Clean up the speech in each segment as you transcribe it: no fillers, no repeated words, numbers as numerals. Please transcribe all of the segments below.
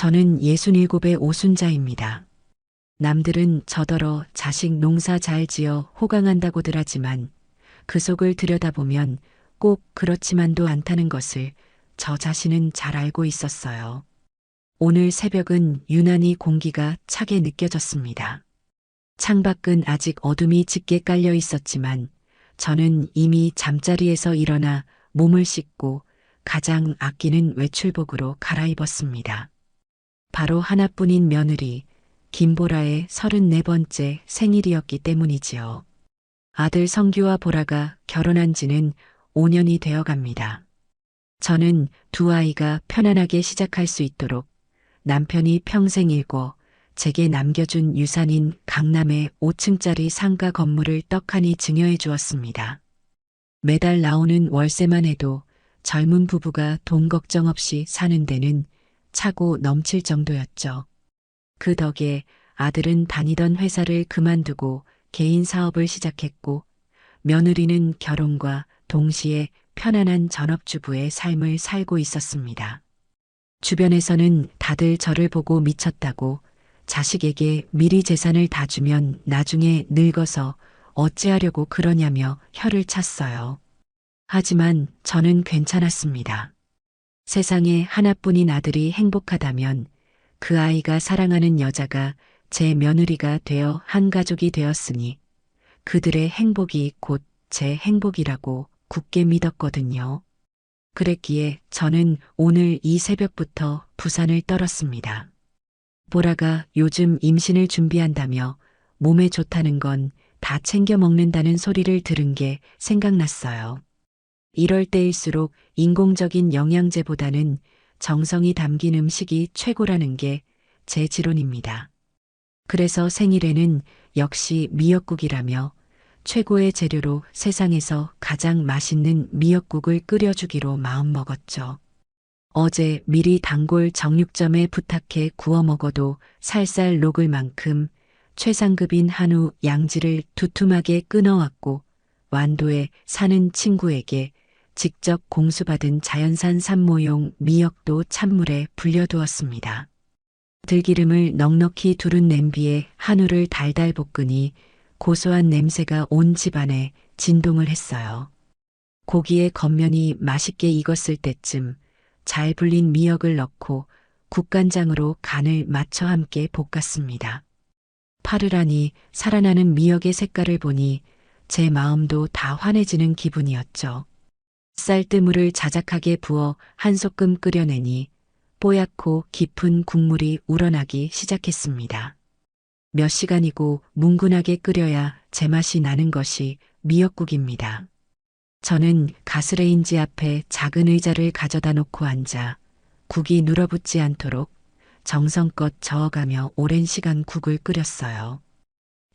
저는 67의 오순자입니다. 남들은 저더러 자식 농사 잘 지어 호강한다고들 하지만 그 속을 들여다보면 꼭 그렇지만도 않다는 것을 저 자신은 잘 알고 있었어요. 오늘 새벽은 유난히 공기가 차게 느껴졌습니다. 창밖은 아직 어둠이 짙게 깔려 있었지만 저는 이미 잠자리에서 일어나 몸을 씻고 가장 아끼는 외출복으로 갈아입었습니다. 바로 하나뿐인 며느리 김보라의 34번째 생일이었기 때문이지요. 아들 성규와 보라가 결혼한 지는 5년이 되어 갑니다. 저는 두 아이가 편안하게 시작할 수 있도록 남편이 평생 일궈 제게 남겨준 유산인 강남의 5층짜리 상가 건물을 떡하니 증여해 주었습니다. 매달 나오는 월세만 해도 젊은 부부가 돈 걱정 없이 사는 데는 차고 넘칠 정도였죠. 그 덕에 아들은 다니던 회사를 그만두고 개인 사업을 시작했고 며느리는 결혼과 동시에 편안한 전업주부의 삶을 살고 있었습니다. 주변에서는 다들 저를 보고 미쳤다고 자식에게 미리 재산을 다 주면 나중에 늙어서 어찌하려고 그러냐며 혀를 찼어요. 하지만 저는 괜찮았습니다. 세상에 하나뿐인 아들이 행복하다면 그 아이가 사랑하는 여자가 제 며느리가 되어 한 가족이 되었으니 그들의 행복이 곧 제 행복이라고 굳게 믿었거든요. 그랬기에 저는 오늘 이 새벽부터 부산을 떨었습니다. 보라가 요즘 임신을 준비한다며 몸에 좋다는 건 다 챙겨 먹는다는 소리를 들은 게 생각났어요. 이럴 때일수록 인공적인 영양제보다는 정성이 담긴 음식이 최고라는 게 제 지론입니다. 그래서 생일에는 역시 미역국이라며 최고의 재료로 세상에서 가장 맛있는 미역국을 끓여주기로 마음먹었죠. 어제 미리 단골 정육점에 부탁해 구워 먹어도 살살 녹을 만큼 최상급인 한우 양지를 두툼하게 끊어왔고 완도에 사는 친구에게 직접 공수받은 자연산 산모용 미역도 찬물에 불려두었습니다. 들기름을 넉넉히 두른 냄비에 한우를 달달 볶으니 고소한 냄새가 온 집안에 진동을 했어요. 고기의 겉면이 맛있게 익었을 때쯤 잘 불린 미역을 넣고 국간장으로 간을 맞춰 함께 볶았습니다. 파르라니 살아나는 미역의 색깔을 보니 제 마음도 다 환해지는 기분이었죠. 쌀뜨물을 자작하게 부어 한 소끔 끓여내니 뽀얗고 깊은 국물이 우러나기 시작했습니다. 몇 시간이고 뭉근하게 끓여야 제맛이 나는 것이 미역국입니다. 저는 가스레인지 앞에 작은 의자를 가져다 놓고 앉아 국이 눌어붙지 않도록 정성껏 저어가며 오랜 시간 국을 끓였어요.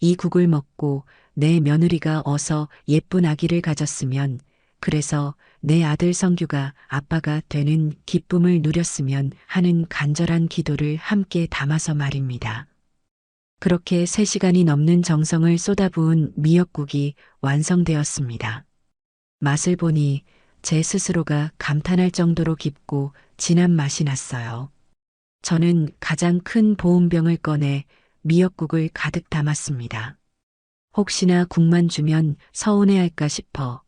이 국을 먹고 내 며느리가 어서 예쁜 아기를 가졌으면, 그래서 내 아들 성규가 아빠가 되는 기쁨을 누렸으면 하는 간절한 기도를 함께 담아서 말입니다. 그렇게 3시간이 넘는 정성을 쏟아부은 미역국이 완성되었습니다. 맛을 보니 제 스스로가 감탄할 정도로 깊고 진한 맛이 났어요. 저는 가장 큰 보온병을 꺼내 미역국을 가득 담았습니다. 혹시나 국만 주면 서운해할까 싶어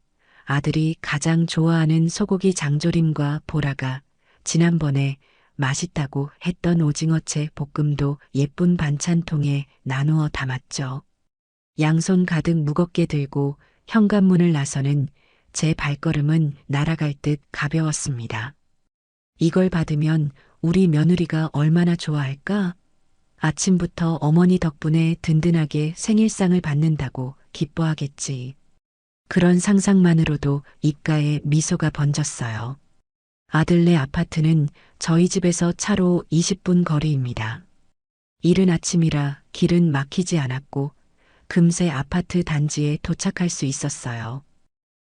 아들이 가장 좋아하는 소고기 장조림과 보라가 지난번에 맛있다고 했던 오징어채 볶음도 예쁜 반찬통에 나누어 담았죠. 양손 가득 무겁게 들고 현관문을 나서는 제 발걸음은 날아갈 듯 가벼웠습니다. 이걸 받으면 우리 며느리가 얼마나 좋아할까? 아침부터 어머니 덕분에 든든하게 생일상을 받는다고 기뻐하겠지. 그런 상상만으로도 입가에 미소가 번졌어요. 아들네 아파트는 저희 집에서 차로 20분 거리입니다. 이른 아침이라 길은 막히지 않았고 금세 아파트 단지에 도착할 수 있었어요.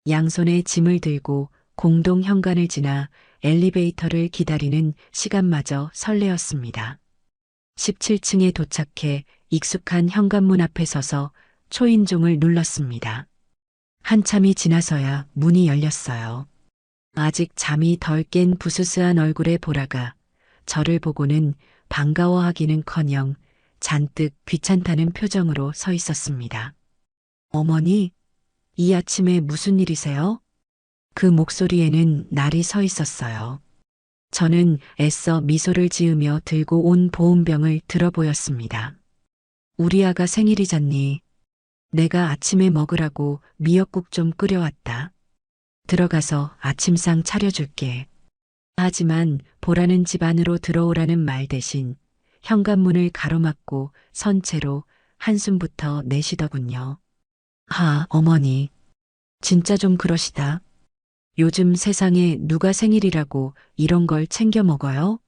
양손에 짐을 들고 공동 현관을 지나 엘리베이터를 기다리는 시간마저 설레었습니다. 17층에 도착해 익숙한 현관문 앞에 서서 초인종을 눌렀습니다. 한참이 지나서야 문이 열렸어요. 아직 잠이 덜 깬 부스스한 얼굴의 보라가 저를 보고는 반가워하기는커녕 잔뜩 귀찮다는 표정으로 서 있었습니다. 어머니, 이 아침에 무슨 일이세요? 그 목소리에는 날이 서 있었어요. 저는 애써 미소를 지으며 들고 온 보온병을 들어 보였습니다. 우리 아가 생일이잖니. 내가 아침에 먹으라고 미역국 좀 끓여왔다. 들어가서 아침상 차려줄게. 하지만 보라는 집 안으로 들어오라는 말 대신 현관문을 가로막고 선 채로 한숨부터 내쉬더군요. 어머니. 진짜 좀 그러시다. 요즘 세상에 누가 생일이라고 이런 걸 챙겨 먹어요?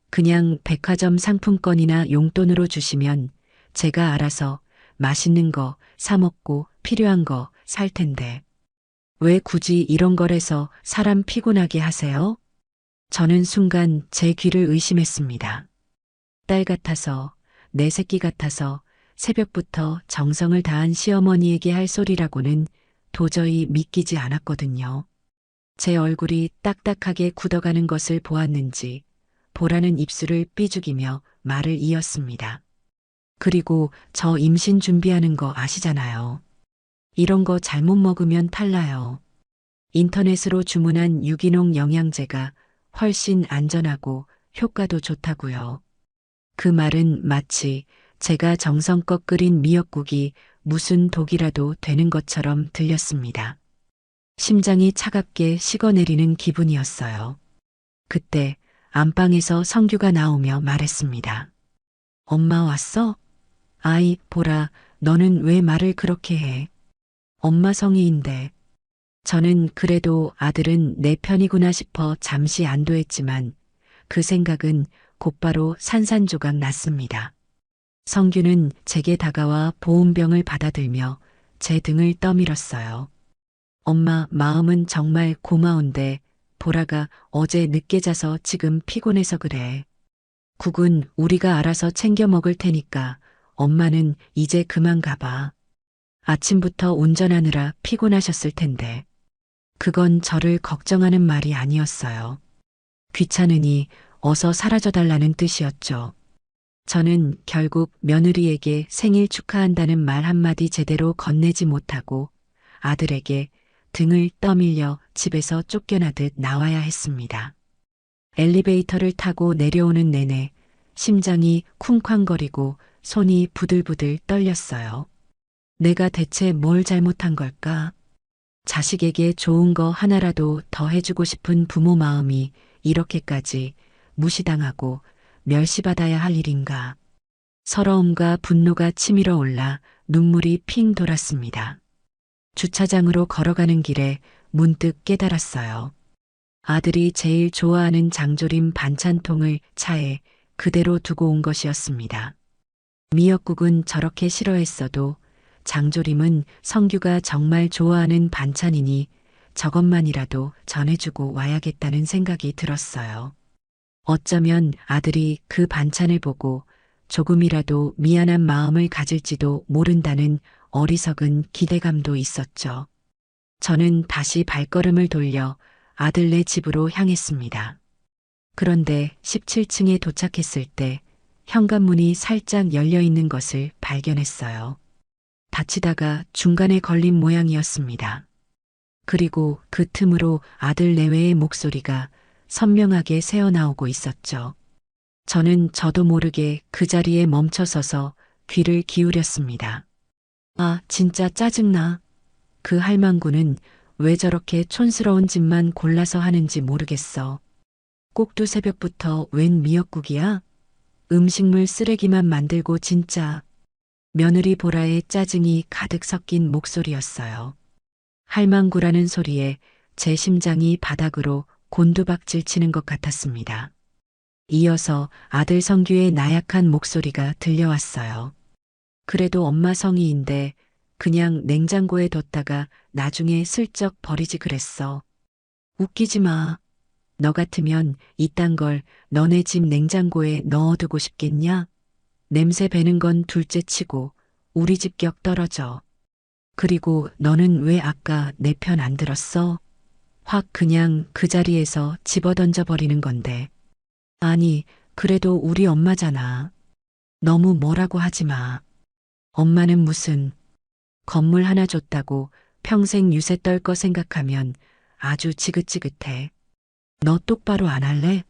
그냥 백화점 상품권이나 용돈으로 주시면 제가 알아서 맛있는 거 사 먹고 필요한 거 살 텐데. 왜 굳이 이런 걸 해서 사람 피곤하게 하세요? 저는 순간 제 귀를 의심했습니다. 딸 같아서, 내 새끼 같아서 새벽부터 정성을 다한 시어머니에게 할 소리라고는 도저히 믿기지 않았거든요. 제 얼굴이 딱딱하게 굳어가는 것을 보았는지 보라는 입술을 삐죽이며 말을 이었습니다. 그리고 저 임신 준비하는 거 아시잖아요. 이런 거 잘못 먹으면 탈나요. 인터넷으로 주문한 유기농 영양제가 훨씬 안전하고 효과도 좋다고요. 그 말은 마치 제가 정성껏 끓인 미역국이 무슨 독이라도 되는 것처럼 들렸습니다. 심장이 차갑게 식어내리는 기분이었어요. 그때 안방에서 성규가 나오며 말했습니다. 엄마 왔어? 아이, 보라, 너는 왜 말을 그렇게 해? 엄마 성의인데. 저는 그래도 아들은 내 편이구나 싶어 잠시 안도했지만 그 생각은 곧바로 산산조각 났습니다. 성규는 제게 다가와 보온병을 받아들며 제 등을 떠밀었어요. 엄마, 마음은 정말 고마운데 보라가 어제 늦게 자서 지금 피곤해서 그래. 국은 우리가 알아서 챙겨 먹을 테니까 엄마는 이제 그만 가봐. 아침부터 운전하느라 피곤하셨을 텐데. 그건 저를 걱정하는 말이 아니었어요. 귀찮으니 어서 사라져달라는 뜻이었죠. 저는 결국 며느리에게 생일 축하한다는 말 한마디 제대로 건네지 못하고 아들에게 등을 떠밀려 집에서 쫓겨나듯 나와야 했습니다. 엘리베이터를 타고 내려오는 내내 심장이 쿵쾅거리고 손이 부들부들 떨렸어요. 내가 대체 뭘 잘못한 걸까? 자식에게 좋은 거 하나라도 더 해주고 싶은 부모 마음이 이렇게까지 무시당하고 멸시받아야 할 일인가? 서러움과 분노가 치밀어 올라 눈물이 핑 돌았습니다. 주차장으로 걸어가는 길에 문득 깨달았어요. 아들이 제일 좋아하는 장조림 반찬통을 차에 그대로 두고 온 것이었습니다. 미역국은 저렇게 싫어했어도 장조림은 성규가 정말 좋아하는 반찬이니 저것만이라도 전해주고 와야겠다는 생각이 들었어요. 어쩌면 아들이 그 반찬을 보고 조금이라도 미안한 마음을 가질지도 모른다는 어리석은 기대감도 있었죠. 저는 다시 발걸음을 돌려 아들네 집으로 향했습니다. 그런데 17층에 도착했을 때 현관문이 살짝 열려 있는 것을 발견했어요. 닫히다가 중간에 걸린 모양이었습니다. 그리고 그 틈으로 아들 내외의 목소리가 선명하게 새어나오고 있었죠. 저도 모르게 그 자리에 멈춰서서 귀를 기울였습니다. 진짜 짜증나. 그 할망구는 왜 저렇게 촌스러운 짓만 골라서 하는지 모르겠어. 꼭두 새벽부터 웬 미역국이야? 음식물 쓰레기만 만들고 진짜. 며느리 보라의 짜증이 가득 섞인 목소리였어요. 할망구라는 소리에 제 심장이 바닥으로 곤두박질 치는 것 같았습니다. 이어서 아들 성규의 나약한 목소리가 들려왔어요. 그래도 엄마 성의인데 그냥 냉장고에 뒀다가 나중에 슬쩍 버리지 그랬어. 웃기지 마. 너 같으면 이딴 걸 너네 집 냉장고에 넣어두고 싶겠냐? 냄새 배는 건 둘째 치고 우리 집 격 떨어져. 그리고 너는 왜 아까 내 편 안 들었어? 확 그냥 그 자리에서 집어던져 버리는 건데. 아니, 그래도 우리 엄마잖아. 너무 뭐라고 하지 마. 엄마는 무슨 건물 하나 줬다고 평생 유세 떨 거 생각하면 아주 지긋지긋해. 너 똑바로 안 할래?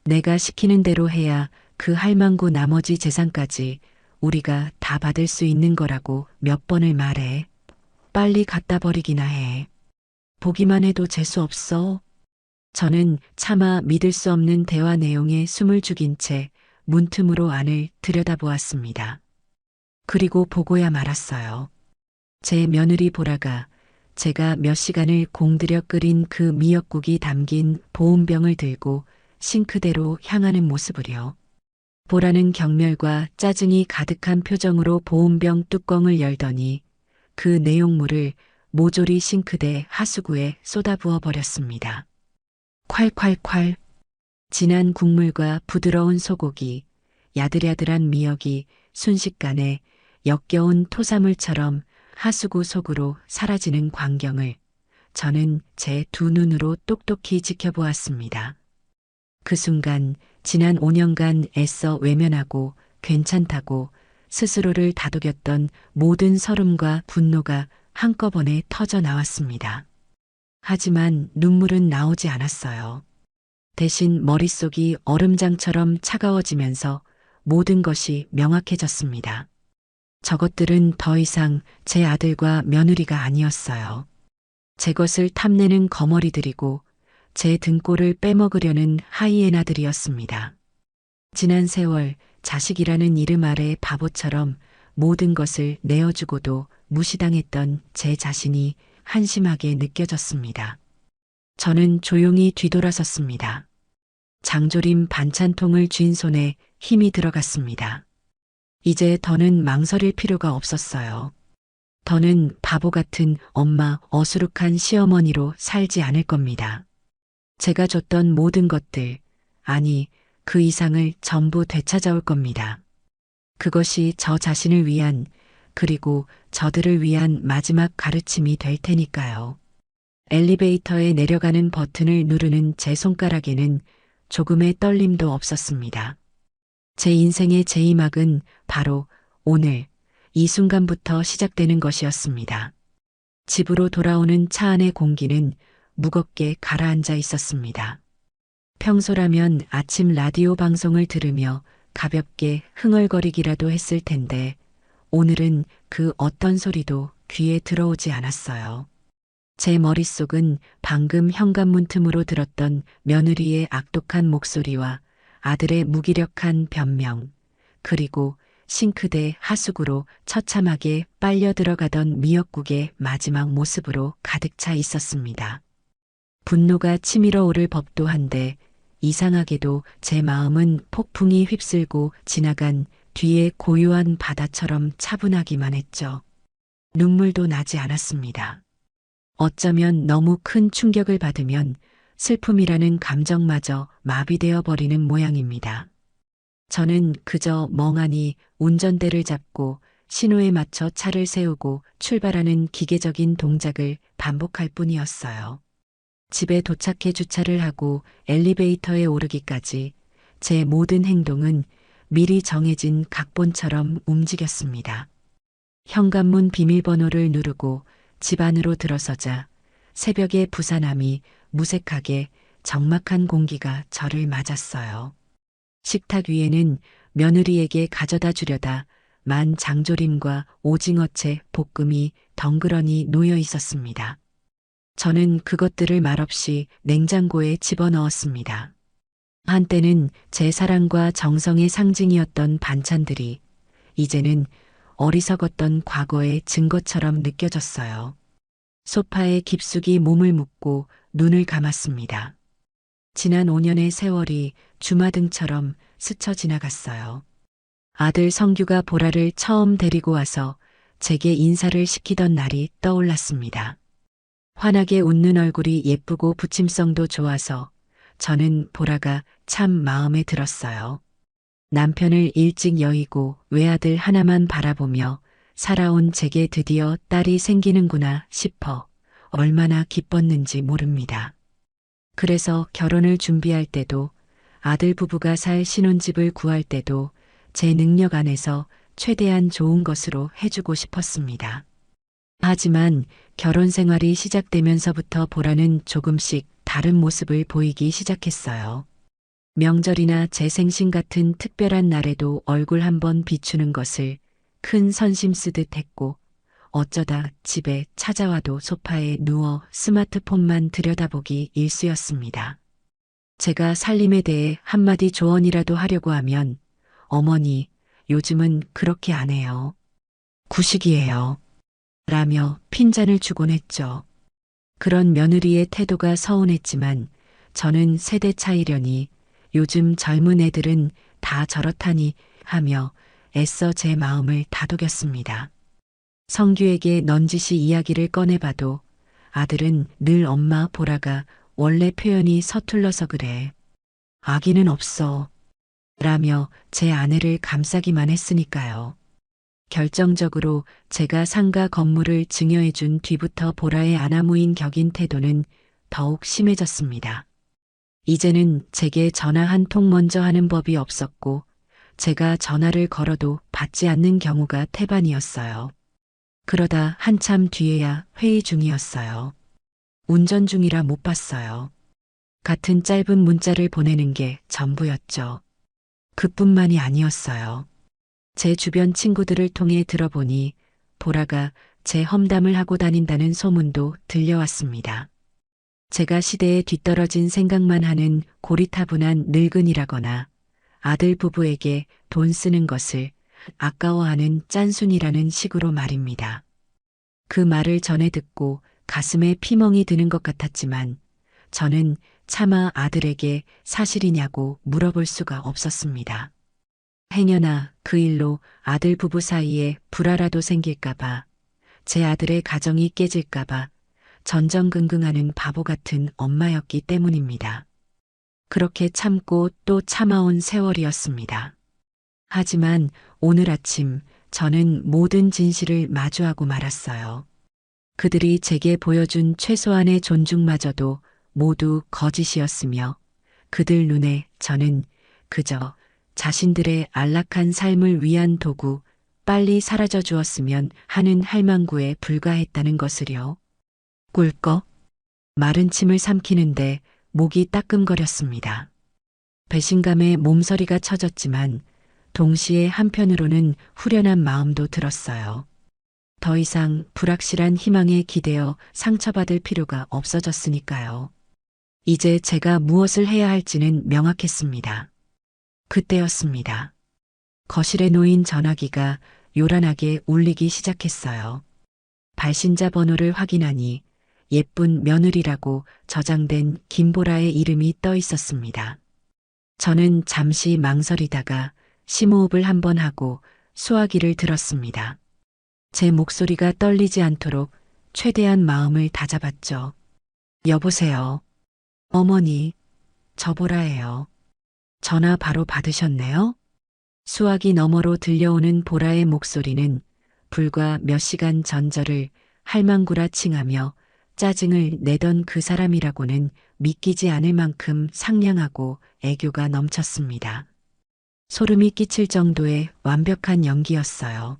내가 시키는 대로 해야 그 할망구 나머지 재산까지 우리가 다 받을 수 있는 거라고 몇 번을 말해. 빨리 갖다 버리기나 해. 보기만 해도 재수 없어. 저는 차마 믿을 수 없는 대화 내용에 숨을 죽인 채 문틈으로 안을 들여다보았습니다. 그리고 보고야 말았어요. 제 며느리 보라가 제가 몇 시간을 공들여 끓인 그 미역국이 담긴 보온병을 들고 싱크대로 향하는 모습을요. 보라는 경멸과 짜증이 가득한 표정으로 보온병 뚜껑을 열더니 그 내용물을 모조리 싱크대 하수구에 쏟아부어 버렸습니다. 콸콸콸. 진한 국물과 부드러운 소고기, 야들야들한 미역이 순식간에 역겨운 토사물처럼 하수구 속으로 사라지는 광경을 저는 제 두 눈으로 똑똑히 지켜보았습니다. 그 순간 지난 5년간 애써 외면하고 괜찮다고 스스로를 다독였던 모든 서름과 분노가 한꺼번에 터져 나왔습니다. 하지만 눈물은 나오지 않았어요. 대신 머릿속이 얼음장처럼 차가워지면서 모든 것이 명확해졌습니다. 저것들은 더 이상 제 아들과 며느리가 아니었어요. 제 것을 탐내는 거머리들이고 제 등골을 빼먹으려는 하이에나들이었습니다. 지난 세월 자식이라는 이름 아래 바보처럼 모든 것을 내어주고도 무시당했던 제 자신이 한심하게 느껴졌습니다. 저는 조용히 뒤돌아섰습니다. 장조림 반찬통을 쥔 손에 힘이 들어갔습니다. 이제 더는 망설일 필요가 없었어요. 더는 바보 같은 엄마, 어수룩한 시어머니로 살지 않을 겁니다. 제가 줬던 모든 것들, 아니, 그 이상을 전부 되찾아올 겁니다. 그것이 저 자신을 위한, 그리고 저들을 위한 마지막 가르침이 될 테니까요. 엘리베이터에 내려가는 버튼을 누르는 제 손가락에는 조금의 떨림도 없었습니다. 제 인생의 제2막은 바로 오늘, 이 순간부터 시작되는 것이었습니다. 집으로 돌아오는 차 안의 공기는 무겁게 가라앉아 있었습니다. 평소라면 아침 라디오 방송을 들으며 가볍게 흥얼거리기라도 했을 텐데 오늘은 그 어떤 소리도 귀에 들어오지 않았어요. 제 머릿속은 방금 현관문 틈으로 들었던 며느리의 악독한 목소리와 아들의 무기력한 변명, 그리고 싱크대 하수구로 처참하게 빨려 들어가던 미역국의 마지막 모습으로 가득 차 있었습니다. 분노가 치밀어 오를 법도 한데 이상하게도 제 마음은 폭풍이 휩쓸고 지나간 뒤의 고요한 바다처럼 차분하기만 했죠. 눈물도 나지 않았습니다. 어쩌면 너무 큰 충격을 받으면 슬픔이라는 감정마저 마비되어 버리는 모양입니다. 저는 그저 멍하니 운전대를 잡고 신호에 맞춰 차를 세우고 출발하는 기계적인 동작을 반복할 뿐이었어요. 집에 도착해 주차를 하고 엘리베이터에 오르기까지 제 모든 행동은 미리 정해진 각본처럼 움직였습니다. 현관문 비밀번호를 누르고 집 안으로 들어서자 새벽의 부산함이 무색하게 적막한 공기가 저를 맞았어요. 식탁 위에는 며느리에게 가져다 주려다 만 장조림과 오징어채 볶음이 덩그러니 놓여 있었습니다. 저는 그것들을 말없이 냉장고에 집어넣었습니다. 한때는 제 사랑과 정성의 상징이었던 반찬들이 이제는 어리석었던 과거의 증거처럼 느껴졌어요. 소파에 깊숙이 몸을 묻고 눈을 감았습니다. 지난 5년의 세월이 주마등처럼 스쳐 지나갔어요. 아들 성규가 보라를 처음 데리고 와서 제게 인사를 시키던 날이 떠올랐습니다. 환하게 웃는 얼굴이 예쁘고 부침성도 좋아서 저는 보라가 참 마음에 들었어요. 남편을 일찍 여의고 외아들 하나만 바라보며 살아온 제게 드디어 딸이 생기는구나 싶어 얼마나 기뻤는지 모릅니다. 그래서 결혼을 준비할 때도 아들 부부가 살 신혼집을 구할 때도 제 능력 안에서 최대한 좋은 것으로 해주고 싶었습니다. 하지만 결혼 생활이 시작되면서부터 보라는 조금씩 다른 모습을 보이기 시작했어요. 명절이나 제 생신 같은 특별한 날에도 얼굴 한번 비추는 것을 큰 선심 쓰듯 했고, 어쩌다 집에 찾아와도 소파에 누워 스마트폰만 들여다보기 일쑤였습니다. 제가 살림에 대해 한마디 조언이라도 하려고 하면, 어머니, 요즘은 그렇게 안 해요. 구식이에요. 라며 핀잔을 주곤 했죠. 그런 며느리의 태도가 서운했지만 저는 세대 차이려니 요즘 젊은 애들은 다 저렇다니 하며 애써 제 마음을 다독였습니다. 성규에게 넌지시 이야기를 꺼내봐도 아들은 늘 엄마 보라가 원래 표현이 서툴러서 그래. 아기는 없어. 라며 제 아내를 감싸기만 했으니까요. 결정적으로 제가 상가 건물을 증여해준 뒤부터 보라의 아나무인 격인 태도는 더욱 심해졌습니다. 이제는 제게 전화 한 통 먼저 하는 법이 없었고 제가 전화를 걸어도 받지 않는 경우가 태반이었어요. 그러다 한참 뒤에야 회의 중이었어요. 운전 중이라 못 봤어요. 같은 짧은 문자를 보내는 게 전부였죠. 그뿐만이 아니었어요. 제 주변 친구들을 통해 들어보니 보라가 제 험담을 하고 다닌다는 소문도 들려왔습니다. 제가 시대에 뒤떨어진 생각만 하는 고리타분한 늙은이라거나 아들 부부에게 돈 쓰는 것을 아까워하는 짠순이라는 식으로 말입니다. 그 말을 전해 듣고 가슴에 피멍이 드는 것 같았지만 저는 차마 아들에게 사실이냐고 물어볼 수가 없었습니다. 행여나 그 일로 아들 부부 사이에 불화라도 생길까봐, 제 아들의 가정이 깨질까봐 전전긍긍하는 바보 같은 엄마였기 때문입니다. 그렇게 참고 또 참아온 세월이었습니다. 하지만 오늘 아침 저는 모든 진실을 마주하고 말았어요. 그들이 제게 보여준 최소한의 존중마저도 모두 거짓이었으며 그들 눈에 저는 그저 자신들의 안락한 삶을 위한 도구, 빨리 사라져 주었으면 하는 할망구에 불과했다는 것을요. 꿀꺽 마른 침을 삼키는데 목이 따끔거렸습니다. 배신감에 몸서리가 쳐졌지만 동시에 한편으로는 후련한 마음도 들었어요. 더 이상 불확실한 희망에 기대어 상처받을 필요가 없어졌으니까요. 이제 제가 무엇을 해야 할지는 명확했습니다. 그때였습니다. 거실에 놓인 전화기가 요란하게 울리기 시작했어요. 발신자 번호를 확인하니 예쁜 며느리라고 저장된 김보라의 이름이 떠 있었습니다. 저는 잠시 망설이다가 심호흡을 한번 하고 수화기를 들었습니다. 제 목소리가 떨리지 않도록 최대한 마음을 다잡았죠. 여보세요. 어머니, 저 보라예요. 전화 바로 받으셨네요? 수화기 너머로 들려오는 보라의 목소리는 불과 몇 시간 전 저를 할망구라 칭하며 짜증을 내던 그 사람이라고는 믿기지 않을 만큼 상냥하고 애교가 넘쳤습니다. 소름이 끼칠 정도의 완벽한 연기였어요.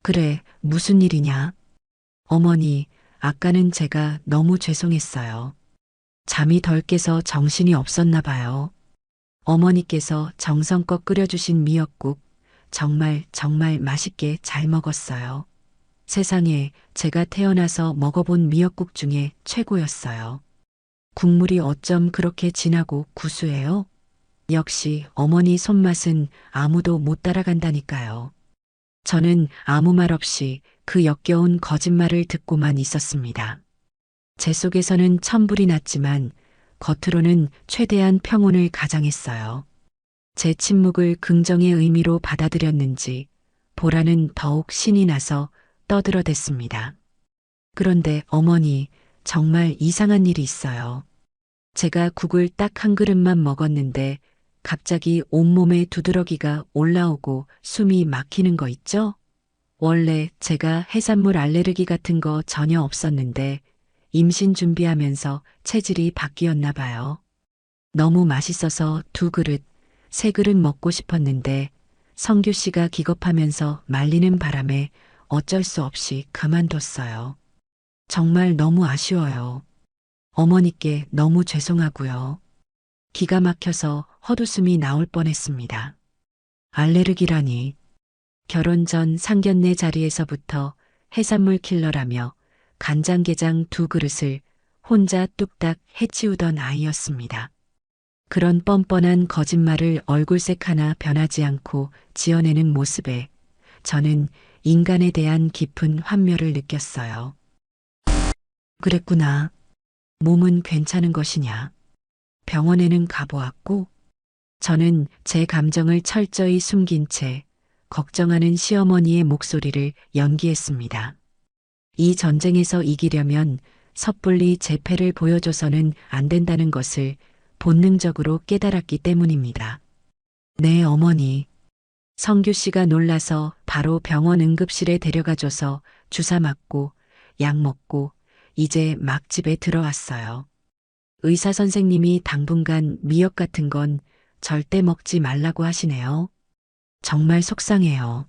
그래, 무슨 일이냐? 어머니, 아까는 제가 너무 죄송했어요. 잠이 덜 깨서 정신이 없었나 봐요. 어머니께서 정성껏 끓여주신 미역국 정말 맛있게 잘 먹었어요. 세상에 제가 태어나서 먹어본 미역국 중에 최고였어요. 국물이 어쩜 그렇게 진하고 구수해요? 역시 어머니 손맛은 아무도 못 따라간다니까요. 저는 아무 말 없이 그 역겨운 거짓말을 듣고만 있었습니다. 제 속에서는 천불이 났지만 겉으로는 최대한 평온을 가장했어요. 제 침묵을 긍정의 의미로 받아들였는지 보라는 더욱 신이 나서 떠들어댔습니다. 그런데 어머니, 정말 이상한 일이 있어요. 제가 국을 딱 한 그릇만 먹었는데 갑자기 온몸에 두드러기가 올라오고 숨이 막히는 거 있죠? 원래 제가 해산물 알레르기 같은 거 전혀 없었는데 임신 준비하면서 체질이 바뀌었나 봐요. 너무 맛있어서 2그릇, 3그릇 먹고 싶었는데 성규 씨가 기겁하면서 말리는 바람에 어쩔 수 없이 그만뒀어요. 정말 너무 아쉬워요. 어머니께 너무 죄송하고요. 기가 막혀서 헛웃음이 나올 뻔했습니다. 알레르기라니. 결혼 전 상견례 자리에서부터 해산물 킬러라며 간장게장 2그릇을 혼자 뚝딱 해치우던 아이였습니다. 그런 뻔뻔한 거짓말을 얼굴색 하나 변하지 않고 지어내는 모습에 저는 인간에 대한 깊은 환멸을 느꼈어요. 그랬구나. 몸은 괜찮은 것이냐. 병원에는 가보았고, 저는 제 감정을 철저히 숨긴 채 걱정하는 시어머니의 목소리를 연기했습니다. 이 전쟁에서 이기려면 섣불리 제 패를 보여줘서는 안 된다는 것을 본능적으로 깨달았기 때문입니다. 네, 어머니. 성규 씨가 놀라서 바로 병원 응급실에 데려가줘서 주사 맞고 약 먹고 이제 막 집에 들어왔어요. 의사 선생님이 당분간 미역 같은 건 절대 먹지 말라고 하시네요. 정말 속상해요.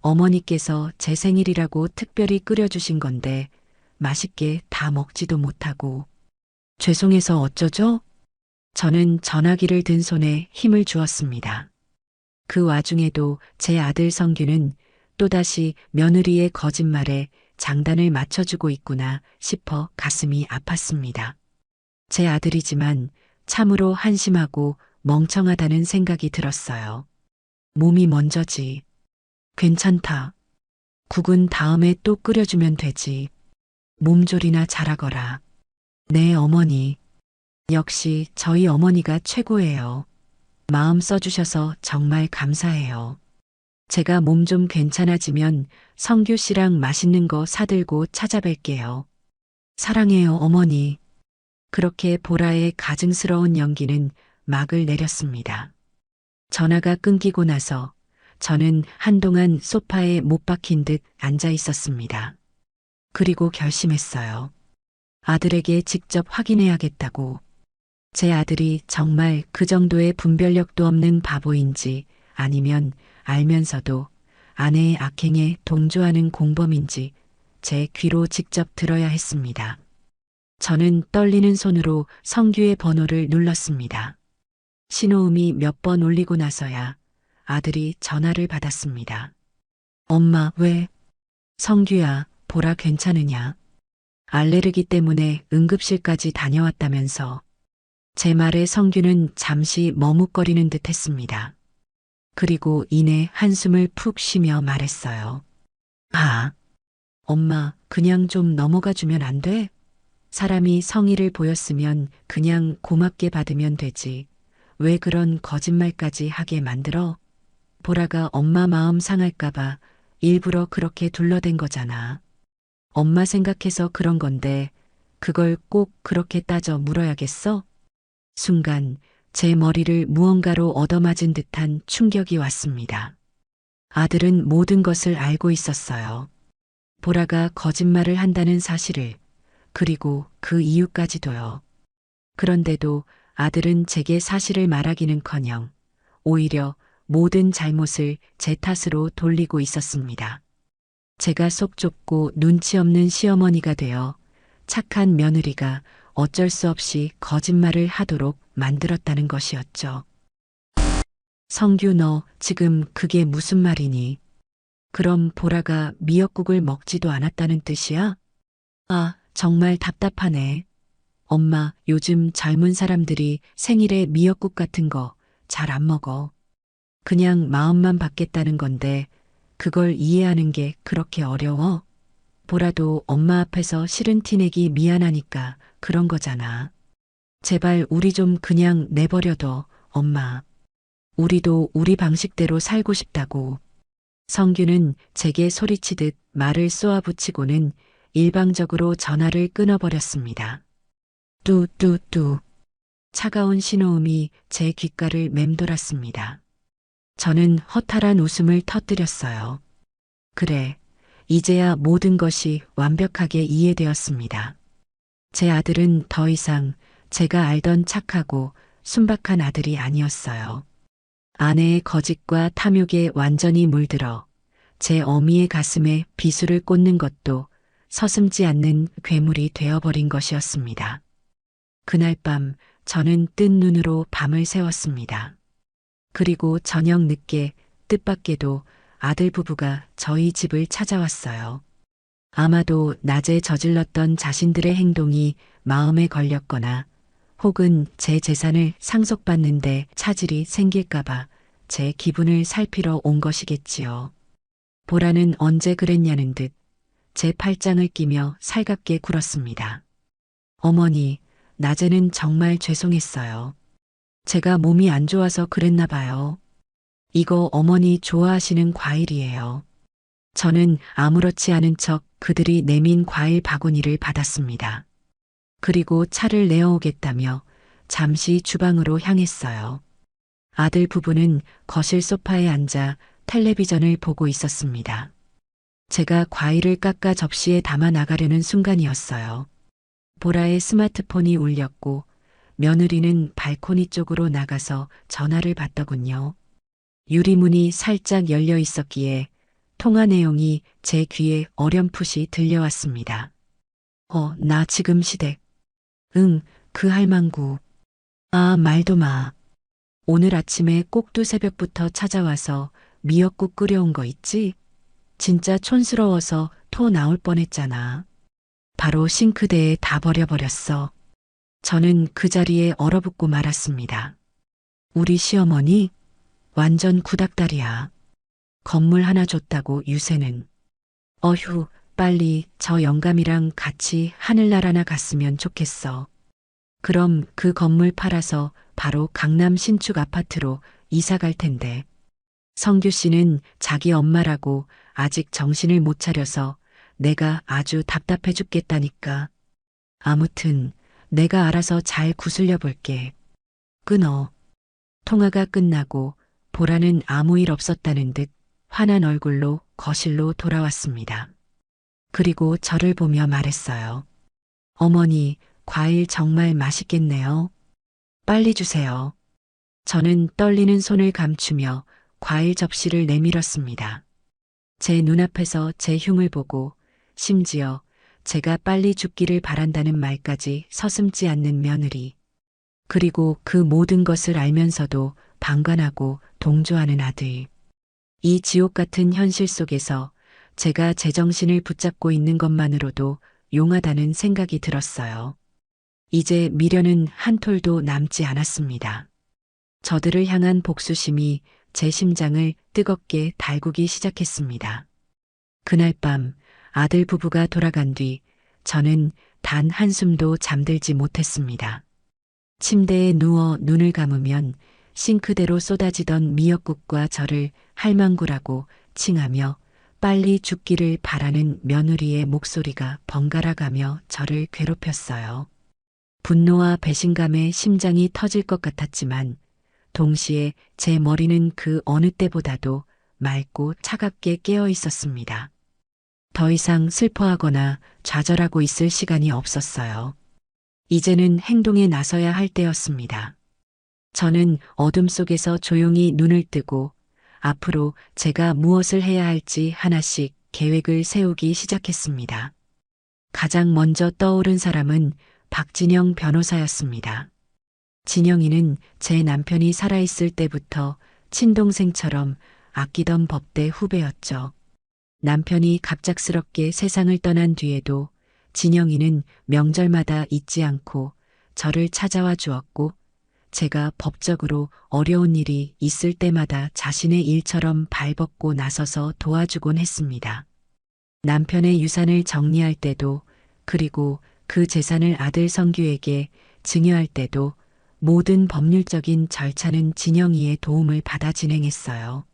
어머니께서 제 생일이라고 특별히 끓여주신 건데 맛있게 다 먹지도 못하고. 죄송해서 어쩌죠? 저는 전화기를 든 손에 힘을 주었습니다. 그 와중에도 제 아들 성규는 또다시 며느리의 거짓말에 장단을 맞춰주고 있구나 싶어 가슴이 아팠습니다. 제 아들이지만 참으로 한심하고 멍청하다는 생각이 들었어요. 몸이 먼저지. 괜찮다. 국은 다음에 또 끓여주면 되지. 몸조리나 잘하거라. 네, 어머니. 역시 저희 어머니가 최고예요. 마음 써주셔서 정말 감사해요. 제가 몸 좀 괜찮아지면 성규 씨랑 맛있는 거 사들고 찾아뵐게요. 사랑해요, 어머니. 그렇게 보라의 가증스러운 연기는 막을 내렸습니다. 전화가 끊기고 나서 저는 한동안 소파에 못 박힌 듯 앉아 있었습니다. 그리고 결심했어요. 아들에게 직접 확인해야겠다고. 제 아들이 정말 그 정도의 분별력도 없는 바보인지 아니면 알면서도 아내의 악행에 동조하는 공범인지 제 귀로 직접 들어야 했습니다. 저는 떨리는 손으로 성규의 번호를 눌렀습니다. 신호음이 몇 번 울리고 나서야 아들이 전화를 받았습니다. 엄마, 왜? 성규야, 보라 괜찮으냐? 알레르기 때문에 응급실까지 다녀왔다면서. 제 말에 성규는 잠시 머뭇거리는 듯 했습니다. 그리고 이내 한숨을 푹 쉬며 말했어요. 아, 엄마, 그냥 좀 넘어가 주면 안 돼? 사람이 성의를 보였으면 그냥 고맙게 받으면 되지. 왜 그런 거짓말까지 하게 만들어? 보라가 엄마 마음 상할까봐 일부러 그렇게 둘러댄 거잖아. 엄마 생각해서 그런 건데 그걸 꼭 그렇게 따져 물어야겠어? 순간 제 머리를 무언가로 얻어맞은 듯한 충격이 왔습니다. 아들은 모든 것을 알고 있었어요. 보라가 거짓말을 한다는 사실을, 그리고 그 이유까지도요. 그런데도 아들은 제게 사실을 말하기는커녕 오히려 모든 잘못을 제 탓으로 돌리고 있었습니다. 제가 속 좁고 눈치 없는 시어머니가 되어 착한 며느리가 어쩔 수 없이 거짓말을 하도록 만들었다는 것이었죠. 성규, 너 지금 그게 무슨 말이니? 그럼 보라가 미역국을 먹지도 않았다는 뜻이야? 아, 정말 답답하네. 엄마, 요즘 젊은 사람들이 생일에 미역국 같은 거 잘 안 먹어. 그냥 마음만 받겠다는 건데 그걸 이해하는 게 그렇게 어려워? 보라도 엄마 앞에서 싫은 티 내기 미안하니까 그런 거잖아. 제발 우리 좀 그냥 내버려둬, 엄마. 우리도 우리 방식대로 살고 싶다고. 성규는 제게 소리치듯 말을 쏘아붙이고는 일방적으로 전화를 끊어버렸습니다. 뚜뚜뚜. 차가운 신호음이 제 귓가를 맴돌았습니다. 저는 허탈한 웃음을 터뜨렸어요. 그래, 이제야 모든 것이 완벽하게 이해되었습니다. 제 아들은 더 이상 제가 알던 착하고 순박한 아들이 아니었어요. 아내의 거짓과 탐욕에 완전히 물들어 제 어미의 가슴에 비수를 꽂는 것도 서슴지 않는 괴물이 되어버린 것이었습니다. 그날 밤 저는 뜬 눈으로 밤을 새웠습니다. 그리고 저녁 늦게 뜻밖에도 아들 부부가 저희 집을 찾아왔어요. 아마도 낮에 저질렀던 자신들의 행동이 마음에 걸렸거나 혹은 제 재산을 상속받는데 차질이 생길까봐 제 기분을 살피러 온 것이겠지요. 보라는 언제 그랬냐는 듯 제 팔짱을 끼며 살갑게 굴었습니다. 어머니, 낮에는 정말 죄송했어요. 제가 몸이 안 좋아서 그랬나 봐요. 이거 어머니 좋아하시는 과일이에요. 저는 아무렇지 않은 척 그들이 내민 과일 바구니를 받았습니다. 그리고 차를 내어오겠다며 잠시 주방으로 향했어요. 아들 부부는 거실 소파에 앉아 텔레비전을 보고 있었습니다. 제가 과일을 깎아 접시에 담아 나가려는 순간이었어요. 보라의 스마트폰이 울렸고 며느리는 발코니 쪽으로 나가서 전화를 받더군요. 유리문이 살짝 열려 있었기에 통화 내용이 제 귀에 어렴풋이 들려왔습니다. 나 지금 시댁. 응, 그 할망구. 아, 말도 마. 오늘 아침에 꼭두 새벽부터 찾아와서 미역국 끓여온 거 있지? 진짜 촌스러워서 토 나올 뻔했잖아. 바로 싱크대에 다 버려버렸어. 저는 그 자리에 얼어붙고 말았습니다. 우리 시어머니? 완전 구닥다리야. 건물 하나 줬다고 유세는. 어휴, 빨리 저 영감이랑 같이 하늘나라나 갔으면 좋겠어. 그럼 그 건물 팔아서 바로 강남 신축 아파트로 이사 갈 텐데. 성규 씨는 자기 엄마라고 아직 정신을 못 차려서 내가 아주 답답해 죽겠다니까. 아무튼 내가 알아서 잘 구슬려 볼게. 끊어. 통화가 끝나고 보라는 아무 일 없었다는 듯 환한 얼굴로 거실로 돌아왔습니다. 그리고 저를 보며 말했어요. 어머니, 과일 정말 맛있겠네요. 빨리 주세요. 저는 떨리는 손을 감추며 과일 접시를 내밀었습니다. 제 눈앞에서 제 흉을 보고 심지어 제가 빨리 죽기를 바란다는 말까지 서슴지 않는 며느리. 그리고 그 모든 것을 알면서도 방관하고 동조하는 아들. 이 지옥 같은 현실 속에서 제가 제정신을 붙잡고 있는 것만으로도 용하다는 생각이 들었어요. 이제 미련은 한 톨도 남지 않았습니다. 저들을 향한 복수심이 제 심장을 뜨겁게 달구기 시작했습니다. 그날 밤 아들 부부가 돌아간 뒤 저는 단 한숨도 잠들지 못했습니다. 침대에 누워 눈을 감으면 싱크대로 쏟아지던 미역국과 저를 할망구라고 칭하며 빨리 죽기를 바라는 며느리의 목소리가 번갈아 가며 저를 괴롭혔어요. 분노와 배신감에 심장이 터질 것 같았지만 동시에 제 머리는 그 어느 때보다도 맑고 차갑게 깨어 있었습니다. 더 이상 슬퍼하거나 좌절하고 있을 시간이 없었어요. 이제는 행동에 나서야 할 때였습니다. 저는 어둠 속에서 조용히 눈을 뜨고 앞으로 제가 무엇을 해야 할지 하나씩 계획을 세우기 시작했습니다. 가장 먼저 떠오른 사람은 박진영 변호사였습니다. 진영이는 제 남편이 살아있을 때부터 친동생처럼 아끼던 법대 후배였죠. 남편이 갑작스럽게 세상을 떠난 뒤에도 진영이는 명절마다 잊지 않고 저를 찾아와 주었고 제가 법적으로 어려운 일이 있을 때마다 자신의 일처럼 발벗고 나서서 도와주곤 했습니다. 남편의 유산을 정리할 때도 그리고 그 재산을 아들 성규에게 증여할 때도 모든 법률적인 절차는 진영이의 도움을 받아 진행했어요.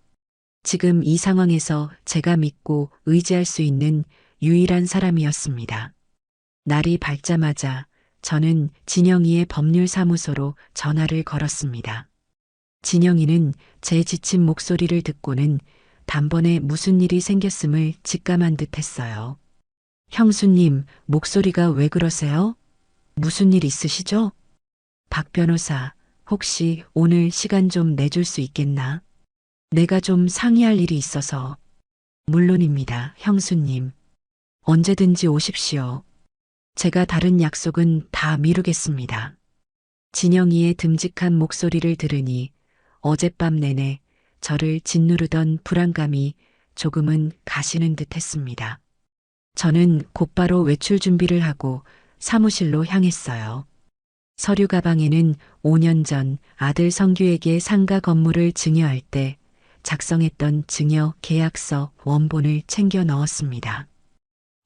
지금 이 상황에서 제가 믿고 의지할 수 있는 유일한 사람이었습니다. 날이 밝자마자 저는 진영이의 법률사무소로 전화를 걸었습니다. 진영이는 제 지친 목소리를 듣고는 단번에 무슨 일이 생겼음을 직감한 듯 했어요. 형수님, 목소리가 왜 그러세요? 무슨 일 있으시죠? 박 변호사, 혹시 오늘 시간 좀 내줄 수 있겠나? 내가 좀 상의할 일이 있어서. 물론입니다, 형수님. 언제든지 오십시오. 제가 다른 약속은 다 미루겠습니다. 진영이의 듬직한 목소리를 들으니 어젯밤 내내 저를 짓누르던 불안감이 조금은 가시는 듯 했습니다. 저는 곧바로 외출 준비를 하고 사무실로 향했어요. 서류 가방에는 5년 전 아들 성규에게 상가 건물을 증여할 때 작성했던 증여 계약서 원본을 챙겨 넣었습니다.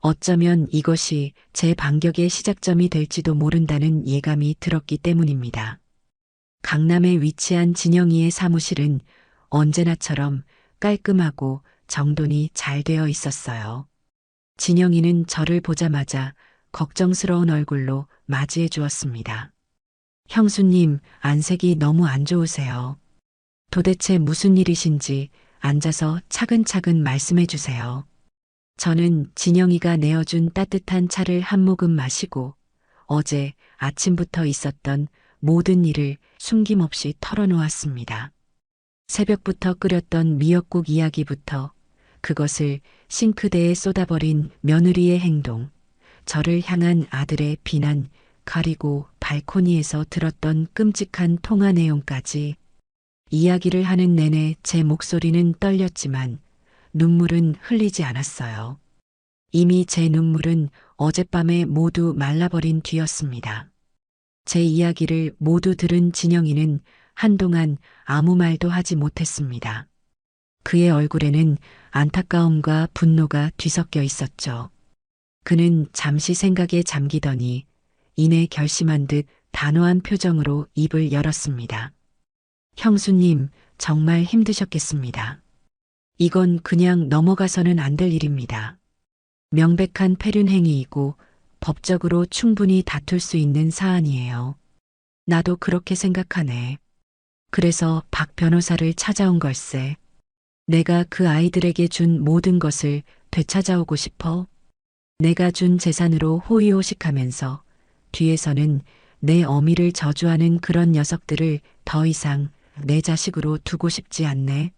어쩌면 이것이 제 반격의 시작점이 될지도 모른다는 예감이 들었기 때문입니다. 강남에 위치한 진영이의 사무실은 언제나처럼 깔끔하고 정돈이 잘 되어 있었어요. 진영이는 저를 보자마자 걱정스러운 얼굴로 맞이해 주었습니다. 형수님, 안색이 너무 안 좋으세요. 도대체 무슨 일이신지 앉아서 차근차근 말씀해 주세요. 저는 진영이가 내어준 따뜻한 차를 한 모금 마시고 어제 아침부터 있었던 모든 일을 숨김없이 털어놓았습니다. 새벽부터 끓였던 미역국 이야기부터 그것을 싱크대에 쏟아버린 며느리의 행동, 저를 향한 아들의 비난, 그리고 발코니에서 들었던 끔찍한 통화 내용까지 이야기를 하는 내내 제 목소리는 떨렸지만 눈물은 흘리지 않았어요. 이미 제 눈물은 어젯밤에 모두 말라버린 뒤였습니다. 제 이야기를 모두 들은 진영이는 한동안 아무 말도 하지 못했습니다. 그의 얼굴에는 안타까움과 분노가 뒤섞여 있었죠. 그는 잠시 생각에 잠기더니 이내 결심한 듯 단호한 표정으로 입을 열었습니다. 형수님, 정말 힘드셨겠습니다. 이건 그냥 넘어가서는 안 될 일입니다. 명백한 폐륜 행위이고 법적으로 충분히 다툴 수 있는 사안이에요. 나도 그렇게 생각하네. 그래서 박 변호사를 찾아온 걸세. 내가 그 아이들에게 준 모든 것을 되찾아오고 싶어. 내가 준 재산으로 호의호식하면서 뒤에서는 내 어미를 저주하는 그런 녀석들을 더 이상 내 자식으로 두고 싶지 않네.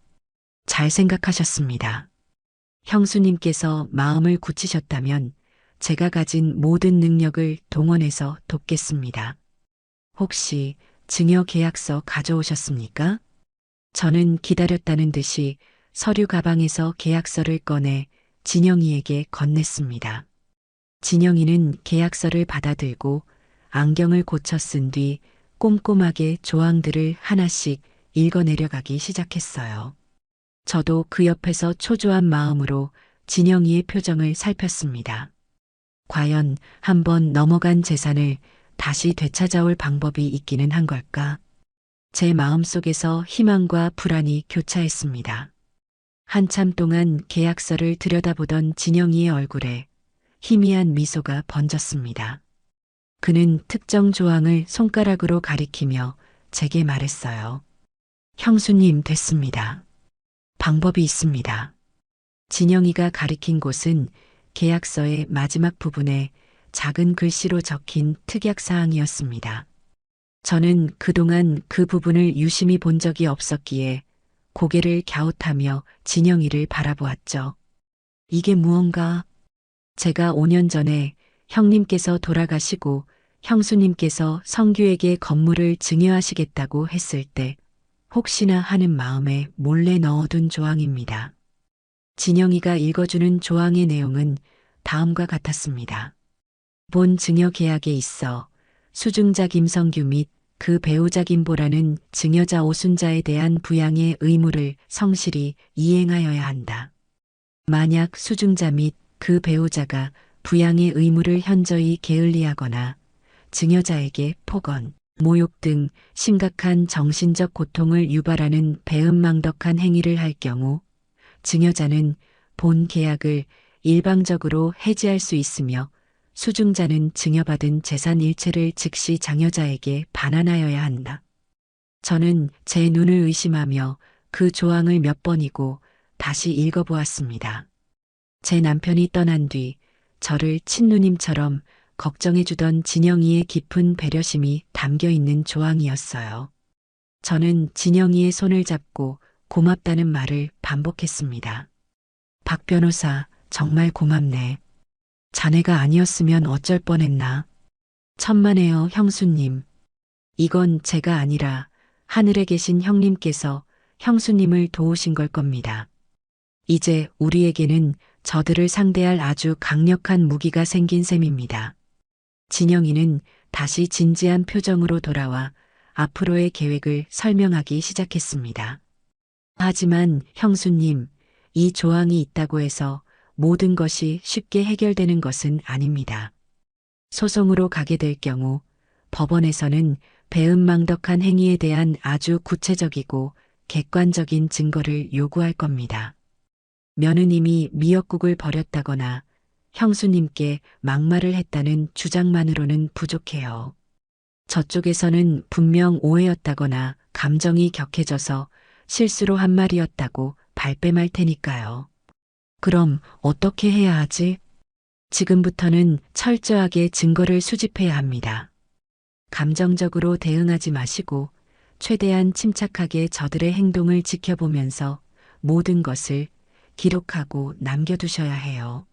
잘 생각하셨습니다. 형수님께서 마음을 굳히셨다면 제가 가진 모든 능력을 동원해서 돕겠습니다. 혹시 증여 계약서 가져오셨습니까? 저는 기다렸다는 듯이 서류 가방에서 계약서를 꺼내 진영이에게 건넸습니다. 진영이는 계약서를 받아들고 안경을 고쳐 쓴 뒤 꼼꼼하게 조항들을 하나씩 읽어내려가기 시작했어요. 저도 그 옆에서 초조한 마음으로 진영이의 표정을 살폈습니다. 과연 한번 넘어간 재산을 다시 되찾아올 방법이 있기는 한 걸까? 제 마음속에서 희망과 불안이 교차했습니다. 한참 동안 계약서를 들여다보던 진영이의 얼굴에 희미한 미소가 번졌습니다. 그는 특정 조항을 손가락으로 가리키며 제게 말했어요. 형수님, 됐습니다. 방법이 있습니다. 진영이가 가리킨 곳은 계약서의 마지막 부분에 작은 글씨로 적힌 특약사항이었습니다. 저는 그동안 그 부분을 유심히 본 적이 없었기에 고개를 갸웃하며 진영이를 바라보았죠. 이게 무언가? 제가 5년 전에 형님께서 돌아가시고 형수님께서 성규에게 건물을 증여하시겠다고 했을 때 혹시나 하는 마음에 몰래 넣어둔 조항입니다. 진영이가 읽어주는 조항의 내용은 다음과 같았습니다. 본 증여 계약에 있어 수증자 김성규 및 그 배우자 김보라는 증여자 오순자에 대한 부양의 의무를 성실히 이행하여야 한다. 만약 수증자 및 그 배우자가 부양의 의무를 현저히 게을리하거나 증여자에게 폭언, 모욕 등 심각한 정신적 고통을 유발하는 배은망덕한 행위를 할 경우 증여자는 본 계약을 일방적으로 해지할 수 있으며 수증자는 증여받은 재산 일체를 즉시 장여자에게 반환하여야 한다. 저는 제 눈을 의심하며 그 조항을 몇 번이고 다시 읽어보았습니다. 제 남편이 떠난 뒤 저를 친누님처럼 걱정해주던 진영이의 깊은 배려심이 담겨 있는 조항이었어요. 저는 진영이의 손을 잡고 고맙다는 말을 반복했습니다. 박 변호사, 정말 고맙네. 자네가 아니었으면 어쩔 뻔했나. 천만에요, 형수님. 이건 제가 아니라 하늘에 계신 형님께서 형수님을 도우신 걸 겁니다. 이제 우리에게는 저들을 상대할 아주 강력한 무기가 생긴 셈입니다. 진영이는 다시 진지한 표정으로 돌아와 앞으로의 계획을 설명하기 시작했습니다. 하지만 형수님, 이 조항이 있다고 해서 모든 것이 쉽게 해결되는 것은 아닙니다. 소송으로 가게 될 경우 법원에서는 배은망덕한 행위에 대한 아주 구체적이고 객관적인 증거를 요구할 겁니다. 며느님이 미역국을 버렸다거나 형수님께 막말을 했다는 주장만으로는 부족해요. 저쪽에서는 분명 오해였다거나 감정이 격해져서 실수로 한 말이었다고 발뺌할 테니까요. 그럼 어떻게 해야 하지? 지금부터는 철저하게 증거를 수집해야 합니다. 감정적으로 대응하지 마시고 최대한 침착하게 저들의 행동을 지켜보면서 모든 것을 기록하고 남겨두셔야 해요.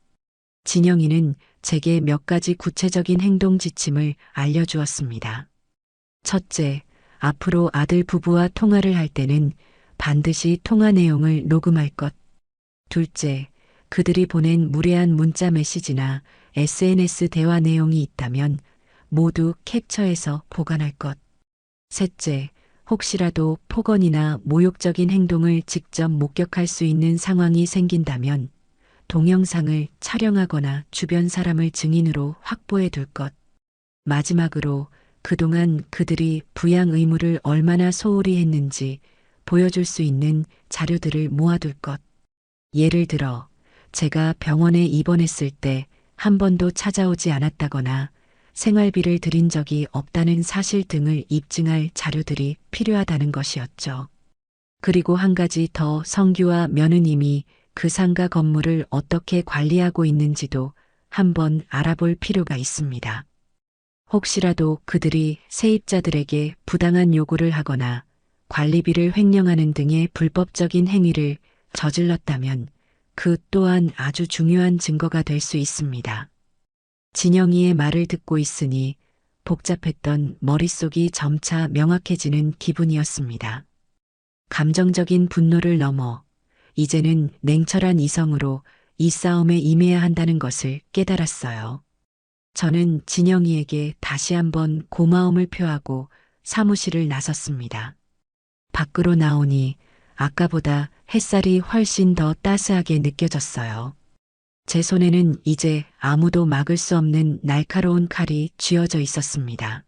진영이는 제게 몇 가지 구체적인 행동 지침을 알려주었습니다. 첫째, 앞으로 아들 부부와 통화를 할 때는 반드시 통화 내용을 녹음할 것. 둘째, 그들이 보낸 무례한 문자 메시지나 SNS 대화 내용이 있다면 모두 캡처해서 보관할 것. 셋째, 혹시라도 폭언이나 모욕적인 행동을 직접 목격할 수 있는 상황이 생긴다면 동영상을 촬영하거나 주변 사람을 증인으로 확보해 둘 것. 마지막으로 그동안 그들이 부양 의무를 얼마나 소홀히 했는지 보여줄 수 있는 자료들을 모아둘 것. 예를 들어 제가 병원에 입원했을 때 한 번도 찾아오지 않았다거나 생활비를 드린 적이 없다는 사실 등을 입증할 자료들이 필요하다는 것이었죠. 그리고 한 가지 더, 성규와 며느님이 그 상가 건물을 어떻게 관리하고 있는지도 한번 알아볼 필요가 있습니다. 혹시라도 그들이 세입자들에게 부당한 요구를 하거나 관리비를 횡령하는 등의 불법적인 행위를 저질렀다면 그 또한 아주 중요한 증거가 될 수 있습니다. 진영이의 말을 듣고 있으니 복잡했던 머릿속이 점차 명확해지는 기분이었습니다. 감정적인 분노를 넘어 이제는 냉철한 이성으로 이 싸움에 임해야 한다는 것을 깨달았어요. 저는 진영이에게 다시 한번 고마움을 표하고 사무실을 나섰습니다. 밖으로 나오니 아까보다 햇살이 훨씬 더 따스하게 느껴졌어요. 제 손에는 이제 아무도 막을 수 없는 날카로운 칼이 쥐어져 있었습니다.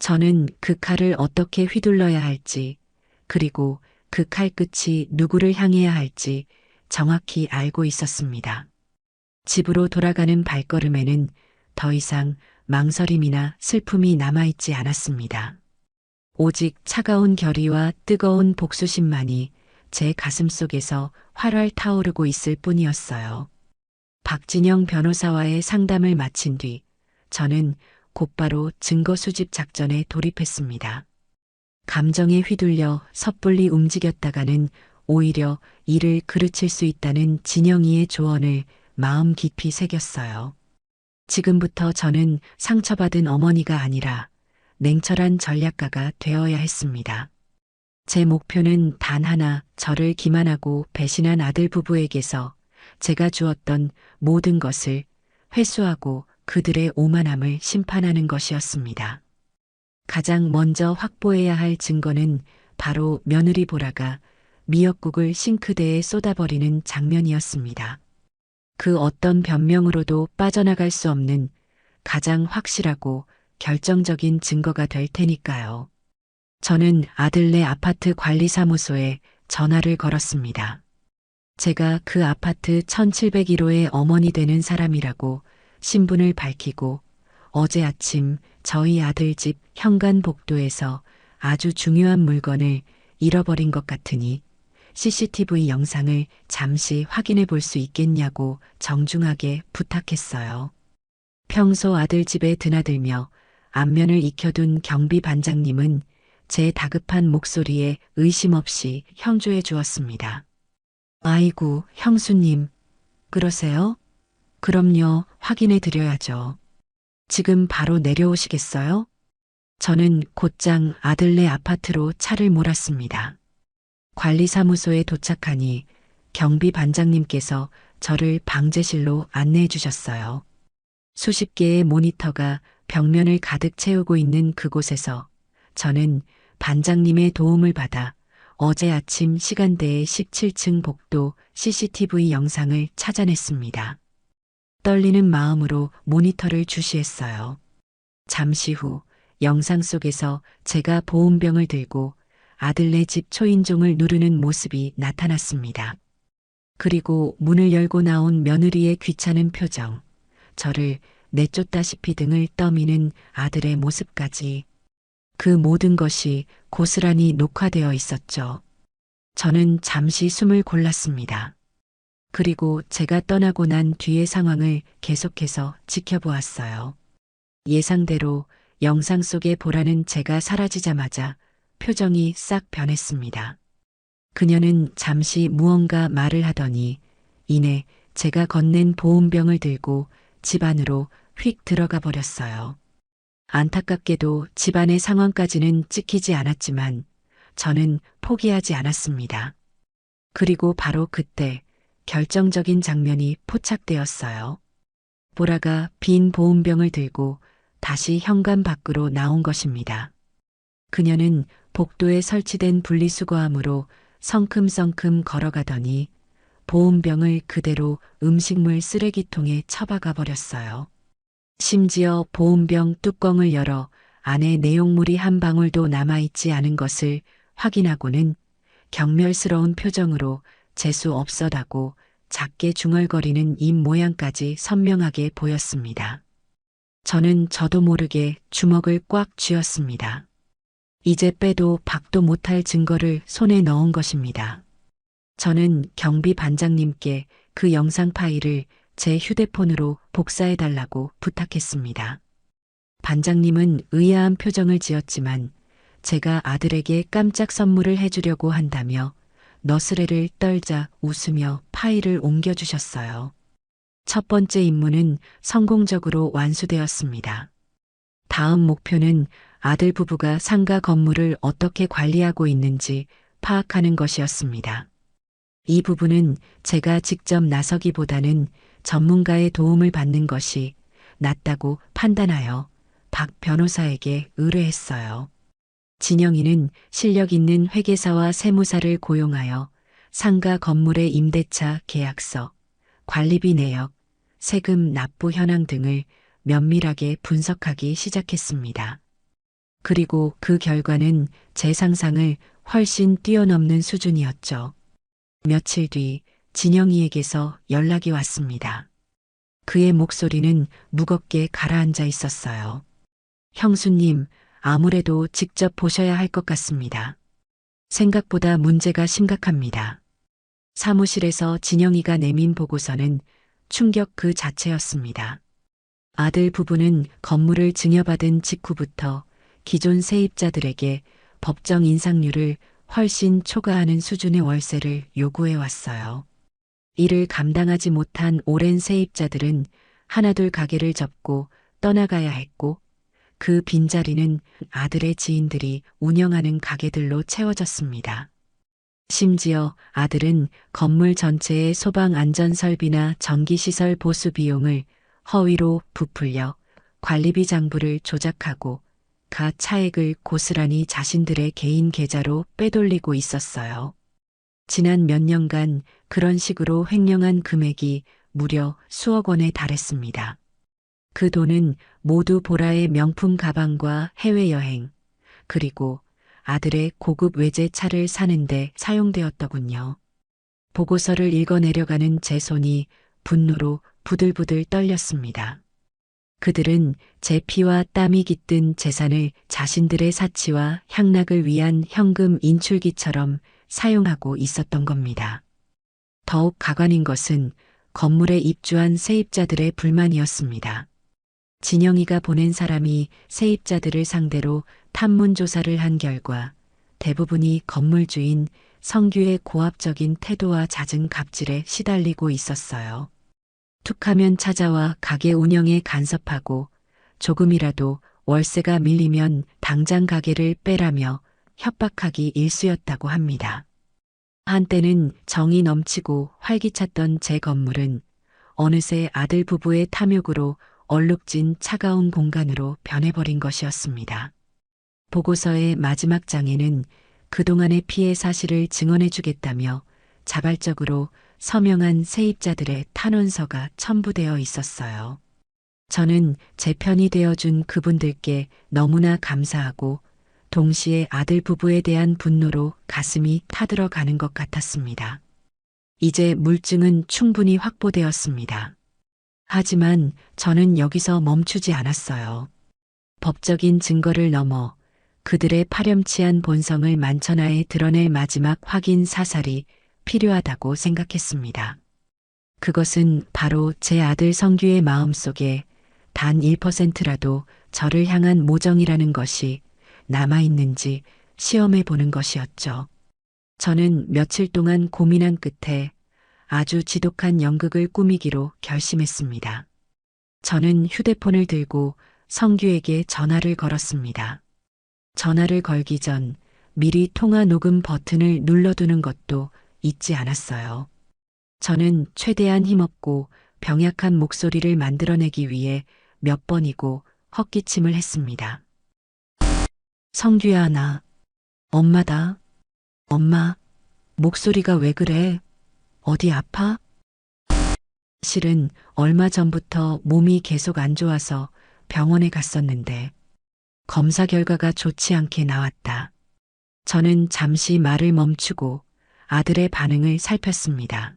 저는 그 칼을 어떻게 휘둘러야 할지, 그리고 그 칼끝이 누구를 향해야 할지 정확히 알고 있었습니다. 집으로 돌아가는 발걸음에는 더 이상 망설임이나 슬픔이 남아있지 않았습니다. 오직 차가운 결의와 뜨거운 복수심만이 제 가슴속에서 활활 타오르고 있을 뿐이었어요. 박진영 변호사와의 상담을 마친 뒤 저는 곧바로 증거 수집 작전에 돌입했습니다. 감정에 휘둘려 섣불리 움직였다가는 오히려 일을 그르칠 수 있다는 진영이의 조언을 마음 깊이 새겼어요. 지금부터 저는 상처받은 어머니가 아니라 냉철한 전략가가 되어야 했습니다. 제 목표는 단 하나, 저를 기만하고 배신한 아들 부부에게서 제가 주었던 모든 것을 회수하고 그들의 오만함을 심판하는 것이었습니다. 가장 먼저 확보해야 할 증거는 바로 며느리 보라가 미역국을 싱크대에 쏟아버리는 장면이었습니다. 그 어떤 변명으로도 빠져나갈 수 없는 가장 확실하고 결정적인 증거가 될 테니까요. 저는 아들네 아파트 관리사무소에 전화를 걸었습니다. 제가 그 아파트 1701호의 어머니 되는 사람이라고 신분을 밝히고 어제 아침 저희 아들 집 현관 복도에서 아주 중요한 물건을 잃어버린 것 같으니 CCTV 영상을 잠시 확인해 볼 수 있겠냐고 정중하게 부탁했어요. 평소 아들 집에 드나들며 안면을 익혀둔 경비 반장님은 제 다급한 목소리에 의심 없이 형조해 주었습니다. 아이고, 형수님, 그러세요? 그럼요, 확인해 드려야죠. 지금 바로 내려오시겠어요? 저는 곧장 아들네 아파트로 차를 몰았습니다. 관리사무소에 도착하니 경비 반장님께서 저를 방제실로 안내해 주셨어요. 수십 개의 모니터가 벽면을 가득 채우고 있는 그곳에서 저는 반장님의 도움을 받아 어제 아침 시간대의 17층 복도 CCTV 영상을 찾아냈습니다. 떨리는 마음으로 모니터를 주시했어요. 잠시 후 영상 속에서 제가 보온병을 들고 아들네 집 초인종을 누르는 모습이 나타났습니다. 그리고 문을 열고 나온 며느리의 귀찮은 표정, 저를 내쫓다시피 등을 떠미는 아들의 모습까지, 그 모든 것이 고스란히 녹화되어 있었죠. 저는 잠시 숨을 골랐습니다. 그리고 제가 떠나고 난 뒤의 상황을 계속해서 지켜보았어요. 예상대로 영상 속의 보라는 제가 사라지자마자 표정이 싹 변했습니다. 그녀는 잠시 무언가 말을 하더니 이내 제가 건넨 보온병을 들고 집 안으로 휙 들어가 버렸어요. 안타깝게도 집안의 상황까지는 찍히지 않았지만 저는 포기하지 않았습니다. 그리고 바로 그때 결정적인 장면이 포착되었어요. 보라가 빈 보온병을 들고 다시 현관 밖으로 나온 것입니다. 그녀는 복도에 설치된 분리수거함으로 성큼성큼 걸어가더니 보온병을 그대로 음식물 쓰레기통에 처박아 버렸어요. 심지어 보온병 뚜껑을 열어 안에 내용물이 한 방울도 남아있지 않은 것을 확인하고는 경멸스러운 표정으로 재수 없어다고 작게 중얼거리는 입 모양까지 선명하게 보였습니다. 저는 저도 모르게 주먹을 꽉 쥐었습니다. 이제 빼도 박도 못할 증거를 손에 넣은 것입니다. 저는 경비 반장님께 그 영상 파일을 제 휴대폰으로 복사해달라고 부탁했습니다. 반장님은 의아한 표정을 지었지만 제가 아들에게 깜짝 선물을 해주려고 한다며 너스레를 떨자 웃으며 파일을 옮겨주셨어요. 첫 번째 임무는 성공적으로 완수되었습니다. 다음 목표는 아들 부부가 상가 건물을 어떻게 관리하고 있는지 파악하는 것이었습니다. 이 부분은 제가 직접 나서기보다는 전문가의 도움을 받는 것이 낫다고 판단하여 박 변호사에게 의뢰했어요. 진영이는 실력 있는 회계사와 세무사를 고용하여 상가 건물의 임대차 계약서, 관리비 내역, 세금 납부 현황 등을 면밀하게 분석하기 시작했습니다. 그리고 그 결과는 제 상상을 훨씬 뛰어넘는 수준이었죠. 며칠 뒤 진영이에게서 연락이 왔습니다. 그의 목소리는 무겁게 가라앉아 있었어요. 형수님, 아무래도 직접 보셔야 할 것 같습니다. 생각보다 문제가 심각합니다. 사무실에서 진영이가 내민 보고서는 충격 그 자체였습니다. 아들 부부는 건물을 증여받은 직후부터 기존 세입자들에게 법정 인상률을 훨씬 초과하는 수준의 월세를 요구해 왔어요. 이를 감당하지 못한 오랜 세입자들은 하나둘 가게를 접고 떠나가야 했고 그 빈자리는 아들의 지인들이 운영하는 가게들로 채워졌습니다. 심지어 아들은 건물 전체의 소방 안전 설비나 전기시설 보수 비용을 허위로 부풀려 관리비 장부를 조작하고 가 차액을 고스란히 자신들의 개인 계좌로 빼돌리고 있었어요. 지난 몇 년간 그런 식으로 횡령한 금액이 무려 수억 원에 달했습니다. 그 돈은 모두 보라의 명품 가방과 해외여행, 그리고 아들의 고급 외제차를 사는데 사용되었더군요. 보고서를 읽어내려가는 제 손이 분노로 부들부들 떨렸습니다. 그들은 제 피와 땀이 깃든 재산을 자신들의 사치와 향락을 위한 현금 인출기처럼 사용하고 있었던 겁니다. 더욱 가관인 것은 건물에 입주한 세입자들의 불만이었습니다. 진영이가 보낸 사람이 세입자들을 상대로 탐문 조사를 한 결과 대부분이 건물주인 성규의 고압적인 태도와 잦은 갑질에 시달리고 있었어요. 툭하면 찾아와 가게 운영에 간섭하고 조금이라도 월세가 밀리면 당장 가게를 빼라며 협박하기 일쑤였다고 합니다. 한때는 정이 넘치고 활기찼던 제 건물은 어느새 아들 부부의 탐욕으로 얼룩진 차가운 공간으로 변해버린 것이었습니다. 보고서의 마지막 장에는 그동안의 피해 사실을 증언해주겠다며 자발적으로 서명한 세입자들의 탄원서가 첨부되어 있었어요. 저는 제 편이 되어준 그분들께 너무나 감사하고 동시에 아들 부부에 대한 분노로 가슴이 타들어가는 것 같았습니다. 이제 물증은 충분히 확보되었습니다. 하지만 저는 여기서 멈추지 않았어요. 법적인 증거를 넘어 그들의 파렴치한 본성을 만천하에 드러낼 마지막 확인 사살이 필요하다고 생각했습니다. 그것은 바로 제 아들 성규의 마음속에 단 1%라도 저를 향한 모정이라는 것이 남아있는지 시험해 보는 것이었죠. 저는 며칠 동안 고민한 끝에 아주 지독한 연극을 꾸미기로 결심했습니다. 저는 휴대폰을 들고 성규에게 전화를 걸었습니다. 전화를 걸기 전 미리 통화 녹음 버튼을 눌러두는 것도 잊지 않았어요. 저는 최대한 힘없고 병약한 목소리를 만들어내기 위해 몇 번이고 헛기침을 했습니다. 성규야, 나 엄마다. 엄마, 목소리가 왜 그래? 어디 아파? 실은 얼마 전부터 몸이 계속 안 좋아서 병원에 갔었는데 검사 결과가 좋지 않게 나왔다. 저는 잠시 말을 멈추고 아들의 반응을 살폈습니다.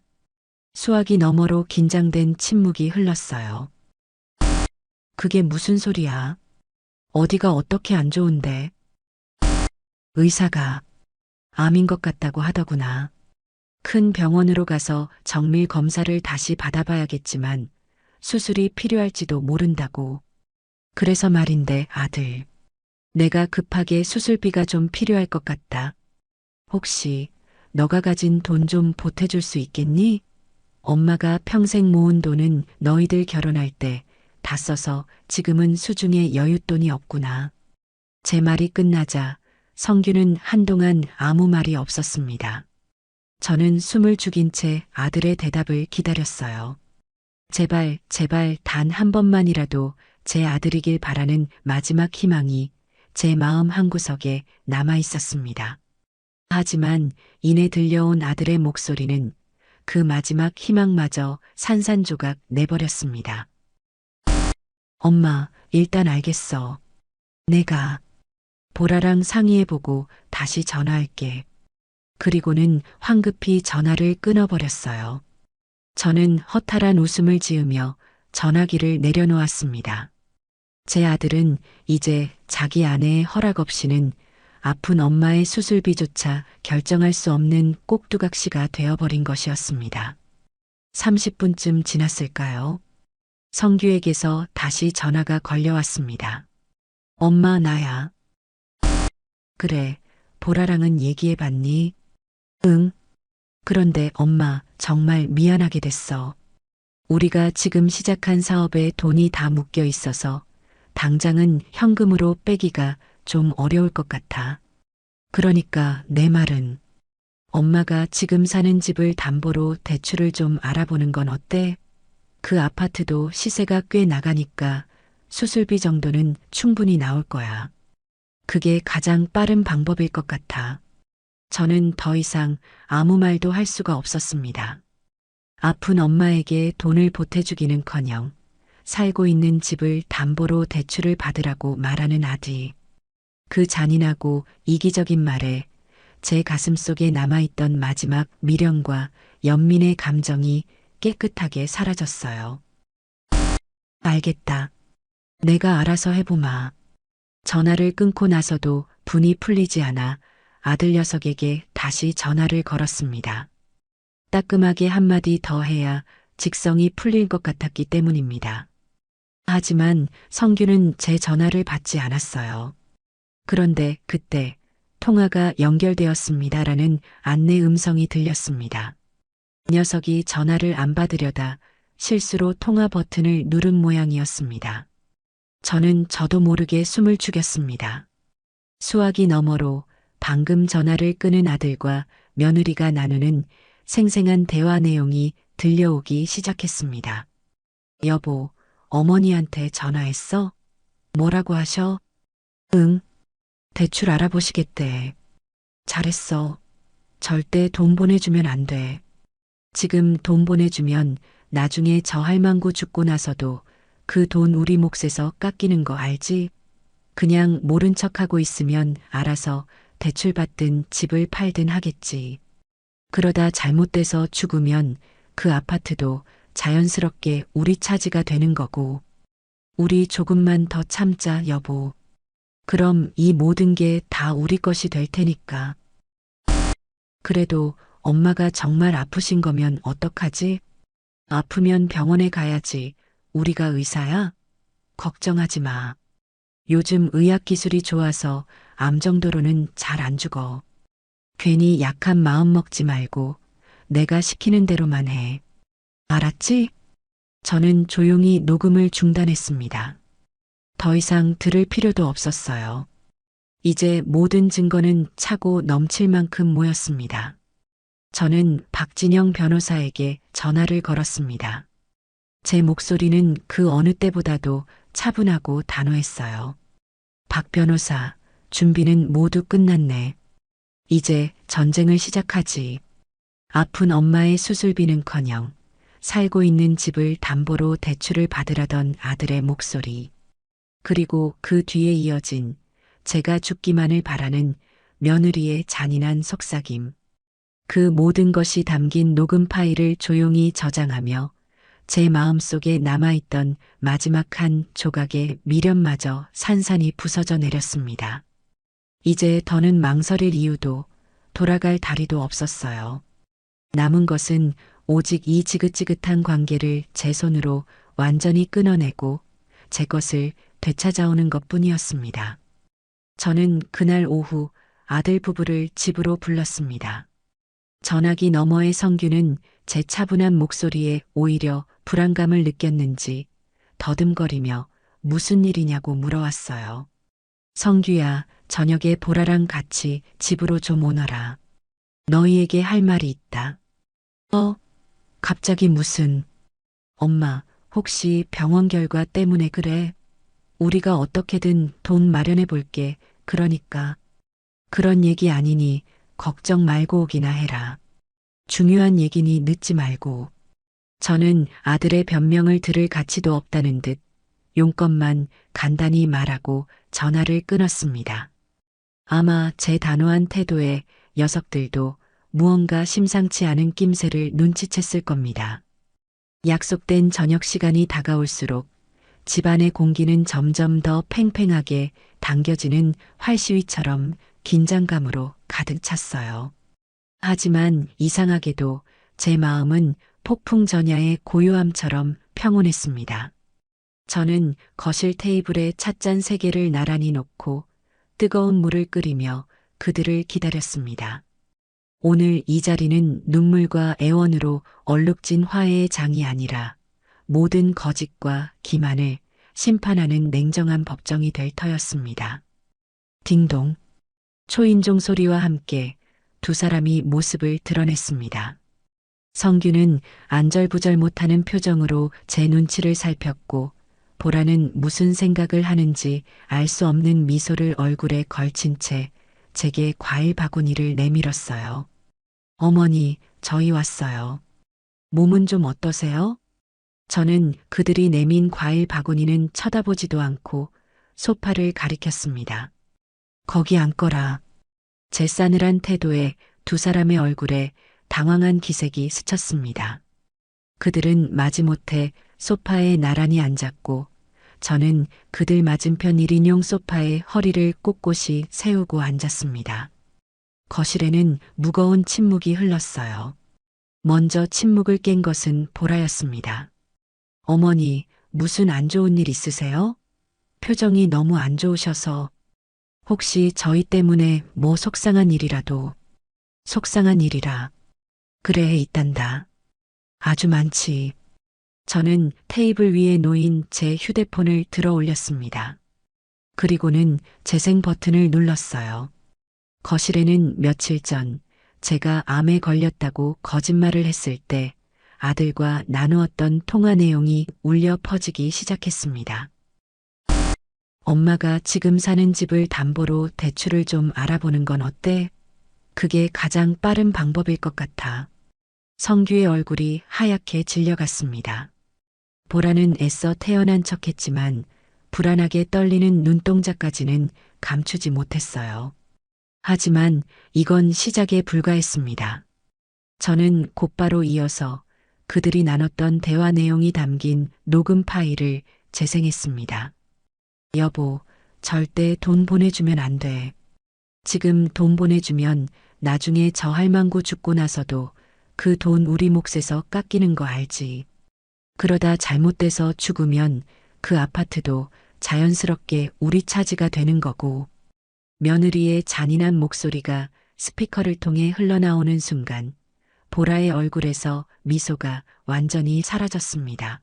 수화기 너머로 긴장된 침묵이 흘렀어요. 그게 무슨 소리야? 어디가 어떻게 안 좋은데? 의사가 암인 것 같다고 하더구나. 큰 병원으로 가서 정밀 검사를 다시 받아봐야겠지만 수술이 필요할지도 모른다고. 그래서 말인데 아들, 내가 급하게 수술비가 좀 필요할 것 같다. 혹시 너가 가진 돈 좀 보태줄 수 있겠니? 엄마가 평생 모은 돈은 너희들 결혼할 때 다 써서 지금은 수중에 여윳돈이 없구나. 제 말이 끝나자 성규는 한동안 아무 말이 없었습니다. 저는 숨을 죽인 채 아들의 대답을 기다렸어요. 제발, 제발 단 한 번만이라도 제 아들이길 바라는 마지막 희망이 제 마음 한구석에 남아 있었습니다. 하지만 이내 들려온 아들의 목소리는 그 마지막 희망마저 산산조각 내버렸습니다. 엄마, 일단 알겠어. 내가 보라랑 상의해보고 다시 전화할게. 그리고는 황급히 전화를 끊어버렸어요. 저는 허탈한 웃음을 지으며 전화기를 내려놓았습니다. 제 아들은 이제 자기 아내의 허락 없이는 아픈 엄마의 수술비조차 결정할 수 없는 꼭두각시가 되어버린 것이었습니다. 30분쯤 지났을까요? 성규에게서 다시 전화가 걸려왔습니다. 엄마, 나야. 그래, 보라랑은 얘기해봤니? 응. 그런데 엄마, 정말 미안하게 됐어. 우리가 지금 시작한 사업에 돈이 다 묶여 있어서 당장은 현금으로 빼기가 좀 어려울 것 같아. 그러니까 내 말은 엄마가 지금 사는 집을 담보로 대출을 좀 알아보는 건 어때? 그 아파트도 시세가 꽤 나가니까 수술비 정도는 충분히 나올 거야. 그게 가장 빠른 방법일 것 같아. 저는 더 이상 아무 말도 할 수가 없었습니다. 아픈 엄마에게 돈을 보태주기는커녕 살고 있는 집을 담보로 대출을 받으라고 말하는 아들. 그 잔인하고 이기적인 말에 제 가슴속에 남아있던 마지막 미련과 연민의 감정이 깨끗하게 사라졌어요. 알겠다. 내가 알아서 해보마. 전화를 끊고 나서도 분이 풀리지 않아 아들 녀석에게 다시 전화를 걸었습니다. 따끔하게 한마디 더 해야 직성이 풀릴 것 같았기 때문입니다. 하지만 성규는 제 전화를 받지 않았어요. 그런데 그때 통화가 연결되었습니다라는 안내 음성이 들렸습니다. 녀석이 전화를 안 받으려다 실수로 통화 버튼을 누른 모양이었습니다. 저는 저도 모르게 숨을 죽였습니다. 수화기 너머로 방금 전화를 끊은 아들과 며느리가 나누는 생생한 대화 내용이 들려오기 시작했습니다. 여보, 어머니한테 전화했어? 뭐라고 하셔? 응, 대출 알아보시겠대. 잘했어. 절대 돈 보내주면 안 돼. 지금 돈 보내주면 나중에 저 할망구 죽고 나서도 그 돈 우리 몫에서 깎이는 거 알지? 그냥 모른 척하고 있으면 알아서 대출 받든 집을 팔든 하겠지. 그러다 잘못돼서 죽으면 그 아파트도 자연스럽게 우리 차지가 되는 거고. 우리 조금만 더 참자, 여보. 그럼 이 모든 게 다 우리 것이 될 테니까. 그래도 엄마가 정말 아프신 거면 어떡하지? 아프면 병원에 가야지. 우리가 의사야? 걱정하지 마. 요즘 의학 기술이 좋아서 암 정도로는 잘 안 죽어. 괜히 약한 마음 먹지 말고 내가 시키는 대로만 해. 알았지? 저는 조용히 녹음을 중단했습니다. 더 이상 들을 필요도 없었어요. 이제 모든 증거는 차고 넘칠 만큼 모였습니다. 저는 박진영 변호사에게 전화를 걸었습니다. 제 목소리는 그 어느 때보다도 차분하고 단호했어요. 박 변호사, 준비는 모두 끝났네. 이제 전쟁을 시작하지. 아픈 엄마의 수술비는커녕 살고 있는 집을 담보로 대출을 받으라던 아들의 목소리. 그리고 그 뒤에 이어진 제가 죽기만을 바라는 며느리의 잔인한 속삭임. 그 모든 것이 담긴 녹음 파일을 조용히 저장하며 제 마음속에 남아있던 마지막 한 조각의 미련마저 산산이 부서져 내렸습니다. 이제 더는 망설일 이유도 돌아갈 다리도 없었어요. 남은 것은 오직 이 지긋지긋한 관계를 제 손으로 완전히 끊어내고 제 것을 되찾아오는 것뿐이었습니다. 저는 그날 오후 아들 부부를 집으로 불렀습니다. 전화기 너머의 성규는 제 차분한 목소리에 오히려 불안감을 느꼈는지 더듬거리며 무슨 일이냐고 물어왔어요. 성규야, 저녁에 보라랑 같이 집으로 좀 오너라. 너희에게 할 말이 있다. 갑자기 무슨... 엄마, 혹시 병원 결과 때문에 그래? 우리가 어떻게든 돈 마련해 볼게. 그러니까. 그런 얘기 아니니 걱정 말고 오기나 해라. 중요한 얘기니 늦지 말고. 저는 아들의 변명을 들을 가치도 없다는 듯 용건만 간단히 말하고 전화를 끊었습니다. 아마 제 단호한 태도에 녀석들도 무언가 심상치 않은 낌새를 눈치챘을 겁니다. 약속된 저녁 시간이 다가올수록 집안의 공기는 점점 더 팽팽하게 당겨지는 활시위처럼 긴장감으로 가득 찼어요. 하지만 이상하게도 제 마음은 폭풍 전야의 고요함처럼 평온했습니다. 저는 거실 테이블에 찻잔 3개를 나란히 놓고 뜨거운 물을 끓이며 그들을 기다렸습니다. 오늘 이 자리는 눈물과 애원으로 얼룩진 화해의 장이 아니라 모든 거짓과 기만을 심판하는 냉정한 법정이 될 터였습니다. 딩동. 초인종 소리와 함께 두 사람이 모습을 드러냈습니다. 성규는 안절부절 못하는 표정으로 제 눈치를 살폈고 보라는 무슨 생각을 하는지 알 수 없는 미소를 얼굴에 걸친 채 제게 과일 바구니를 내밀었어요. 어머니, 저희 왔어요. 몸은 좀 어떠세요? 저는 그들이 내민 과일 바구니는 쳐다보지도 않고 소파를 가리켰습니다. 거기 앉거라. 제 싸늘한 태도에 두 사람의 얼굴에 당황한 기색이 스쳤습니다. 그들은 마지못해 소파에 나란히 앉았고 저는 그들 맞은편 1인용 소파에 허리를 꼿꼿이 세우고 앉았습니다. 거실에는 무거운 침묵이 흘렀어요. 먼저 침묵을 깬 것은 보라였습니다. 어머니, 무슨 안 좋은 일 있으세요? 표정이 너무 안 좋으셔서. 혹시 저희 때문에 뭐 속상한 일이라도, 속상한 일이라. 그래, 있단다. 아주 많지. 저는 테이블 위에 놓인 제 휴대폰을 들어 올렸습니다. 그리고는 재생 버튼을 눌렀어요. 거실에는 며칠 전 제가 암에 걸렸다고 거짓말을 했을 때 아들과 나누었던 통화 내용이 울려 퍼지기 시작했습니다. 엄마가 지금 사는 집을 담보로 대출을 좀 알아보는 건 어때? 그게 가장 빠른 방법일 것 같아. 성규의 얼굴이 하얗게 질려갔습니다. 보라는 애써 태어난 척했지만 불안하게 떨리는 눈동자까지는 감추지 못했어요. 하지만 이건 시작에 불과했습니다. 저는 곧바로 이어서 그들이 나눴던 대화 내용이 담긴 녹음 파일을 재생했습니다. 여보, 절대 돈 보내주면 안 돼. 지금 돈 보내주면 나중에 저 할망구 죽고 나서도 그 돈 우리 몫에서 깎이는 거 알지. 그러다 잘못돼서 죽으면 그 아파트도 자연스럽게 우리 차지가 되는 거고. 며느리의 잔인한 목소리가 스피커를 통해 흘러나오는 순간 보라의 얼굴에서 미소가 완전히 사라졌습니다.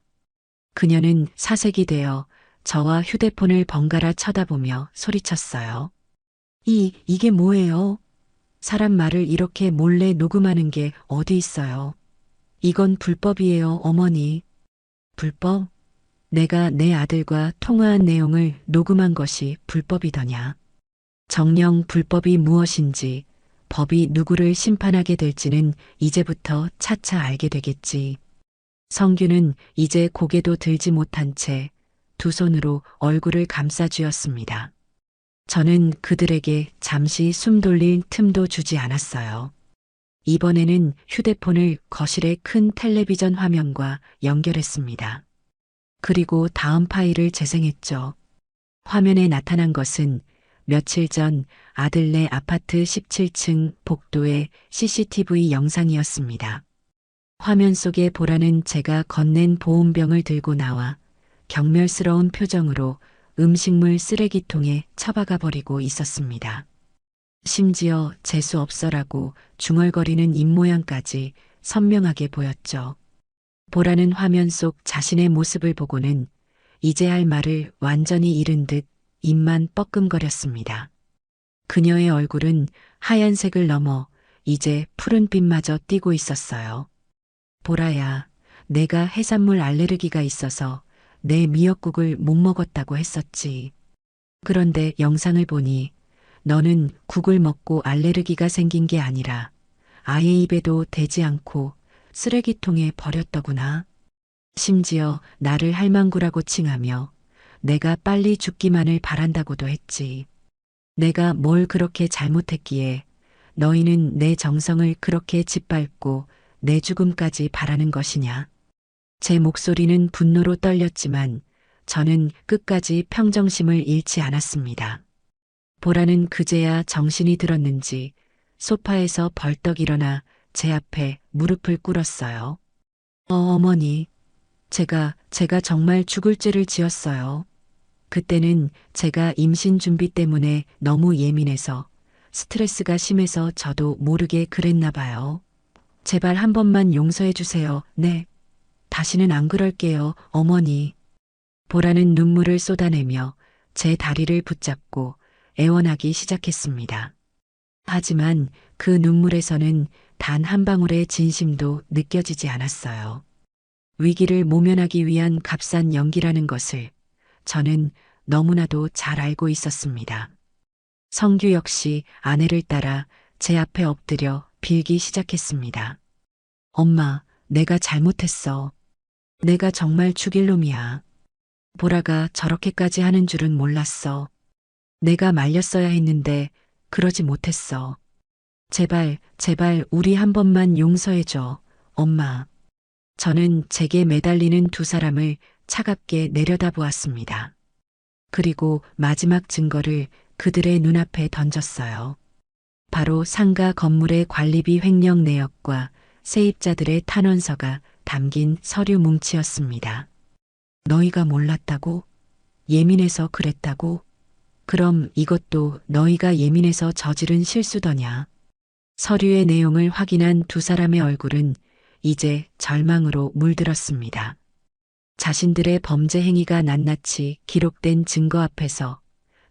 그녀는 사색이 되어 저와 휴대폰을 번갈아 쳐다보며 소리쳤어요. 이게 뭐예요? 사람 말을 이렇게 몰래 녹음하는 게 어디 있어요? 이건 불법이에요, 어머니. 불법? 내가 내 아들과 통화한 내용을 녹음한 것이 불법이더냐? 정녕 불법이 무엇인지, 법이 누구를 심판하게 될지는 이제부터 차차 알게 되겠지. 성규는 이제 고개도 들지 못한 채 두 손으로 얼굴을 감싸 쥐었습니다. 저는 그들에게 잠시 숨 돌릴 틈도 주지 않았어요. 이번에는 휴대폰을 거실의 큰 텔레비전 화면과 연결했습니다. 그리고 다음 파일을 재생했죠. 화면에 나타난 것은 며칠 전 아들네 아파트 17층 복도의 CCTV 영상이었습니다. 화면 속에 보라는 제가 건넨 보온병을 들고 나와 경멸스러운 표정으로 음식물 쓰레기통에 처박아 버리고 있었습니다. 심지어 재수 없어라고 중얼거리는 입모양까지 선명하게 보였죠. 보라는 화면 속 자신의 모습을 보고는 이제 할 말을 완전히 잃은 듯 입만 뻐끔거렸습니다. 그녀의 얼굴은 하얀색을 넘어 이제 푸른빛마저 띠고 있었어요. 보라야, 내가 해산물 알레르기가 있어서 내 미역국을 못 먹었다고 했었지. 그런데 영상을 보니 너는 국을 먹고 알레르기가 생긴 게 아니라 아예 입에도 대지 않고 쓰레기통에 버렸더구나. 심지어 나를 할망구라고 칭하며 내가 빨리 죽기만을 바란다고도 했지. 내가 뭘 그렇게 잘못했기에 너희는 내 정성을 그렇게 짓밟고 내 죽음까지 바라는 것이냐. 제 목소리는 분노로 떨렸지만 저는 끝까지 평정심을 잃지 않았습니다. 보라는 그제야 정신이 들었는지 소파에서 벌떡 일어나 제 앞에 무릎을 꿇었어요. 어머니, 제가 정말 죽을 죄를 지었어요. 그때는 제가 임신 준비 때문에 너무 예민해서 스트레스가 심해서 저도 모르게 그랬나 봐요. 제발 한 번만 용서해 주세요. 네. 다시는 안 그럴게요, 어머니. 보라는 눈물을 쏟아내며 제 다리를 붙잡고 애원하기 시작했습니다. 하지만 그 눈물에서는 단 한 방울의 진심도 느껴지지 않았어요. 위기를 모면하기 위한 값싼 연기라는 것을 저는 너무나도 잘 알고 있었습니다. 성규 역시 아내를 따라 제 앞에 엎드려 빌기 시작했습니다. 엄마, 내가 잘못했어. 내가 정말 죽일 놈이야. 보라가 저렇게까지 하는 줄은 몰랐어. 내가 말렸어야 했는데 그러지 못했어. 제발, 제발 우리 한 번만 용서해줘, 엄마. 저는 제게 매달리는 두 사람을 차갑게 내려다보았습니다. 그리고 마지막 증거를 그들의 눈앞에 던졌어요. 바로 상가 건물의 관리비 횡령 내역과 세입자들의 탄원서가 담긴 서류 뭉치였습니다. 너희가 몰랐다고? 예민해서 그랬다고? 그럼 이것도 너희가 예민해서 저지른 실수더냐. 서류의 내용을 확인한 두 사람의 얼굴은 이제 절망으로 물들었습니다. 자신들의 범죄 행위가 낱낱이 기록된 증거 앞에서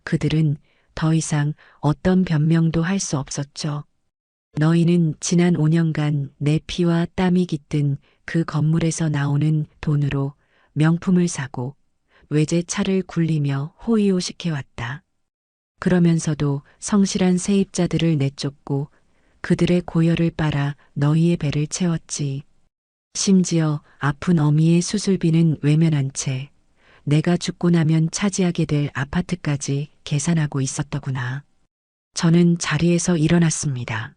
그들은 더 이상 어떤 변명도 할 수 없었죠. 너희는 지난 5년간 내 피와 땀이 깃든 그 건물에서 나오는 돈으로 명품을 사고 외제차를 굴리며 호의호식해왔다. 그러면서도 성실한 세입자들을 내쫓고 그들의 고열을 빨아 너희의 배를 채웠지. 심지어 아픈 어미의 수술비는 외면한 채 내가 죽고 나면 차지하게 될 아파트까지 계산하고 있었더구나. 저는 자리에서 일어났습니다.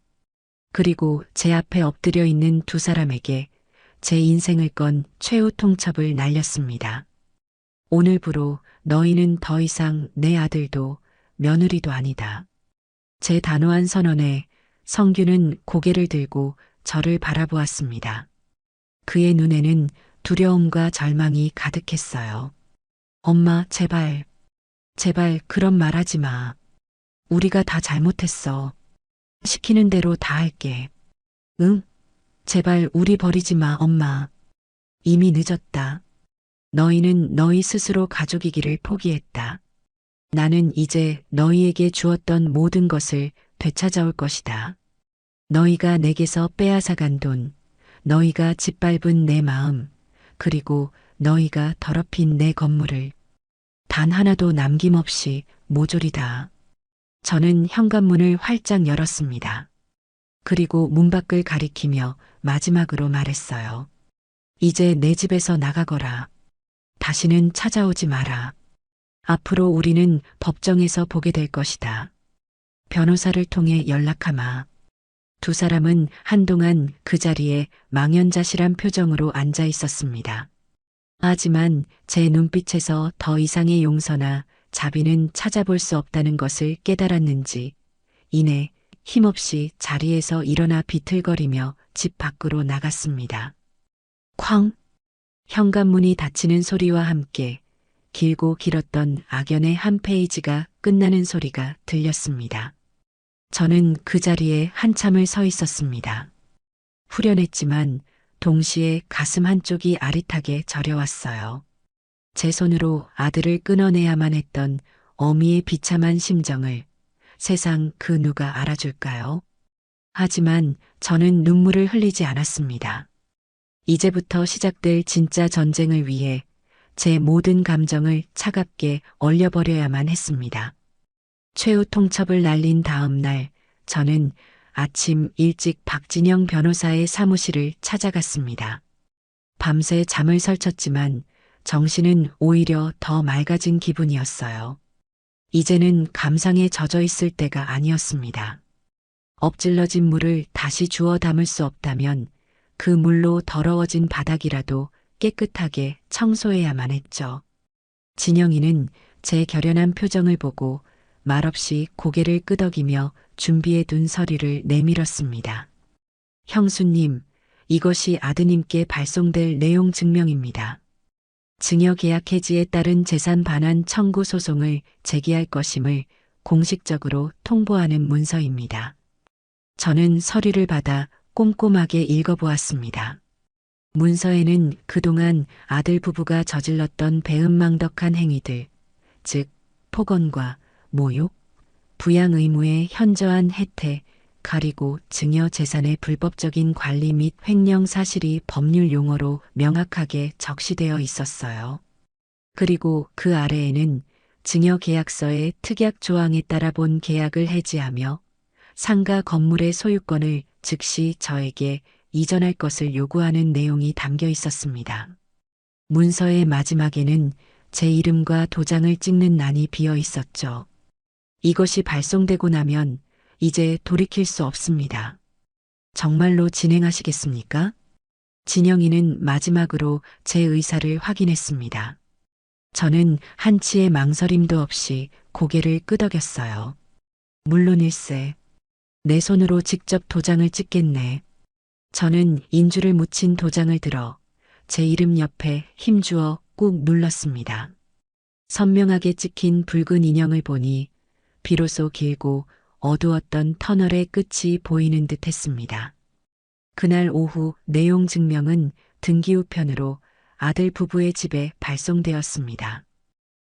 그리고 제 앞에 엎드려 있는 두 사람에게 제 인생을 건 최후 통첩을 날렸습니다. 오늘부로 너희는 더 이상 내 아들도 며느리도 아니다. 제 단호한 선언에 성규는 고개를 들고 저를 바라보았습니다. 그의 눈에는 두려움과 절망이 가득했어요. 엄마, 제발, 제발 그런 말 하지 마. 우리가 다 잘못했어. 시키는 대로 다 할게. 응? 제발 우리 버리지 마, 엄마. 이미 늦었다. 너희는 너희 스스로 가족이기를 포기했다. 나는 이제 너희에게 주었던 모든 것을 되찾아올 것이다. 너희가 내게서 빼앗아간 돈, 너희가 짓밟은 내 마음, 그리고 너희가 더럽힌 내 건물을 단 하나도 남김없이 모조리다. 저는 현관문을 활짝 열었습니다. 그리고 문 밖을 가리키며 마지막으로 말했어요. 이제 내 집에서 나가거라. 다시는 찾아오지 마라. 앞으로 우리는 법정에서 보게 될 것이다. 변호사를 통해 연락하마. 두 사람은 한동안 그 자리에 망연자실한 표정으로 앉아 있었습니다. 하지만 제 눈빛에서 더 이상의 용서나 자비는 찾아볼 수 없다는 것을 깨달았는지 이내 힘없이 자리에서 일어나 비틀거리며 집 밖으로 나갔습니다. 쾅! 현관문이 닫히는 소리와 함께 길고 길었던 악연의 한 페이지가 끝나는 소리가 들렸습니다. 저는 그 자리에 한참을 서 있었습니다. 후련했지만 동시에 가슴 한쪽이 아릿하게 저려왔어요. 제 손으로 아들을 끊어내야만 했던 어미의 비참한 심정을 세상 그 누가 알아줄까요? 하지만 저는 눈물을 흘리지 않았습니다. 이제부터 시작될 진짜 전쟁을 위해 제 모든 감정을 차갑게 얼려버려야만 했습니다. 최후 통첩을 날린 다음 날 저는 아침 일찍 박진영 변호사의 사무실을 찾아갔습니다. 밤새 잠을 설쳤지만 정신은 오히려 더 맑아진 기분이었어요. 이제는 감상에 젖어 있을 때가 아니었습니다. 엎질러진 물을 다시 주워 담을 수 없다면 그 물로 더러워진 바닥이라도 깨끗하게 청소해야만 했죠. 진영이는 제 결연한 표정을 보고 말없이 고개를 끄덕이며 준비해둔 서류를 내밀었습니다. 형수님, 이것이 아드님께 발송될 내용 증명입니다. 증여계약 해지에 따른 재산 반환 청구 소송을 제기할 것임을 공식적으로 통보하는 문서입니다. 저는 서류를 받아 꼼꼼하게 읽어보았습니다. 문서에는 그동안 아들 부부가 저질렀던 배은망덕한 행위들, 즉 폭언과 모욕, 부양 의무의 현저한 혜택, 가리고 증여 재산의 불법적인 관리 및 횡령 사실이 법률 용어로 명확하게 적시되어 있었어요. 그리고 그 아래에는 증여 계약서의 특약 조항에 따라 본 계약을 해지하며 상가 건물의 소유권을 즉시 저에게 이전할 것을 요구하는 내용이 담겨 있었습니다. 문서의 마지막에는 제 이름과 도장을 찍는 란이 비어 있었죠. 이것이 발송되고 나면 이제 돌이킬 수 없습니다. 정말로 진행하시겠습니까? 진영이는 마지막으로 제 의사를 확인했습니다. 저는 한치의 망설임도 없이 고개를 끄덕였어요. 물론일세. 내 손으로 직접 도장을 찍겠네. 저는 인주를 묻힌 도장을 들어 제 이름 옆에 힘주어 꾹 눌렀습니다. 선명하게 찍힌 붉은 인형을 보니 비로소 길고 어두웠던 터널의 끝이 보이는 듯 했습니다. 그날 오후 내용 증명은 등기 우편으로 아들 부부의 집에 발송되었습니다.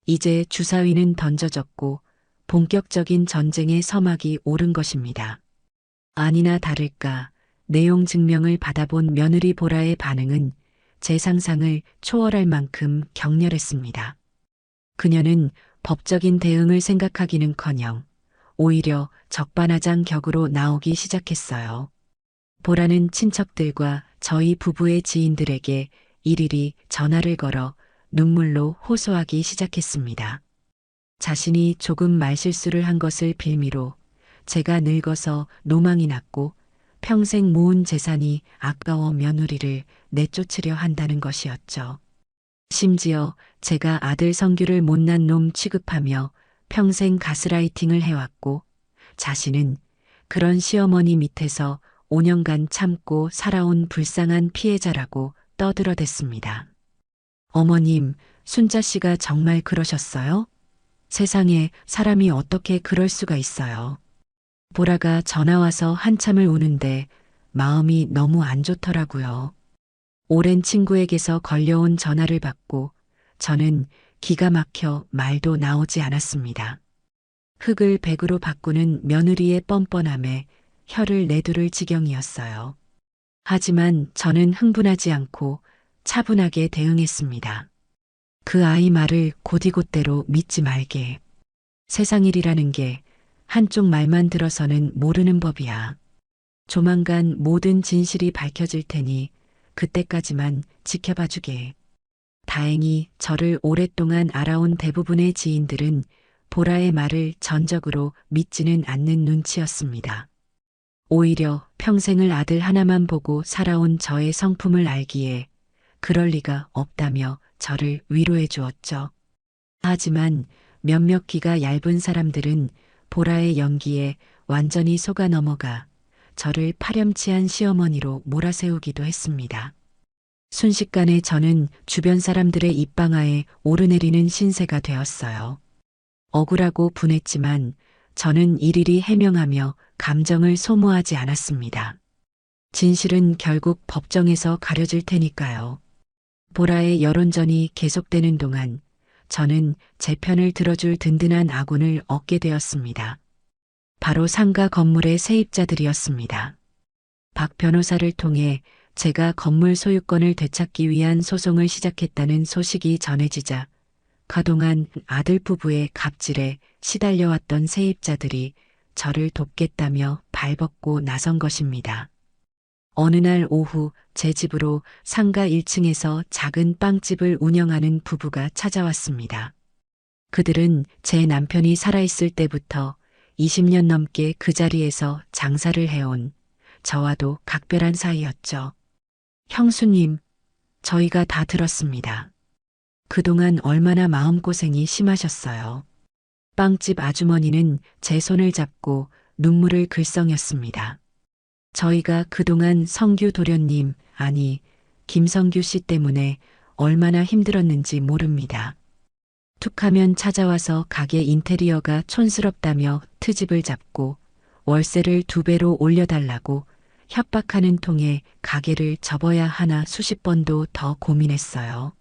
이제 주사위는 던져졌고 본격적인 전쟁의 서막이 오른 것입니다. 아니나 다를까 내용 증명을 받아본 며느리 보라의 반응은 제 상상을 초월할 만큼 격렬했습니다. 그녀는 법적인 대응을 생각하기는커녕 오히려 적반하장 격으로 나오기 시작했어요. 보라는 친척들과 저희 부부의 지인들에게 일일이 전화를 걸어 눈물로 호소하기 시작했습니다. 자신이 조금 말실수를 한 것을 빌미로 제가 늙어서 노망이 났고 평생 모은 재산이 아까워 며느리를 내쫓으려 한다는 것이었죠. 심지어 제가 아들 성규를 못난 놈 취급하며 평생 가스라이팅을 해왔고 자신은 그런 시어머니 밑에서 5년간 참고 살아온 불쌍한 피해자라고 떠들어댔습니다. 어머님, 순자 씨가 정말 그러셨어요? 세상에 사람이 어떻게 그럴 수가 있어요. 보라가 전화와서 한참을 우는데 마음이 너무 안 좋더라고요. 오랜 친구에게서 걸려온 전화를 받고 저는 기가 막혀 말도 나오지 않았습니다. 흙을 백으로 바꾸는 며느리의 뻔뻔함에 혀를 내두를 지경이었어요. 하지만 저는 흥분하지 않고 차분하게 대응했습니다. 그 아이 말을 곧이곧대로 믿지 말게. 세상 일이라는 게 한쪽 말만 들어서는 모르는 법이야. 조만간 모든 진실이 밝혀질 테니 그때까지만 지켜봐 주게. 다행히 저를 오랫동안 알아온 대부분의 지인들은 보라의 말을 전적으로 믿지는 않는 눈치였습니다. 오히려 평생을 아들 하나만 보고 살아온 저의 성품을 알기에 그럴 리가 없다며 저를 위로해 주었죠. 하지만 몇몇 귀가 얇은 사람들은 보라의 연기에 완전히 속아 넘어가 저를 파렴치한 시어머니로 몰아세우기도 했습니다. 순식간에 저는 주변 사람들의 입방아에 오르내리는 신세가 되었어요. 억울하고 분했지만 저는 일일이 해명하며 감정을 소모하지 않았습니다. 진실은 결국 법정에서 가려질 테니까요. 보라의 여론전이 계속되는 동안 저는 제 편을 들어줄 든든한 아군을 얻게 되었습니다. 바로 상가 건물의 세입자들이었습니다. 박 변호사를 통해 제가 건물 소유권을 되찾기 위한 소송을 시작했다는 소식이 전해지자 그동안 아들 부부의 갑질에 시달려왔던 세입자들이 저를 돕겠다며 발벗고 나선 것입니다. 어느 날 오후 제 집으로 상가 1층에서 작은 빵집을 운영하는 부부가 찾아왔습니다. 그들은 제 남편이 살아있을 때부터 20년 넘게 그 자리에서 장사를 해온 저와도 각별한 사이였죠. 형수님, 저희가 다 들었습니다. 그동안 얼마나 마음고생이 심하셨어요. 빵집 아주머니는 제 손을 잡고 눈물을 글썽였습니다. 저희가 그동안 성규 도련님, 아니 김성규 씨 때문에 얼마나 힘들었는지 모릅니다. 툭하면 찾아와서 가게 인테리어가 촌스럽다며 트집을 잡고 월세를 2배로 올려달라고 협박하는 통에 가게를 접어야 하나 수십 번도 더 고민했어요.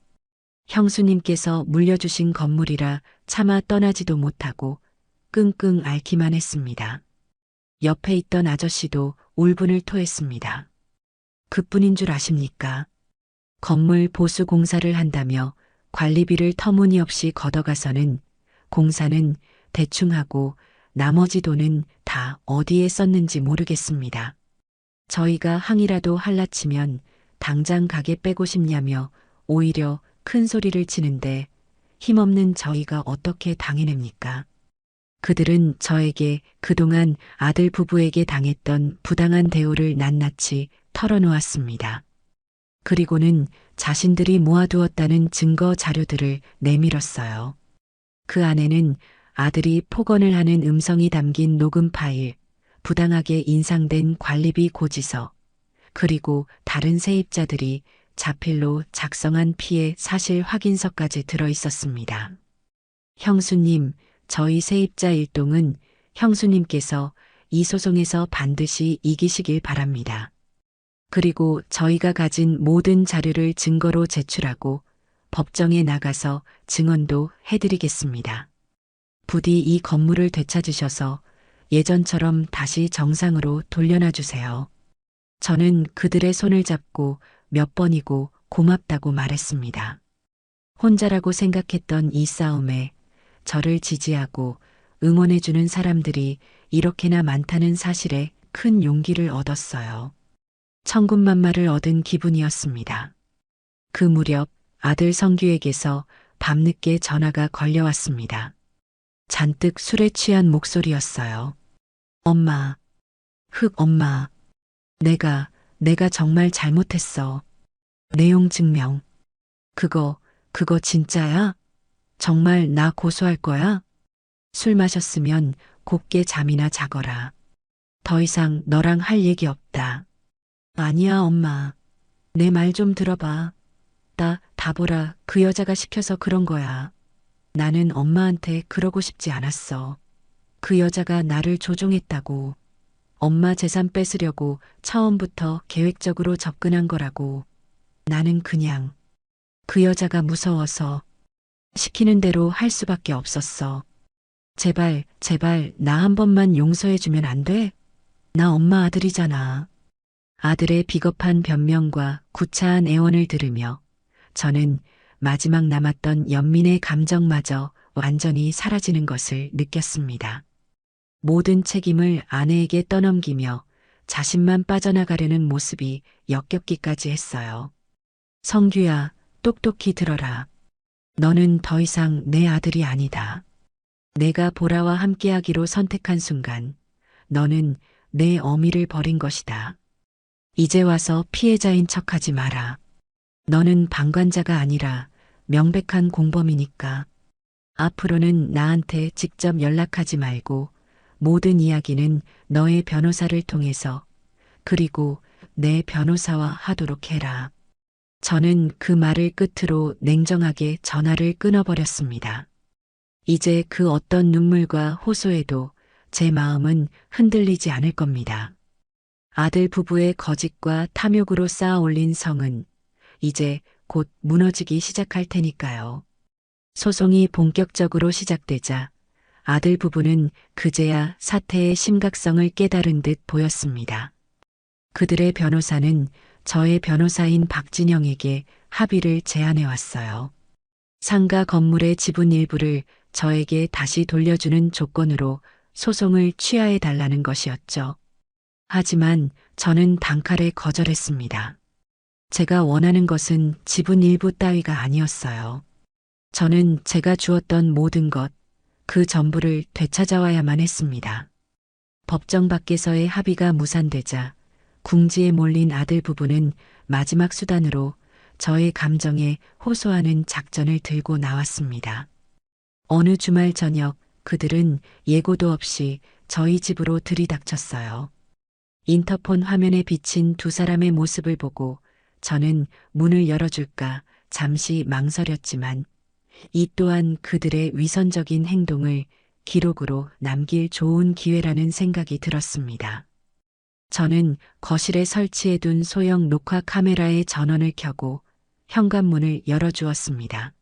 형수님께서 물려주신 건물이라 차마 떠나지도 못하고 끙끙 앓기만 했습니다. 옆에 있던 아저씨도 울분을 토했습니다. 그뿐인 줄 아십니까? 건물 보수 공사를 한다며 관리비를 터무니없이 걷어가서는 공사는 대충 하고 나머지 돈은 다 어디에 썼는지 모르겠습니다. 저희가 항의라도 할라치면 당장 가게 빼고 싶냐며 오히려 큰 소리를 치는데 힘없는 저희가 어떻게 당해냅니까? 그들은 저에게 그동안 아들 부부에게 당했던 부당한 대우를 낱낱이 털어놓았습니다. 그리고는 자신들이 모아두었다는 증거 자료들을 내밀었어요. 그 안에는 아들이 폭언을 하는 음성이 담긴 녹음 파일, 부당하게 인상된 관리비 고지서, 그리고 다른 세입자들이 자필로 작성한 피해 사실 확인서까지 들어 있었습니다. 형수님, 저희 세입자 일동은 형수님께서 이 소송에서 반드시 이기시길 바랍니다. 그리고 저희가 가진 모든 자료를 증거로 제출하고 법정에 나가서 증언도 해드리겠습니다. 부디 이 건물을 되찾으셔서 예전처럼 다시 정상으로 돌려놔 주세요. 저는 그들의 손을 잡고 몇 번이고 고맙다고 말했습니다. 혼자라고 생각했던 이 싸움에 저를 지지하고 응원해주는 사람들이 이렇게나 많다는 사실에 큰 용기를 얻었어요. 천군만마를 얻은 기분이었습니다. 그 무렵 아들 성규에게서 밤늦게 전화가 걸려왔습니다. 잔뜩 술에 취한 목소리였어요. 엄마, 엄마. 내가 정말 잘못했어. 내용 증명. 그거 진짜야? 정말 나 고소할 거야? 술 마셨으면 곱게 잠이나 자거라. 더 이상 너랑 할 얘기 없다. 아니야, 엄마. 내 말 좀 들어봐. 다보라, 그 여자가 시켜서 그런 거야. 나는 엄마한테 그러고 싶지 않았어. 그 여자가 나를 조종했다고. 엄마 재산 뺏으려고 처음부터 계획적으로 접근한 거라고. 나는 그냥 그 여자가 무서워서 시키는 대로 할 수밖에 없었어. 제발 나 한 번만 용서해주면 안 돼? 나 엄마 아들이잖아. 아들의 비겁한 변명과 구차한 애원을 들으며 저는 마지막 남았던 연민의 감정마저 완전히 사라지는 것을 느꼈습니다. 모든 책임을 아내에게 떠넘기며 자신만 빠져나가려는 모습이 역겹기까지 했어요. 성규야, 똑똑히 들어라. 너는 더 이상 내 아들이 아니다. 내가 보라와 함께하기로 선택한 순간 너는 내 어미를 버린 것이다. 이제 와서 피해자인 척하지 마라. 너는 방관자가 아니라 명백한 공범이니까. 앞으로는 나한테 직접 연락하지 말고 모든 이야기는 너의 변호사를 통해서 그리고 내 변호사와 하도록 해라. 저는 그 말을 끝으로 냉정하게 전화를 끊어버렸습니다. 이제 그 어떤 눈물과 호소에도 제 마음은 흔들리지 않을 겁니다. 아들 부부의 거짓과 탐욕으로 쌓아 올린 성은 이제 곧 무너지기 시작할 테니까요. 소송이 본격적으로 시작되자 아들 부부는 그제야 사태의 심각성을 깨달은 듯 보였습니다. 그들의 변호사는 저의 변호사인 박진영에게 합의를 제안해 왔어요. 상가 건물의 지분 일부를 저에게 다시 돌려주는 조건으로 소송을 취하해 달라는 것이었죠. 하지만 저는 단칼에 거절했습니다. 제가 원하는 것은 지분 일부 따위가 아니었어요. 저는 제가 주었던 모든 것, 그 전부를 되찾아와야만 했습니다. 법정 밖에서의 합의가 무산되자 궁지에 몰린 아들 부부는 마지막 수단으로 저의 감정에 호소하는 작전을 들고 나왔습니다. 어느 주말 저녁 그들은 예고도 없이 저희 집으로 들이닥쳤어요. 인터폰 화면에 비친 두 사람의 모습을 보고 저는 문을 열어줄까 잠시 망설였지만 이 또한 그들의 위선적인 행동을 기록으로 남길 좋은 기회라는 생각이 들었습니다. 저는 거실에 설치해둔 소형 녹화 카메라의 전원을 켜고 현관문을 열어주었습니다.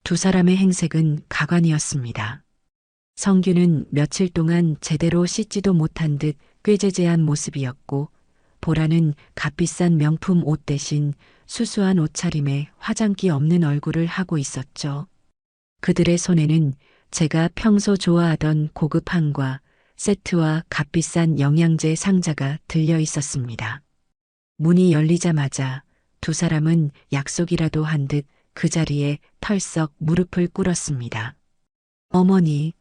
두 사람의 행색은 가관이었습니다. 성규는 며칠 동안 제대로 씻지도 못한 듯 꾀죄죄한 모습이었고 보라는 값비싼 명품 옷 대신 수수한 옷차림에 화장기 없는 얼굴을 하고 있었죠. 그들의 손에는 제가 평소 좋아하던 고급 한과 세트와 값비싼 영양제 상자가 들려 있었습니다. 문이 열리자마자 두 사람은 약속이라도 한 듯 그 자리에 털썩 무릎을 꿇었습니다. 어머니,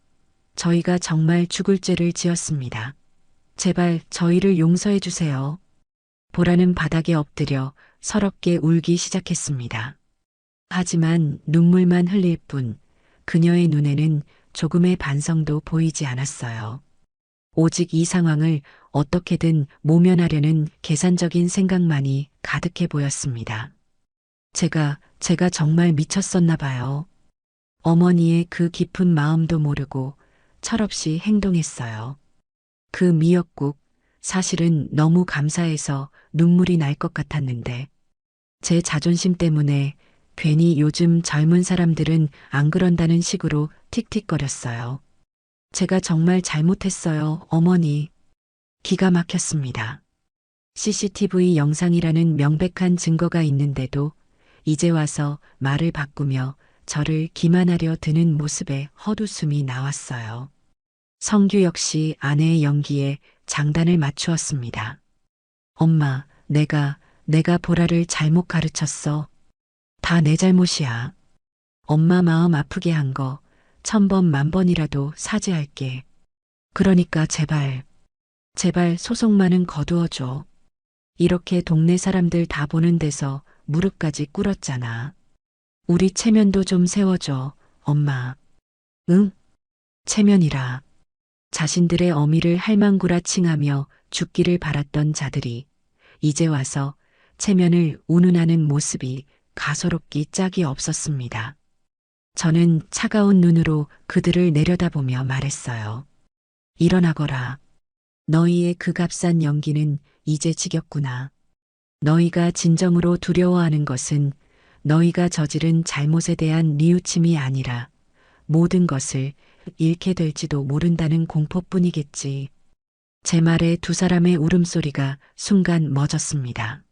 저희가 정말 죽을 죄를 지었습니다. 제발 저희를 용서해 주세요. 보라는 바닥에 엎드려 서럽게 울기 시작했습니다. 하지만 눈물만 흘릴 뿐 그녀의 눈에는 조금의 반성도 보이지 않았어요. 오직 이 상황을 어떻게든 모면하려는 계산적인 생각만이 가득해 보였습니다. 제가 정말 미쳤었나 봐요. 어머니의 그 깊은 마음도 모르고 철없이 행동했어요. 그 미역국, 사실은 너무 감사해서 눈물이 날 것 같았는데, 제 자존심 때문에 괜히 요즘 젊은 사람들은 안 그런다는 식으로 틱틱거렸어요. 제가 정말 잘못했어요, 어머니. 기가 막혔습니다. CCTV 영상이라는 명백한 증거가 있는데도 이제 와서 말을 바꾸며 저를 기만하려 드는 모습에 헛웃음이 나왔어요. 성규 역시 아내의 연기에 장단을 맞추었습니다. 엄마, 내가 보라를 잘못 가르쳤어. 다 내 잘못이야. 엄마 마음 아프게 한 거 1000번 만번이라도 사죄할게. 그러니까 제발 소송만은 거두어줘. 이렇게 동네 사람들 다 보는 데서 무릎까지 꿇었잖아. 우리 체면도 좀 세워줘, 엄마. 응? 체면이라. 자신들의 어미를 할망구라칭하며 죽기를 바랐던 자들이 이제 와서 체면을 운운하는 모습이 가소롭기 짝이 없었습니다. 저는 차가운 눈으로 그들을 내려다보며 말했어요. 일어나거라. 너희의 그 값싼 연기는 이제 지겹구나. 너희가 진정으로 두려워하는 것은 너희가 저지른 잘못에 대한 뉘우침이 아니라 모든 것을 잃게 될지도 모른다는 공포뿐이겠지. 제 말에 두 사람의 울음소리가 순간 멎었습니다.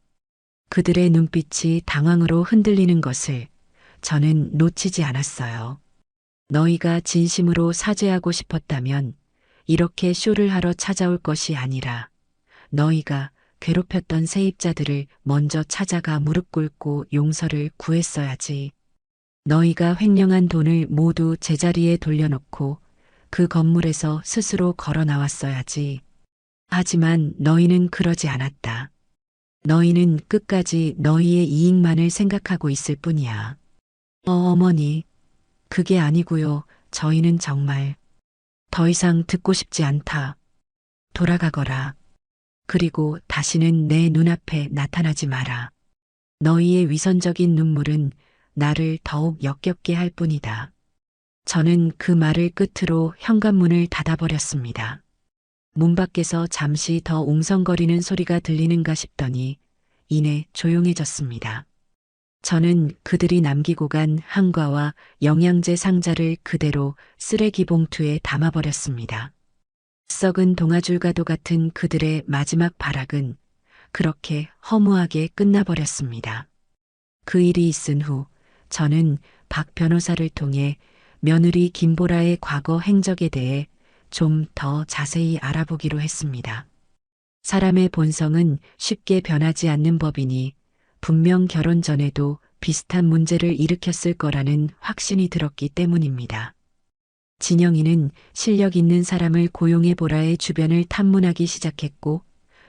그들의 눈빛이 당황으로 흔들리는 것을 저는 놓치지 않았어요. 너희가 진심으로 사죄하고 싶었다면 이렇게 쇼를 하러 찾아올 것이 아니라 너희가 괴롭혔던 세입자들을 먼저 찾아가 무릎 꿇고 용서를 구했어야지. 너희가 횡령한 돈을 모두 제자리에 돌려놓고 그 건물에서 스스로 걸어 나왔어야지. 하지만 너희는 그러지 않았다. 너희는 끝까지 너희의 이익만을 생각하고 있을 뿐이야. 어머니, 그게 아니고요. 저희는 정말 더 이상 듣고 싶지 않다. 돌아가거라. 그리고 다시는 내 눈앞에 나타나지 마라. 너희의 위선적인 눈물은 나를 더욱 역겹게 할 뿐이다. 저는 그 말을 끝으로 현관문을 닫아버렸습니다. 문 밖에서 잠시 더 웅성거리는 소리가 들리는가 싶더니 이내 조용해졌습니다. 저는 그들이 남기고 간 한과와 영양제 상자를 그대로 쓰레기 봉투에 담아버렸습니다. 썩은 동아줄과도 같은 그들의 마지막 발악은 그렇게 허무하게 끝나버렸습니다. 그 일이 있은 후 저는 박 변호사를 통해 며느리 김보라의 과거 행적에 대해 좀 더 자세히 알아보기로 했습니다. 사람의 본성은 쉽게 변하지 않는 법이니 분명 결혼 전에도 비슷한 문제를 일으켰을 거라는 확신이 들었기 때문입니다. 진영이는 실력 있는 사람을 고용해 보라의 주변을 탐문하기 시작했고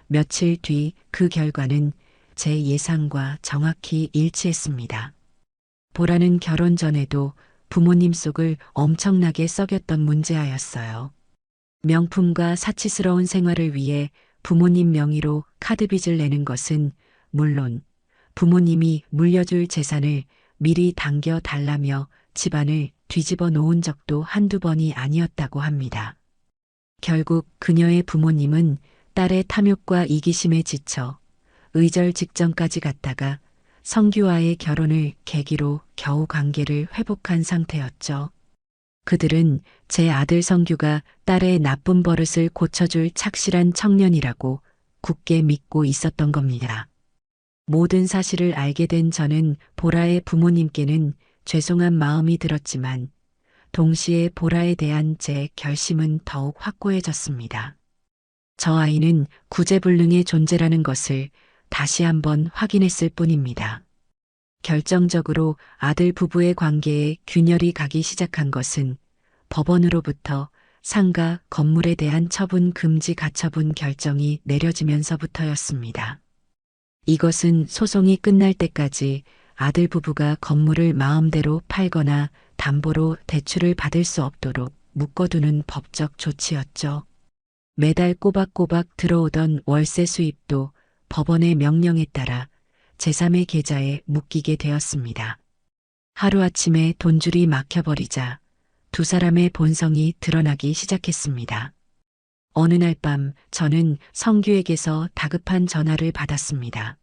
며칠 뒤 그 결과는 제 예상과 정확히 일치했습니다. 보라는 결혼 전에도 부모님 속을 엄청나게 썩였던 문제아였어요. 명품과 사치스러운 생활을 위해 부모님 명의로 카드빚을 내는 것은 물론 부모님이 물려줄 재산을 미리 당겨 달라며 집안을 뒤집어 놓은 적도 한두 번이 아니었다고 합니다. 결국 그녀의 부모님은 딸의 탐욕과 이기심에 지쳐 의절 직전까지 갔다가 성규와의 결혼을 계기로 겨우 관계를 회복한 상태였죠. 그들은 제 아들 성규가 딸의 나쁜 버릇을 고쳐줄 착실한 청년이라고 굳게 믿고 있었던 겁니다. 모든 사실을 알게 된 저는 보라의 부모님께는 죄송한 마음이 들었지만 동시에 보라에 대한 제 결심은 더욱 확고해졌습니다. 저 아이는 구제불능의 존재라는 것을 다시 한번 확인했을 뿐입니다. 결정적으로 아들 부부의 관계에 균열이 가기 시작한 것은 법원으로부터 상가 건물에 대한 처분 금지 가처분 결정이 내려지면서부터였습니다. 이것은 소송이 끝날 때까지 아들 부부가 건물을 마음대로 팔거나 담보로 대출을 받을 수 없도록 묶어두는 법적 조치였죠. 매달 꼬박꼬박 들어오던 월세 수입도 법원의 명령에 따라 제3의 계좌에 묶이게 되었습니다. 하루아침에 돈줄이 막혀버리자 두 사람의 본성이 드러나기 시작했습니다. 어느 날 밤 저는 성규에게서 다급한 전화를 받았습니다.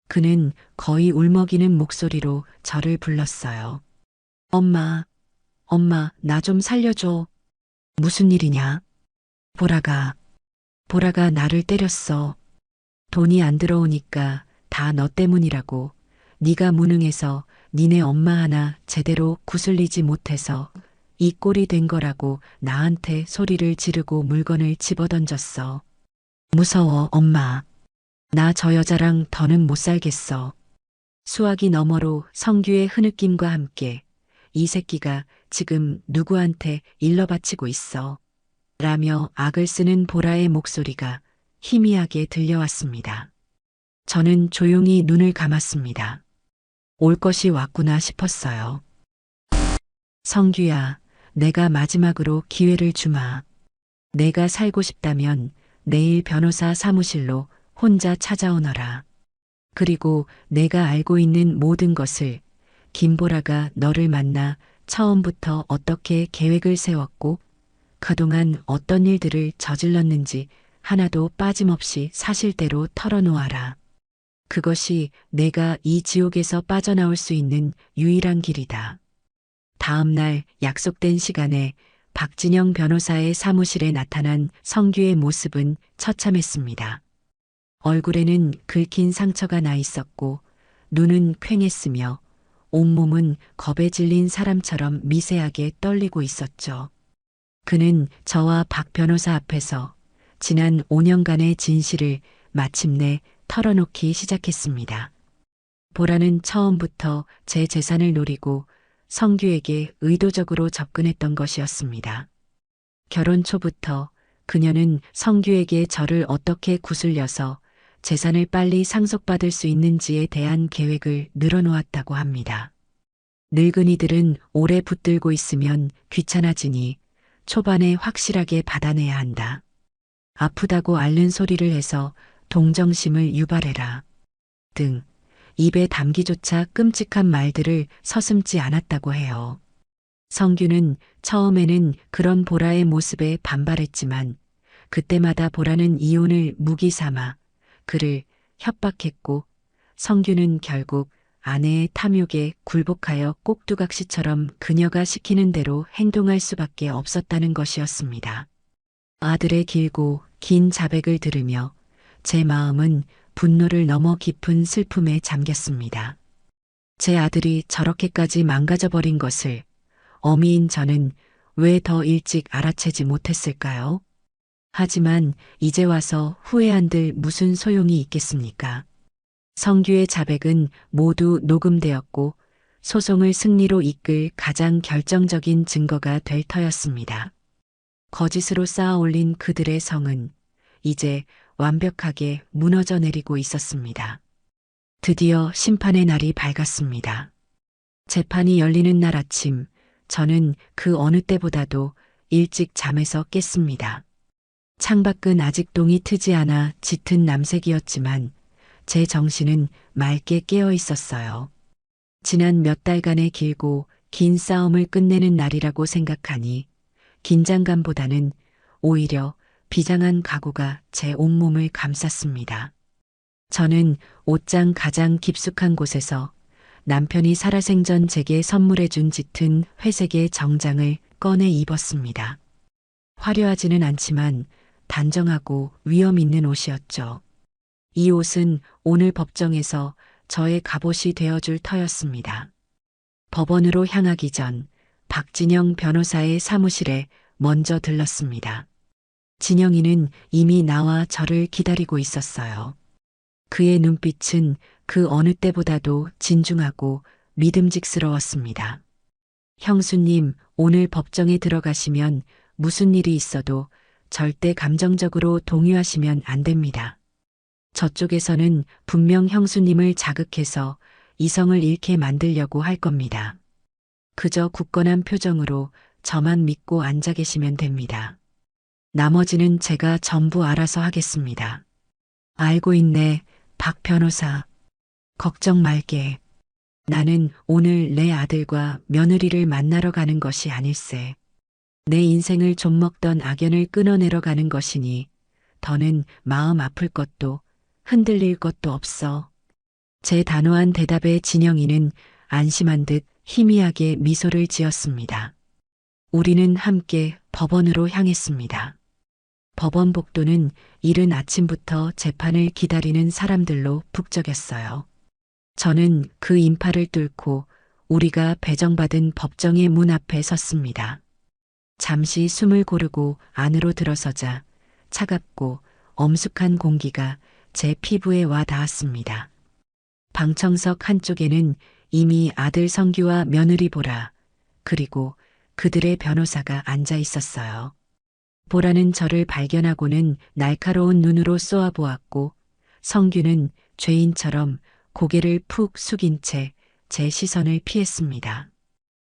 그는 거의 울먹이는 목소리로 저를 불렀어요. 엄마, 엄마, 나 좀 살려줘. 무슨 일이냐? 보라가 나를 때렸어. 돈이 안 들어오니까 다 너 때문이라고. 네가 무능해서 니네 엄마 하나 제대로 구슬리지 못해서 이 꼴이 된 거라고 나한테 소리를 지르고 물건을 집어던졌어. 무서워, 엄마. 나 저 여자랑 더는 못 살겠어. 수화기 너머로 성규의 흐느낌과 함께 이 새끼가 지금 누구한테 일러 바치고 있어. 라며 악을 쓰는 보라의 목소리가 희미하게 들려왔습니다. 저는 조용히 눈을 감았습니다. 올 것이 왔구나 싶었어요. 성규야, 내가 마지막으로 기회를 주마. 내가 살고 싶다면 내일 변호사 사무실로 혼자 찾아오너라. 그리고 내가 알고 있는 모든 것을, 김보라가 너를 만나 처음부터 어떻게 계획을 세웠고 그동안 어떤 일들을 저질렀는지 하나도 빠짐없이 사실대로 털어놓아라. 그것이 내가 이 지옥에서 빠져나올 수 있는 유일한 길이다. 다음 날 약속된 시간에 박진영 변호사의 사무실에 나타난 성규의 모습은 처참했습니다. 얼굴에는 긁힌 상처가 나 있었고 눈은 퀭했으며 온몸은 겁에 질린 사람처럼 미세하게 떨리고 있었죠. 그는 저와 박 변호사 앞에서 지난 5년간의 진실을 마침내 털어놓기 시작했습니다. 보라는 처음부터 제 재산을 노리고 성규에게 의도적으로 접근했던 것이었습니다. 결혼 초부터 그녀는 성규에게 저를 어떻게 구슬려서 재산을 빨리 상속받을 수 있는지에 대한 계획을 늘어놓았다고 합니다. 늙은이들은 오래 붙들고 있으면 귀찮아지니 초반에 확실하게 받아내야 한다. 아프다고 앓는 소리를 해서 동정심을 유발해라. 등 입에 담기조차 끔찍한 말들을 서슴지 않았다고 해요. 성규는 처음에는 그런 보라의 모습에 반발했지만 그때마다 보라는 이혼을 무기 삼아 그를 협박했고 성규는 결국 아내의 탐욕에 굴복하여 꼭두각시처럼 그녀가 시키는 대로 행동할 수밖에 없었다는 것이었습니다. 아들의 길고 긴 자백을 들으며 제 마음은 분노를 넘어 깊은 슬픔에 잠겼습니다. 제 아들이 저렇게까지 망가져버린 것을 어미인 저는 왜 더 일찍 알아채지 못했을까요? 하지만 이제 와서 후회한들 무슨 소용이 있겠습니까? 성규의 자백은 모두 녹음되었고 소송을 승리로 이끌 가장 결정적인 증거가 될 터였습니다. 거짓으로 쌓아 올린 그들의 성은 이제 완벽하게 무너져 내리고 있었습니다. 드디어 심판의 날이 밝았습니다. 재판이 열리는 날 아침, 저는 그 어느 때보다도 일찍 잠에서 깼습니다. 창밖은 아직 동이 트지 않아 짙은 남색이었지만 제 정신은 맑게 깨어 있었어요. 지난 몇 달간의 길고 긴 싸움을 끝내는 날이라고 생각하니 긴장감보다는 오히려 비장한 각오가 제 온몸을 감쌌습니다. 저는 옷장 가장 깊숙한 곳에서 남편이 살아생전 제게 선물해준 짙은 회색의 정장을 꺼내 입었습니다. 화려하지는 않지만 단정하고 위험 있는 옷이었죠. 이 옷은 오늘 법정에서 저의 갑옷이 되어줄 터였습니다. 법원으로 향하기 전 박진영 변호사의 사무실에 먼저 들렀습니다. 진영이는 이미 나와 저를 기다리고 있었어요. 그의 눈빛은 그 어느 때보다도 진중하고 믿음직스러웠습니다. 형수님, 오늘 법정에 들어가시면 무슨 일이 있어도 절대 감정적으로 동요하시면 안 됩니다. 저쪽에서는 분명 형수님을 자극해서 이성을 잃게 만들려고 할 겁니다. 그저 굳건한 표정으로 저만 믿고 앉아 계시면 됩니다. 나머지는 제가 전부 알아서 하겠습니다. 알고 있네, 박 변호사. 걱정 말게. 나는 오늘 내 아들과 며느리를 만나러 가는 것이 아닐세. 내 인생을 좀먹던 악연을 끊어내러 가는 것이니 더는 마음 아플 것도 흔들릴 것도 없어. 제 단호한 대답에 진영이는 안심한 듯 희미하게 미소를 지었습니다. 우리는 함께 법원으로 향했습니다. 법원 복도는 이른 아침부터 재판을 기다리는 사람들로 북적였어요. 저는 그 인파를 뚫고 우리가 배정받은 법정의 문 앞에 섰습니다. 잠시 숨을 고르고 안으로 들어서자 차갑고 엄숙한 공기가 제 피부에 와 닿았습니다. 방청석 한쪽에는 이미 아들 성규와 며느리 보라, 그리고 그들의 변호사가 앉아 있었어요. 보라는 저를 발견하고는 날카로운 눈으로 쏘아보았고, 성규는 죄인처럼 고개를 푹 숙인 채 제 시선을 피했습니다.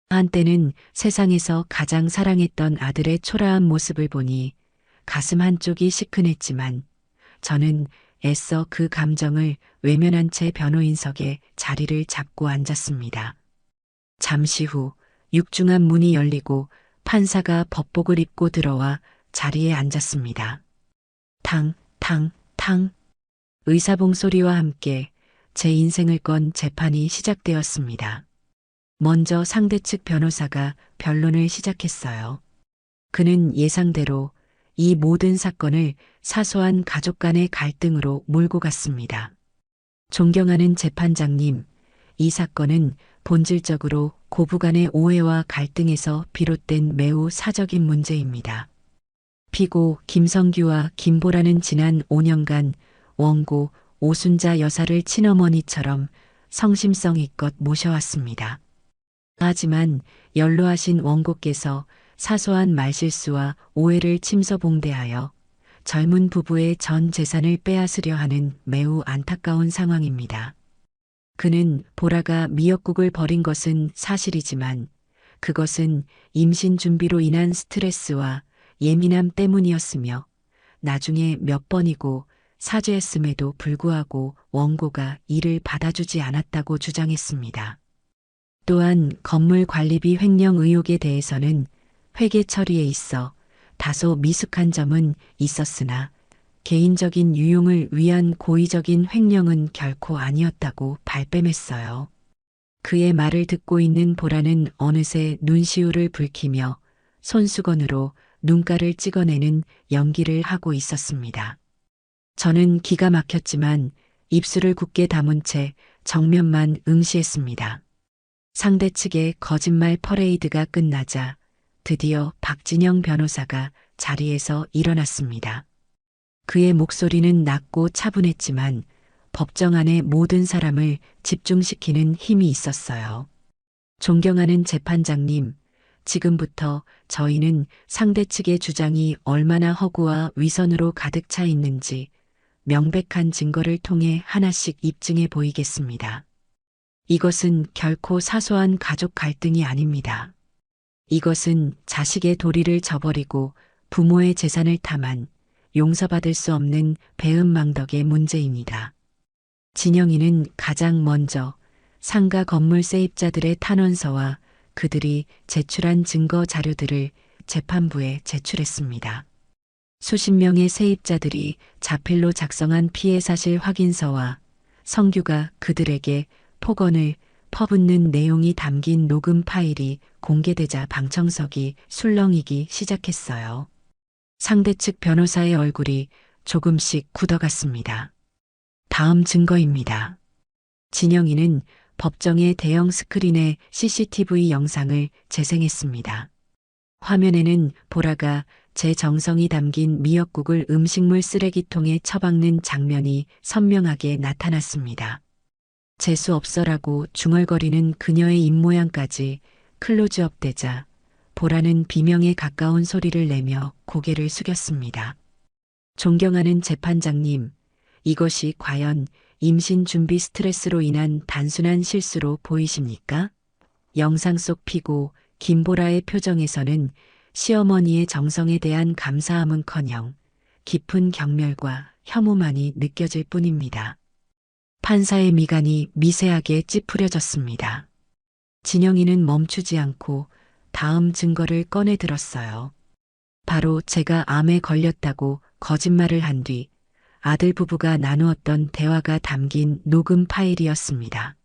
한때는 세상에서 가장 사랑했던 아들의 초라한 모습을 보니 가슴 한쪽이 시큰했지만 저는 애써 그 감정을 외면한 채 변호인석에 자리를 잡고 앉았습니다. 잠시 후 육중한 문이 열리고 판사가 법복을 입고 들어와 자리에 앉았습니다. 탕, 탕, 탕. 의사봉 소리와 함께 제 인생을 건 재판이 시작되었습니다. 먼저 상대 측 변호사가 변론을 시작했어요. 그는 예상대로 이 모든 사건을 사소한 가족 간의 갈등으로 몰고 갔습니다. 존경하는 재판장님, 이 사건은 본질적으로 고부 간의 오해와 갈등에서 비롯된 매우 사적인 문제입니다. 피고 김성규와 김보라는 지난 5년간 원고 오순자 여사를 친어머니처럼 성심성의껏 모셔왔습니다. 하지만 연로하신 원고께서 사소한 말실수와 오해를 침소봉대하여 젊은 부부의 전 재산을 빼앗으려 하는 매우 안타까운 상황입니다. 그는 보라가 미역국을 버린 것은 사실이지만 그것은 임신 준비로 인한 스트레스와 예민함 때문이었으며 나중에 몇 번이고 사죄했음에도 불구하고 원고가 이를 받아주지 않았다고 주장했습니다. 또한 건물 관리비 횡령 의혹에 대해서는 회계 처리에 있어 다소 미숙한 점은 있었으나 개인적인 유용을 위한 고의적인 횡령은 결코 아니었다고 발뺌했어요. 그의 말을 듣고 있는 보라는 어느새 눈시울을 붉히며 손수건으로 눈가를 찍어내는 연기를 하고 있었습니다. 저는 기가 막혔지만 입술을 굳게 다문 채 정면만 응시했습니다. 상대 측의 거짓말 퍼레이드가 끝나자 드디어 박진영 변호사가 자리에서 일어났습니다. 그의 목소리는 낮고 차분했지만 법정 안의 모든 사람을 집중시키는 힘이 있었어요. 존경하는 재판장님, 지금부터 저희는 상대 측의 주장이 얼마나 허구와 위선으로 가득 차 있는지 명백한 증거를 통해 하나씩 입증해 보이겠습니다. 이것은 결코 사소한 가족 갈등이 아닙니다. 이것은 자식의 도리를 저버리고 부모의 재산을 탐한 용서받을 수 없는 배은망덕의 문제입니다. 진영이는 가장 먼저 상가 건물 세입자들의 탄원서와 그들이 제출한 증거 자료들을 재판부에 제출했습니다. 수십 명의 세입자들이 자필로 작성한 피해 사실 확인서와 성규가 그들에게 폭언을 퍼붓는 내용이 담긴 녹음 파일이 공개되자 방청석이 술렁이기 시작했어요. 상대 측 변호사의 얼굴이 조금씩 굳어갔습니다. 다음 증거입니다. 진영이는 법정의 대형 스크린에 CCTV 영상을 재생했습니다. 화면에는 보라가 제 정성이 담긴 미역국을 음식물 쓰레기통에 처박는 장면이 선명하게 나타났습니다. 재수 없어라고 중얼거리는 그녀의 입모양까지 클로즈업 되자 보라는 비명에 가까운 소리를 내며 고개를 숙였습니다. 존경하는 재판장님, 이것이 과연 임신 준비 스트레스로 인한 단순한 실수로 보이십니까? 영상 속 피고 김보라의 표정에서는 시어머니의 정성에 대한 감사함은커녕 깊은 경멸과 혐오만이 느껴질 뿐입니다. 판사의 미간이 미세하게 찌푸려졌습니다. 진영이는 멈추지 않고 다음 증거를 꺼내 들었어요. 바로 제가 암에 걸렸다고 거짓말을 한 뒤 아들 부부가 나누었던 대화가 담긴 녹음 파일이었습니다.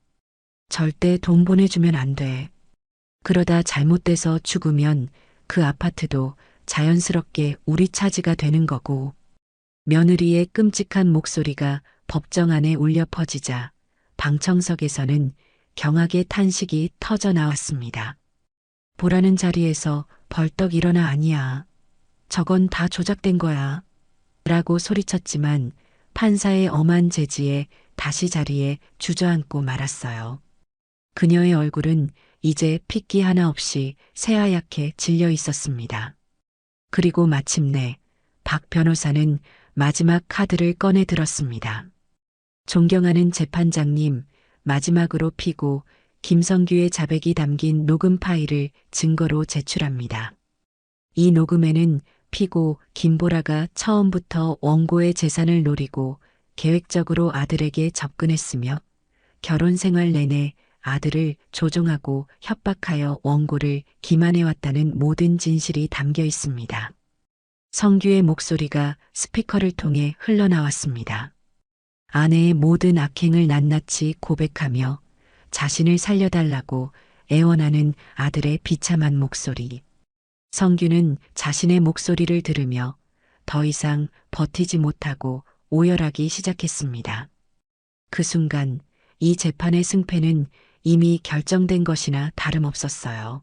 절대 돈 보내주면 안 돼. 그러다 잘못돼서 죽으면 그 아파트도 자연스럽게 우리 차지가 되는 거고. 며느리의 끔찍한 목소리가 법정 안에 울려 퍼지자 방청석에서는 경악의 탄식이 터져 나왔습니다. 보라는 자리에서 벌떡 일어나 아니야. 저건 다 조작된 거야. 라고 소리쳤지만 판사의 엄한 제지에 다시 자리에 주저앉고 말았어요. 그녀의 얼굴은 이제 핏기 하나 없이 새하얗게 질려 있었습니다. 그리고 마침내 박 변호사는 마지막 카드를 꺼내 들었습니다. 존경하는 재판장님, 마지막으로 피고 김성규의 자백이 담긴 녹음 파일을 증거로 제출합니다. 이 녹음에는 피고 김보라가 처음부터 원고의 재산을 노리고 계획적으로 아들에게 접근했으며 결혼 생활 내내 아들을 조종하고 협박하여 원고를 기만해왔다는 모든 진실이 담겨 있습니다. 성규의 목소리가 스피커를 통해 흘러나왔습니다. 아내의 모든 악행을 낱낱이 고백하며 자신을 살려달라고 애원하는 아들의 비참한 목소리. 성규는 자신의 목소리를 들으며 더 이상 버티지 못하고 오열하기 시작했습니다. 그 순간 이 재판의 승패는 이미 결정된 것이나 다름없었어요.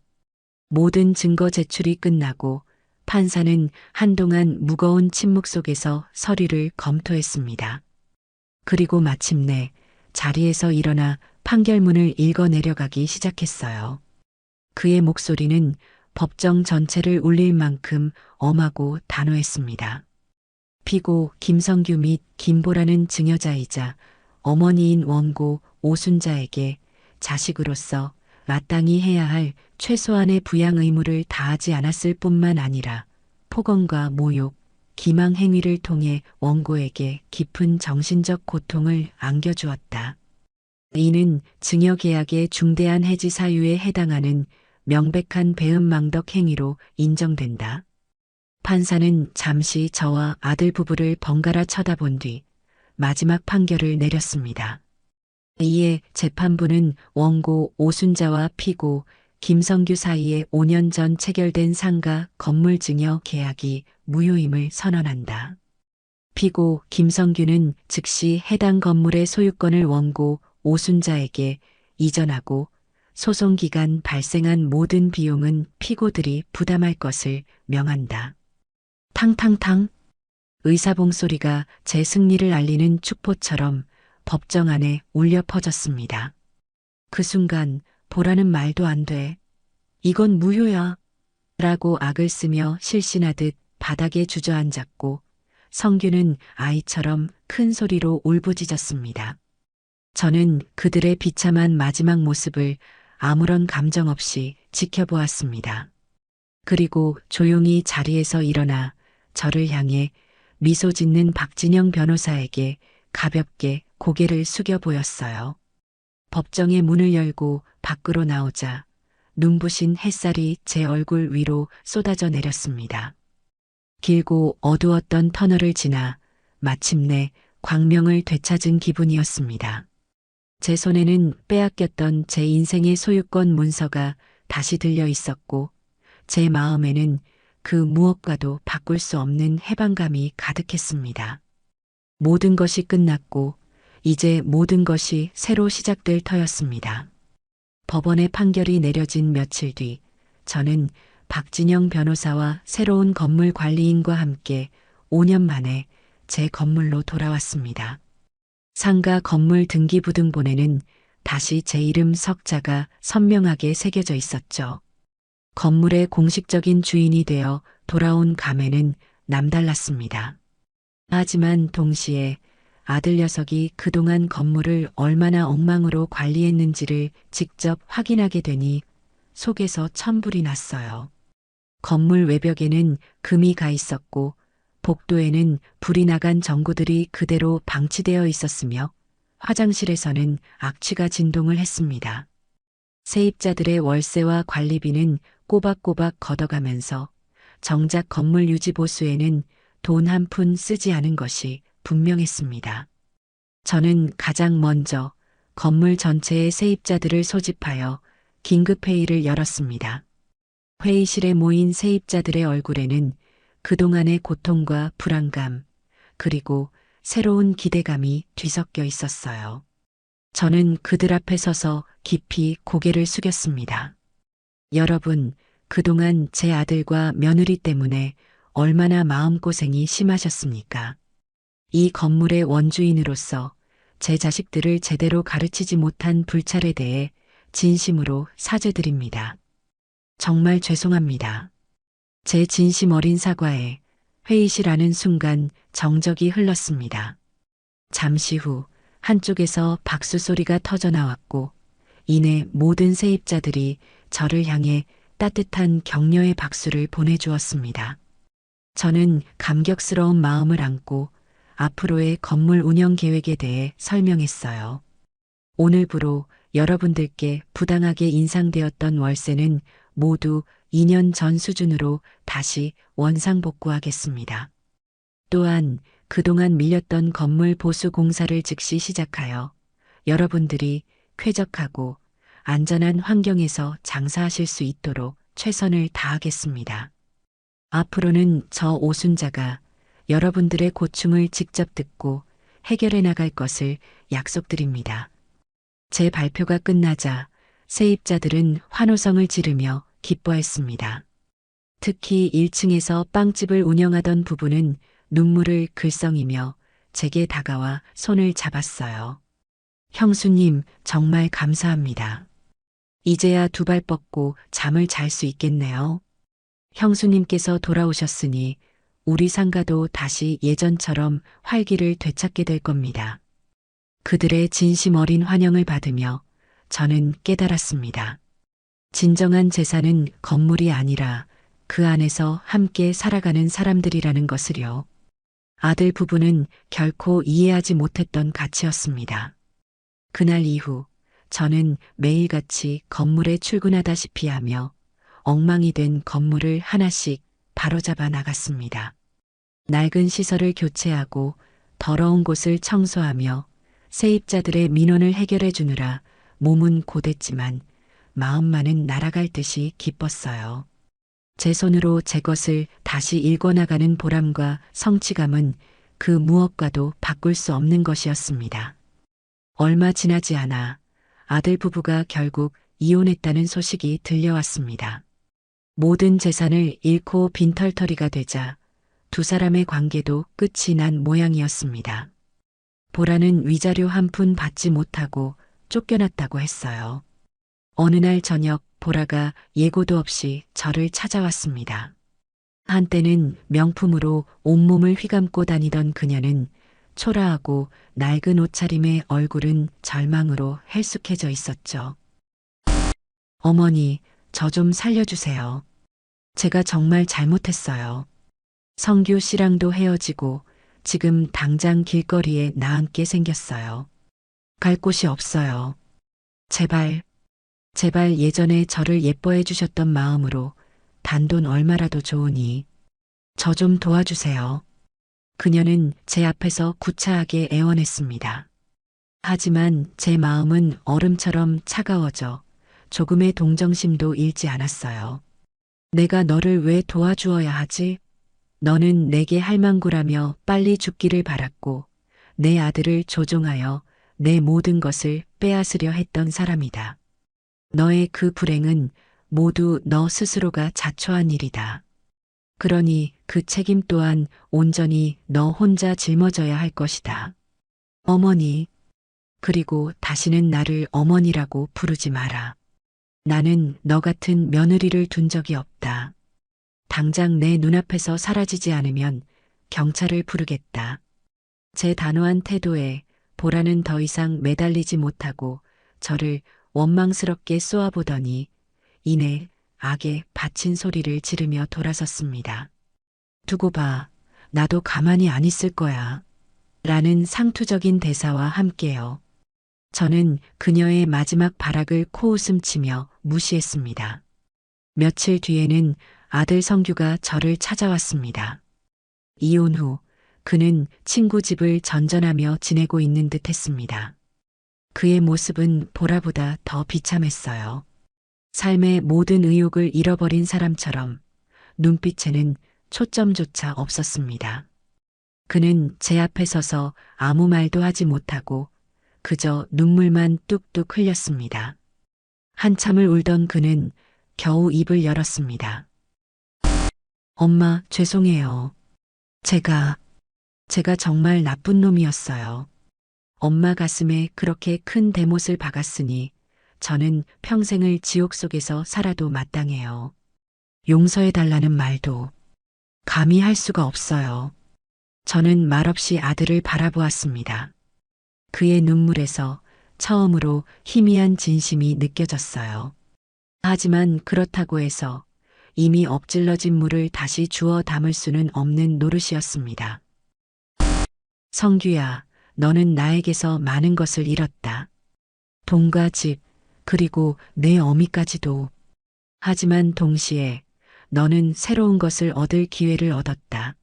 모든 증거 제출이 끝나고 판사는 한동안 무거운 침묵 속에서 서류를 검토했습니다. 그리고 마침내 자리에서 일어나 판결문을 읽어 내려가기 시작했어요. 그의 목소리는 법정 전체를 울릴 만큼 엄하고 단호했습니다. 피고 김성규 및 김보라는 증여자이자 어머니인 원고 오순자에게 자식으로서 마땅히 해야 할 최소한의 부양 의무를 다하지 않았을 뿐만 아니라 폭언과 모욕, 기망 행위를 통해 원고에게 깊은 정신적 고통을 안겨주었다. 이는 증여계약의 중대한 해지 사유에 해당하는 명백한 배은망덕 행위로 인정된다. 판사는 잠시 저와 아들 부부를 번갈아 쳐다본 뒤 마지막 판결을 내렸습니다. 이에 재판부는 원고 오순자와 피고 김성규 사이에 5년 전 체결된 상가 건물 증여 계약이 무효임을 선언한다. 피고 김성규는 즉시 해당 건물의 소유권을 원고 오순자에게 이전하고 소송 기간 발생한 모든 비용은 피고들이 부담할 것을 명한다. 탕탕탕. 의사봉 소리가 제 승리를 알리는 축포처럼 법정 안에 울려 퍼졌습니다. 그 순간 보라는 말도 안 돼. 이건 무효야. 라고 악을 쓰며 실신하듯 바닥에 주저앉았고 성규는 아이처럼 큰 소리로 울부짖었습니다. 저는 그들의 비참한 마지막 모습을 아무런 감정 없이 지켜보았습니다. 그리고 조용히 자리에서 일어나 저를 향해 미소 짓는 박진영 변호사에게 가볍게 고개를 숙여 보였어요. 법정의 문을 열고 밖으로 나오자 눈부신 햇살이 제 얼굴 위로 쏟아져 내렸습니다. 길고 어두웠던 터널을 지나 마침내 광명을 되찾은 기분이었습니다. 제 손에는 빼앗겼던 제 인생의 소유권 문서가 다시 들려 있었고 제 마음에는 그 무엇과도 바꿀 수 없는 해방감이 가득했습니다. 모든 것이 끝났고 이제 모든 것이 새로 시작될 터였습니다. 법원의 판결이 내려진 며칠 뒤 저는 박진영 변호사와 새로운 건물 관리인과 함께 5년 만에 제 건물로 돌아왔습니다. 상가 건물 등기부등본에는 다시 제 이름 석자가 선명하게 새겨져 있었죠. 건물의 공식적인 주인이 되어 돌아온 감회는 남달랐습니다. 하지만 동시에 아들 녀석이 그동안 건물을 얼마나 엉망으로 관리했는지를 직접 확인하게 되니 속에서 천불이 났어요. 건물 외벽에는 금이 가 있었고 복도에는 불이 나간 전구들이 그대로 방치되어 있었으며 화장실에서는 악취가 진동을 했습니다. 세입자들의 월세와 관리비는 꼬박꼬박 걷어가면서 정작 건물 유지 보수에는 돈 한 푼 쓰지 않은 것이 분명했습니다. 저는 가장 먼저 건물 전체의 세입자들을 소집하여 긴급회의를 열었습니다. 회의실에 모인 세입자들의 얼굴에는 그동안의 고통과 불안감, 그리고 새로운 기대감이 뒤섞여 있었어요. 저는 그들 앞에 서서 깊이 고개를 숙였습니다. 여러분, 그동안 제 아들과 며느리 때문에 얼마나 마음고생이 심하셨습니까? 이 건물의 원주인으로서 제 자식들을 제대로 가르치지 못한 불찰에 대해 진심으로 사죄드립니다. 정말 죄송합니다. 제 진심 어린 사과에 회의실 안은 순간 정적이 흘렀습니다. 잠시 후 한쪽에서 박수 소리가 터져 나왔고 이내 모든 세입자들이 저를 향해 따뜻한 격려의 박수를 보내주었습니다. 저는 감격스러운 마음을 안고 앞으로의 건물 운영 계획에 대해 설명했어요. 오늘부로 여러분들께 부당하게 인상되었던 월세는 모두 2년 전 수준으로 다시 원상복구하겠습니다. 또한 그동안 밀렸던 건물 보수 공사를 즉시 시작하여 여러분들이 쾌적하고 안전한 환경에서 장사하실 수 있도록 최선을 다하겠습니다. 앞으로는 저 오순자가 여러분들의 고충을 직접 듣고 해결해 나갈 것을 약속드립니다. 제 발표가 끝나자 세입자들은 환호성을 지르며 기뻐했습니다. 특히 1층에서 빵집을 운영하던 부부는 눈물을 글썽이며 제게 다가와 손을 잡았어요. 형수님, 정말 감사합니다. 이제야 두 발 뻗고 잠을 잘 수 있겠네요. 형수님께서 돌아오셨으니 우리 상가도 다시 예전처럼 활기를 되찾게 될 겁니다. 그들의 진심 어린 환영을 받으며 저는 깨달았습니다. 진정한 재산은 건물이 아니라 그 안에서 함께 살아가는 사람들이라는 것을요. 아들 부부는 결코 이해하지 못했던 가치였습니다. 그날 이후 저는 매일같이 건물에 출근하다시피 하며 엉망이 된 건물을 하나씩 바로잡아 나갔습니다. 낡은 시설을 교체하고 더러운 곳을 청소하며 세입자들의 민원을 해결해 주느라 몸은 고됐지만 마음만은 날아갈 듯이 기뻤어요. 제 손으로 제 것을 다시 읽어나가는 보람과 성취감은 그 무엇과도 바꿀 수 없는 것이었습니다. 얼마 지나지 않아 아들 부부가 결국 이혼했다는 소식이 들려왔습니다. 모든 재산을 잃고 빈털터리가 되자 두 사람의 관계도 끝이 난 모양이었습니다. 보라는 위자료 한 푼 받지 못하고 쫓겨났다고 했어요. 어느 날 저녁 보라가 예고도 없이 저를 찾아왔습니다. 한때는 명품으로 온몸을 휘감고 다니던 그녀는 초라하고 낡은 옷차림의 얼굴은 절망으로 헬쑥해져 있었죠. 어머니, 저 좀 살려주세요. 제가 정말 잘못했어요. 성규 씨랑도 헤어지고 지금 당장 길거리에 나앉게 생겼어요. 갈 곳이 없어요. 제발, 제발 예전에 저를 예뻐해 주셨던 마음으로 단돈 얼마라도 좋으니 저 좀 도와주세요. 그녀는 제 앞에서 구차하게 애원했습니다. 하지만 제 마음은 얼음처럼 차가워져 조금의 동정심도 잃지 않았어요. 내가 너를 왜 도와주어야 하지? 너는 내게 할망구라며 빨리 죽기를 바랐고 내 아들을 조종하여 내 모든 것을 빼앗으려 했던 사람이다. 너의 그 불행은 모두 너 스스로가 자초한 일이다. 그러니 그 책임 또한 온전히 너 혼자 짊어져야 할 것이다. 어머니, 그리고 다시는 나를 어머니라고 부르지 마라. 나는 너 같은 며느리를 둔 적이 없다. 당장 내 눈앞에서 사라지지 않으면 경찰을 부르겠다. 제 단호한 태도에 보라는 더 이상 매달리지 못하고 저를 원망스럽게 쏘아보더니 이내 악에 바친 소리를 지르며 돌아섰습니다. 두고 봐, 나도 가만히 안 있을 거야. 라는 상투적인 대사와 함께요. 저는 그녀의 마지막 발악을 코웃음치며 무시했습니다. 며칠 뒤에는 아들 성규가 저를 찾아왔습니다. 이혼 후 그는 친구 집을 전전하며 지내고 있는 듯 했습니다. 그의 모습은 보라보다 더 비참했어요. 삶의 모든 의욕을 잃어버린 사람처럼 눈빛에는 초점조차 없었습니다. 그는 제 앞에 서서 아무 말도 하지 못하고 그저 눈물만 뚝뚝 흘렸습니다. 한참을 울던 그는 겨우 입을 열었습니다. 엄마, 죄송해요. 제가 정말 나쁜 놈이었어요. 엄마 가슴에 그렇게 큰 대못을 박았으니 저는 평생을 지옥 속에서 살아도 마땅해요. 용서해달라는 말도 감히 할 수가 없어요. 저는 말없이 아들을 바라보았습니다. 그의 눈물에서 처음으로 희미한 진심이 느껴졌어요. 하지만 그렇다고 해서 이미 엎질러진 물을 다시 주워 담을 수는 없는 노릇이었습니다. 성규야, 너는 나에게서 많은 것을 잃었다. 돈과 집, 그리고 내 어미까지도. 하지만 동시에 너는 새로운 것을 얻을 기회를 얻었다.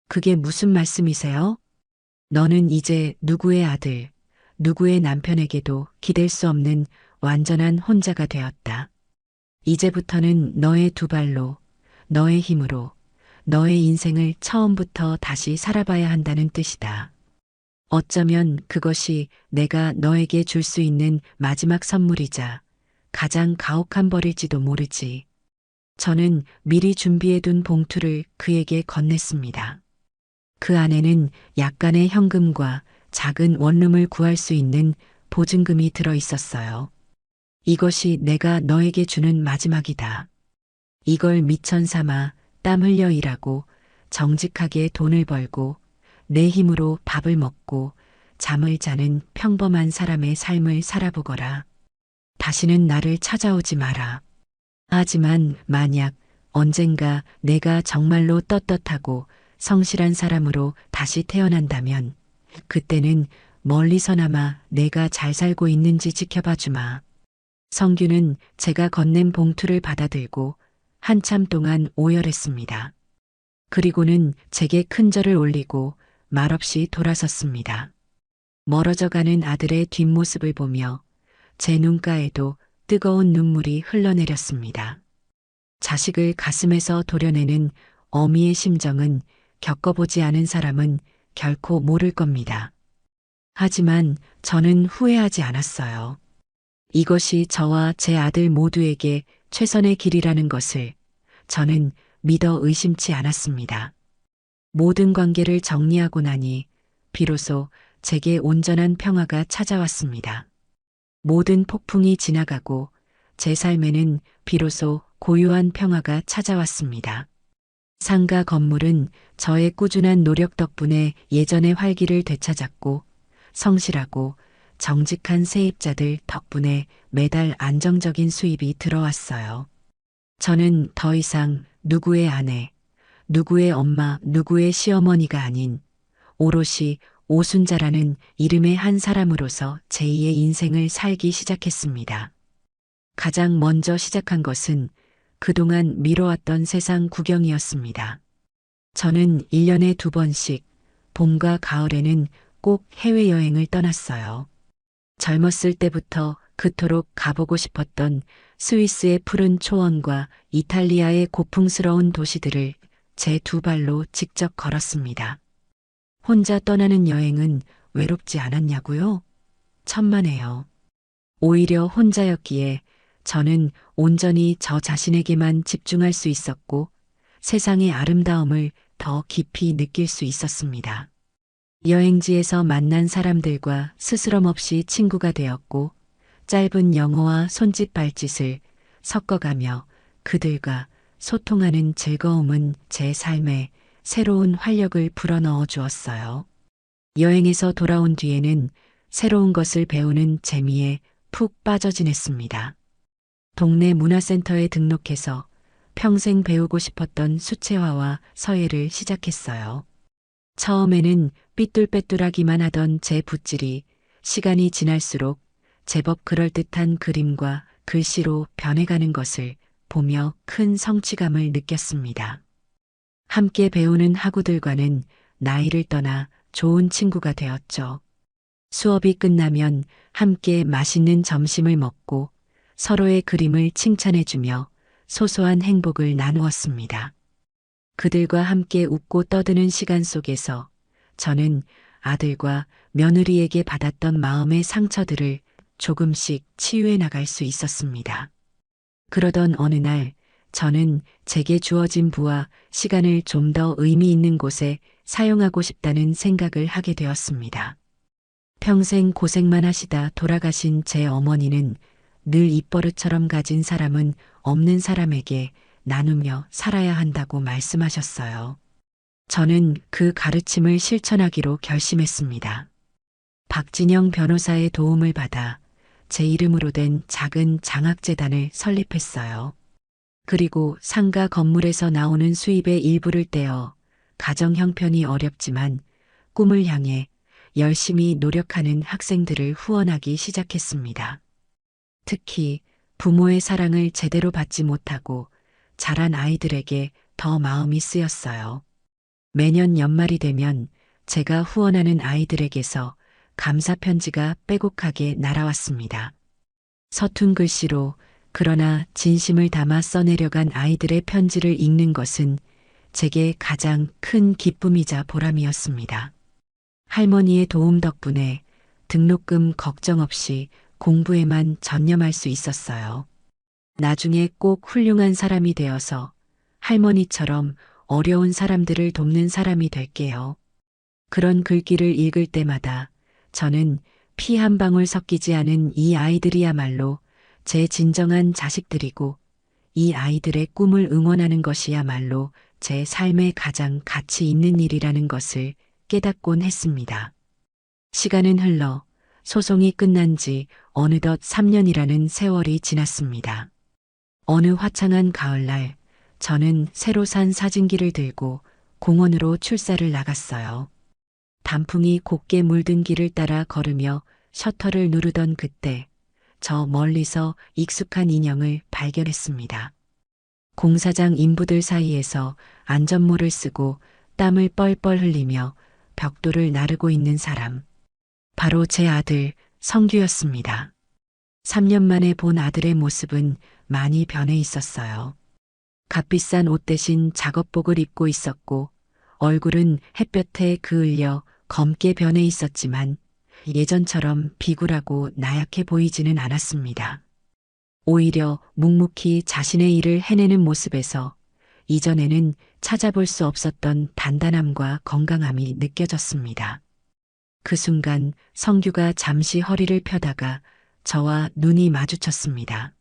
그게 무슨 말씀이세요? 너는 이제 누구의 아들, 누구의 남편에게도 기댈 수 없는 완전한 혼자가 되었다. 이제부터는 너의 두 발로, 너의 힘으로, 너의 인생을 처음부터 다시 살아봐야 한다는 뜻이다. 어쩌면 그것이 내가 너에게 줄 수 있는 마지막 선물이자 가장 가혹한 벌일지도 모르지. 저는 미리 준비해둔 봉투를 그에게 건넸습니다. 그 안에는 약간의 현금과 작은 원룸을 구할 수 있는 보증금이 들어 있었어요. 이것이 내가 너에게 주는 마지막이다. 이걸 미천 삼아 땀 흘려 일하고 정직하게 돈을 벌고 내 힘으로 밥을 먹고 잠을 자는 평범한 사람의 삶을 살아보거라. 다시는 나를 찾아오지 마라. 하지만 만약 언젠가 내가 정말로 떳떳하고 성실한 사람으로 다시 태어난다면 그때는 멀리서나마 내가 잘 살고 있는지 지켜봐 주마. 성규는 제가 건넨 봉투를 받아들고 한참 동안 오열했습니다. 그리고는 제게 큰 절을 올리고 말없이 돌아섰습니다. 멀어져가는 아들의 뒷모습을 보며 제 눈가에도 뜨거운 눈물이 흘러내렸습니다. 자식을 가슴에서 도려내는 어미의 심정은 겪어보지 않은 사람은 결코 모를 겁니다. 하지만 저는 후회하지 않았어요. 이것이 저와 제 아들 모두에게 최선의 길이라는 것을 저는 믿어 의심치 않았습니다. 모든 관계를 정리하고 나니 비로소 제게 온전한 평화가 찾아왔습니다. 모든 폭풍이 지나가고 제 삶에는 비로소 고요한 평화가 찾아왔습니다. 상가 건물은 저의 꾸준한 노력 덕분에 예전의 활기를 되찾았고 성실하고 정직한 세입자들 덕분에 매달 안정적인 수입이 들어왔어요. 저는 더 이상 누구의 아내, 누구의 엄마, 누구의 시어머니가 아닌 오롯이 오순자라는 이름의 한 사람으로서 제2의 인생을 살기 시작했습니다. 가장 먼저 시작한 것은 그동안 미뤄왔던 세상 구경이었습니다. 저는 1년에 2번씩 봄과 가을에는 꼭 해외여행을 떠났어요. 젊었을 때부터 그토록 가보고 싶었던 스위스의 푸른 초원과 이탈리아의 고풍스러운 도시들을 제 두 발로 직접 걸었습니다. 혼자 떠나는 여행은 외롭지 않았냐고요? 천만에요. 오히려 혼자였기에 저는 온전히 저 자신에게만 집중할 수 있었고 세상의 아름다움을 더 깊이 느낄 수 있었습니다. 여행지에서 만난 사람들과 스스럼 없이 친구가 되었고 짧은 영어와 손짓 발짓을 섞어가며 그들과 소통하는 즐거움은 제 삶에 새로운 활력을 불어넣어 주었어요. 여행에서 돌아온 뒤에는 새로운 것을 배우는 재미에 푹 빠져 지냈습니다. 동네 문화센터에 등록해서 평생 배우고 싶었던 수채화와 서예를 시작했어요. 처음에는 삐뚤빼뚤하기만 하던 제 붓질이 시간이 지날수록 제법 그럴듯한 그림과 글씨로 변해가는 것을 보며 큰 성취감을 느꼈습니다. 함께 배우는 학우들과는 나이를 떠나 좋은 친구가 되었죠. 수업이 끝나면 함께 맛있는 점심을 먹고 서로의 그림을 칭찬해주며 소소한 행복을 나누었습니다. 그들과 함께 웃고 떠드는 시간 속에서 저는 아들과 며느리에게 받았던 마음의 상처들을 조금씩 치유해 나갈 수 있었습니다. 그러던 어느 날 저는 제게 주어진 부와 시간을 좀 더 의미 있는 곳에 사용하고 싶다는 생각을 하게 되었습니다. 평생 고생만 하시다 돌아가신 제 어머니는 늘 입버릇처럼 가진 사람은 없는 사람에게 나누며 살아야 한다고 말씀하셨어요. 저는 그 가르침을 실천하기로 결심했습니다. 박진영 변호사의 도움을 받아 제 이름으로 된 작은 장학재단을 설립했어요. 그리고 상가 건물에서 나오는 수입의 일부를 떼어 가정 형편이 어렵지만 꿈을 향해 열심히 노력하는 학생들을 후원하기 시작했습니다. 특히 부모의 사랑을 제대로 받지 못하고 자란 아이들에게 더 마음이 쓰였어요. 매년 연말이 되면 제가 후원하는 아이들에게서 감사 편지가 빼곡하게 날아왔습니다. 서툰 글씨로 그러나 진심을 담아 써내려간 아이들의 편지를 읽는 것은 제게 가장 큰 기쁨이자 보람이었습니다. 할머니의 도움 덕분에 등록금 걱정 없이 공부에만 전념할 수 있었어요. 나중에 꼭 훌륭한 사람이 되어서 할머니처럼 어려운 사람들을 돕는 사람이 될게요. 그런 글귀를 읽을 때마다 저는 피 한 방울 섞이지 않은 이 아이들이야말로 제 진정한 자식들이고 이 아이들의 꿈을 응원하는 것이야말로 제 삶의 가장 가치 있는 일이라는 것을 깨닫곤 했습니다. 시간은 흘러 소송이 끝난 지 어느덧 3년이라는 세월이 지났습니다. 어느 화창한 가을날 저는 새로 산 사진기를 들고 공원으로 출사를 나갔어요. 단풍이 곱게 물든 길을 따라 걸으며 셔터를 누르던 그때 저 멀리서 익숙한 인형을 발견했습니다. 공사장 인부들 사이에서 안전모를 쓰고 땀을 뻘뻘 흘리며 벽돌을 나르고 있는 사람. 바로 제 아들 성규였습니다. 3년 만에 본 아들의 모습은 많이 변해 있었어요. 값비싼 옷 대신 작업복을 입고 있었고 얼굴은 햇볕에 그을려 검게 변해 있었지만 예전처럼 비굴하고 나약해 보이지는 않았습니다. 오히려 묵묵히 자신의 일을 해내는 모습에서 이전에는 찾아볼 수 없었던 단단함과 건강함이 느껴졌습니다. 그 순간 성규가 잠시 허리를 펴다가 저와 눈이 마주쳤습니다.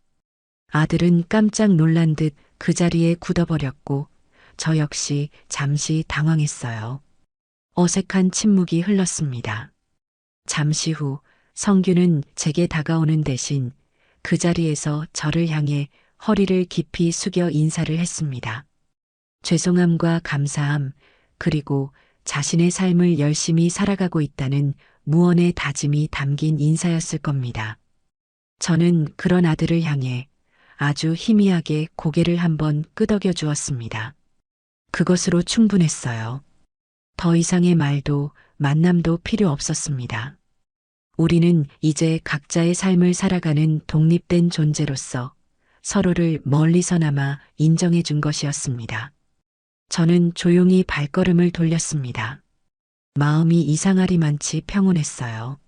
아들은 깜짝 놀란 듯 그 자리에 굳어버렸고 저 역시 잠시 당황했어요. 어색한 침묵이 흘렀습니다. 잠시 후 성규는 제게 다가오는 대신 그 자리에서 저를 향해 허리를 깊이 숙여 인사를 했습니다. 죄송함과 감사함, 그리고 자신의 삶을 열심히 살아가고 있다는 무언의 다짐이 담긴 인사였을 겁니다. 저는 그런 아들을 향해 아주 희미하게 고개를 한번 끄덕여 주었습니다. 그것으로 충분했어요. 더 이상의 말도 만남도 필요 없었습니다. 우리는 이제 각자의 삶을 살아가는 독립된 존재로서 서로를 멀리서나마 인정해 준 것이었습니다. 저는 조용히 발걸음을 돌렸습니다. 마음이 이상하리만치 평온했어요.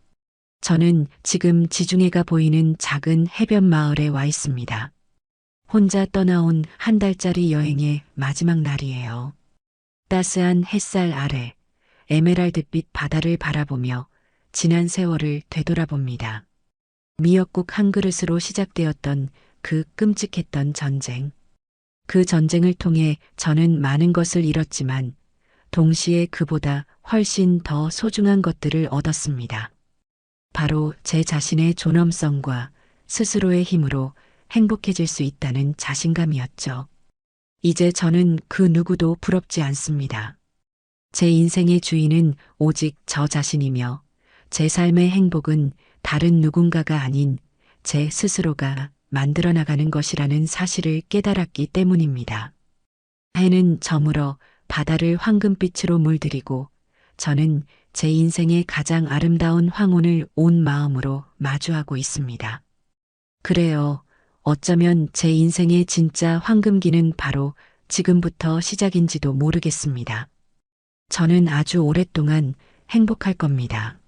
저는 지금 지중해가 보이는 작은 해변 마을에 와 있습니다. 혼자 떠나온 한 달짜리 여행의 마지막 날이에요. 따스한 햇살 아래 에메랄드빛 바다를 바라보며 지난 세월을 되돌아봅니다. 미역국 한 그릇으로 시작되었던 그 끔찍했던 전쟁. 그 전쟁을 통해 저는 많은 것을 잃었지만 동시에 그보다 훨씬 더 소중한 것들을 얻었습니다. 바로 제 자신의 존엄성과 스스로의 힘으로 행복해질 수 있다는 자신감이었죠. 이제 저는 그 누구도 부럽지 않습니다. 제 인생의 주인은 오직 저 자신이며 제 삶의 행복은 다른 누군가가 아닌 제 스스로가 만들어 나가는 것이라는 사실을 깨달았기 때문입니다. 해는 저물어 바다를 황금빛으로 물들이고 저는 제 인생의 가장 아름다운 황혼을 온 마음으로 마주하고 있습니다. 그래요. 어쩌면 제 인생의 진짜 황금기는 바로 지금부터 시작인지도 모르겠습니다. 저는 아주 오랫동안 행복할 겁니다.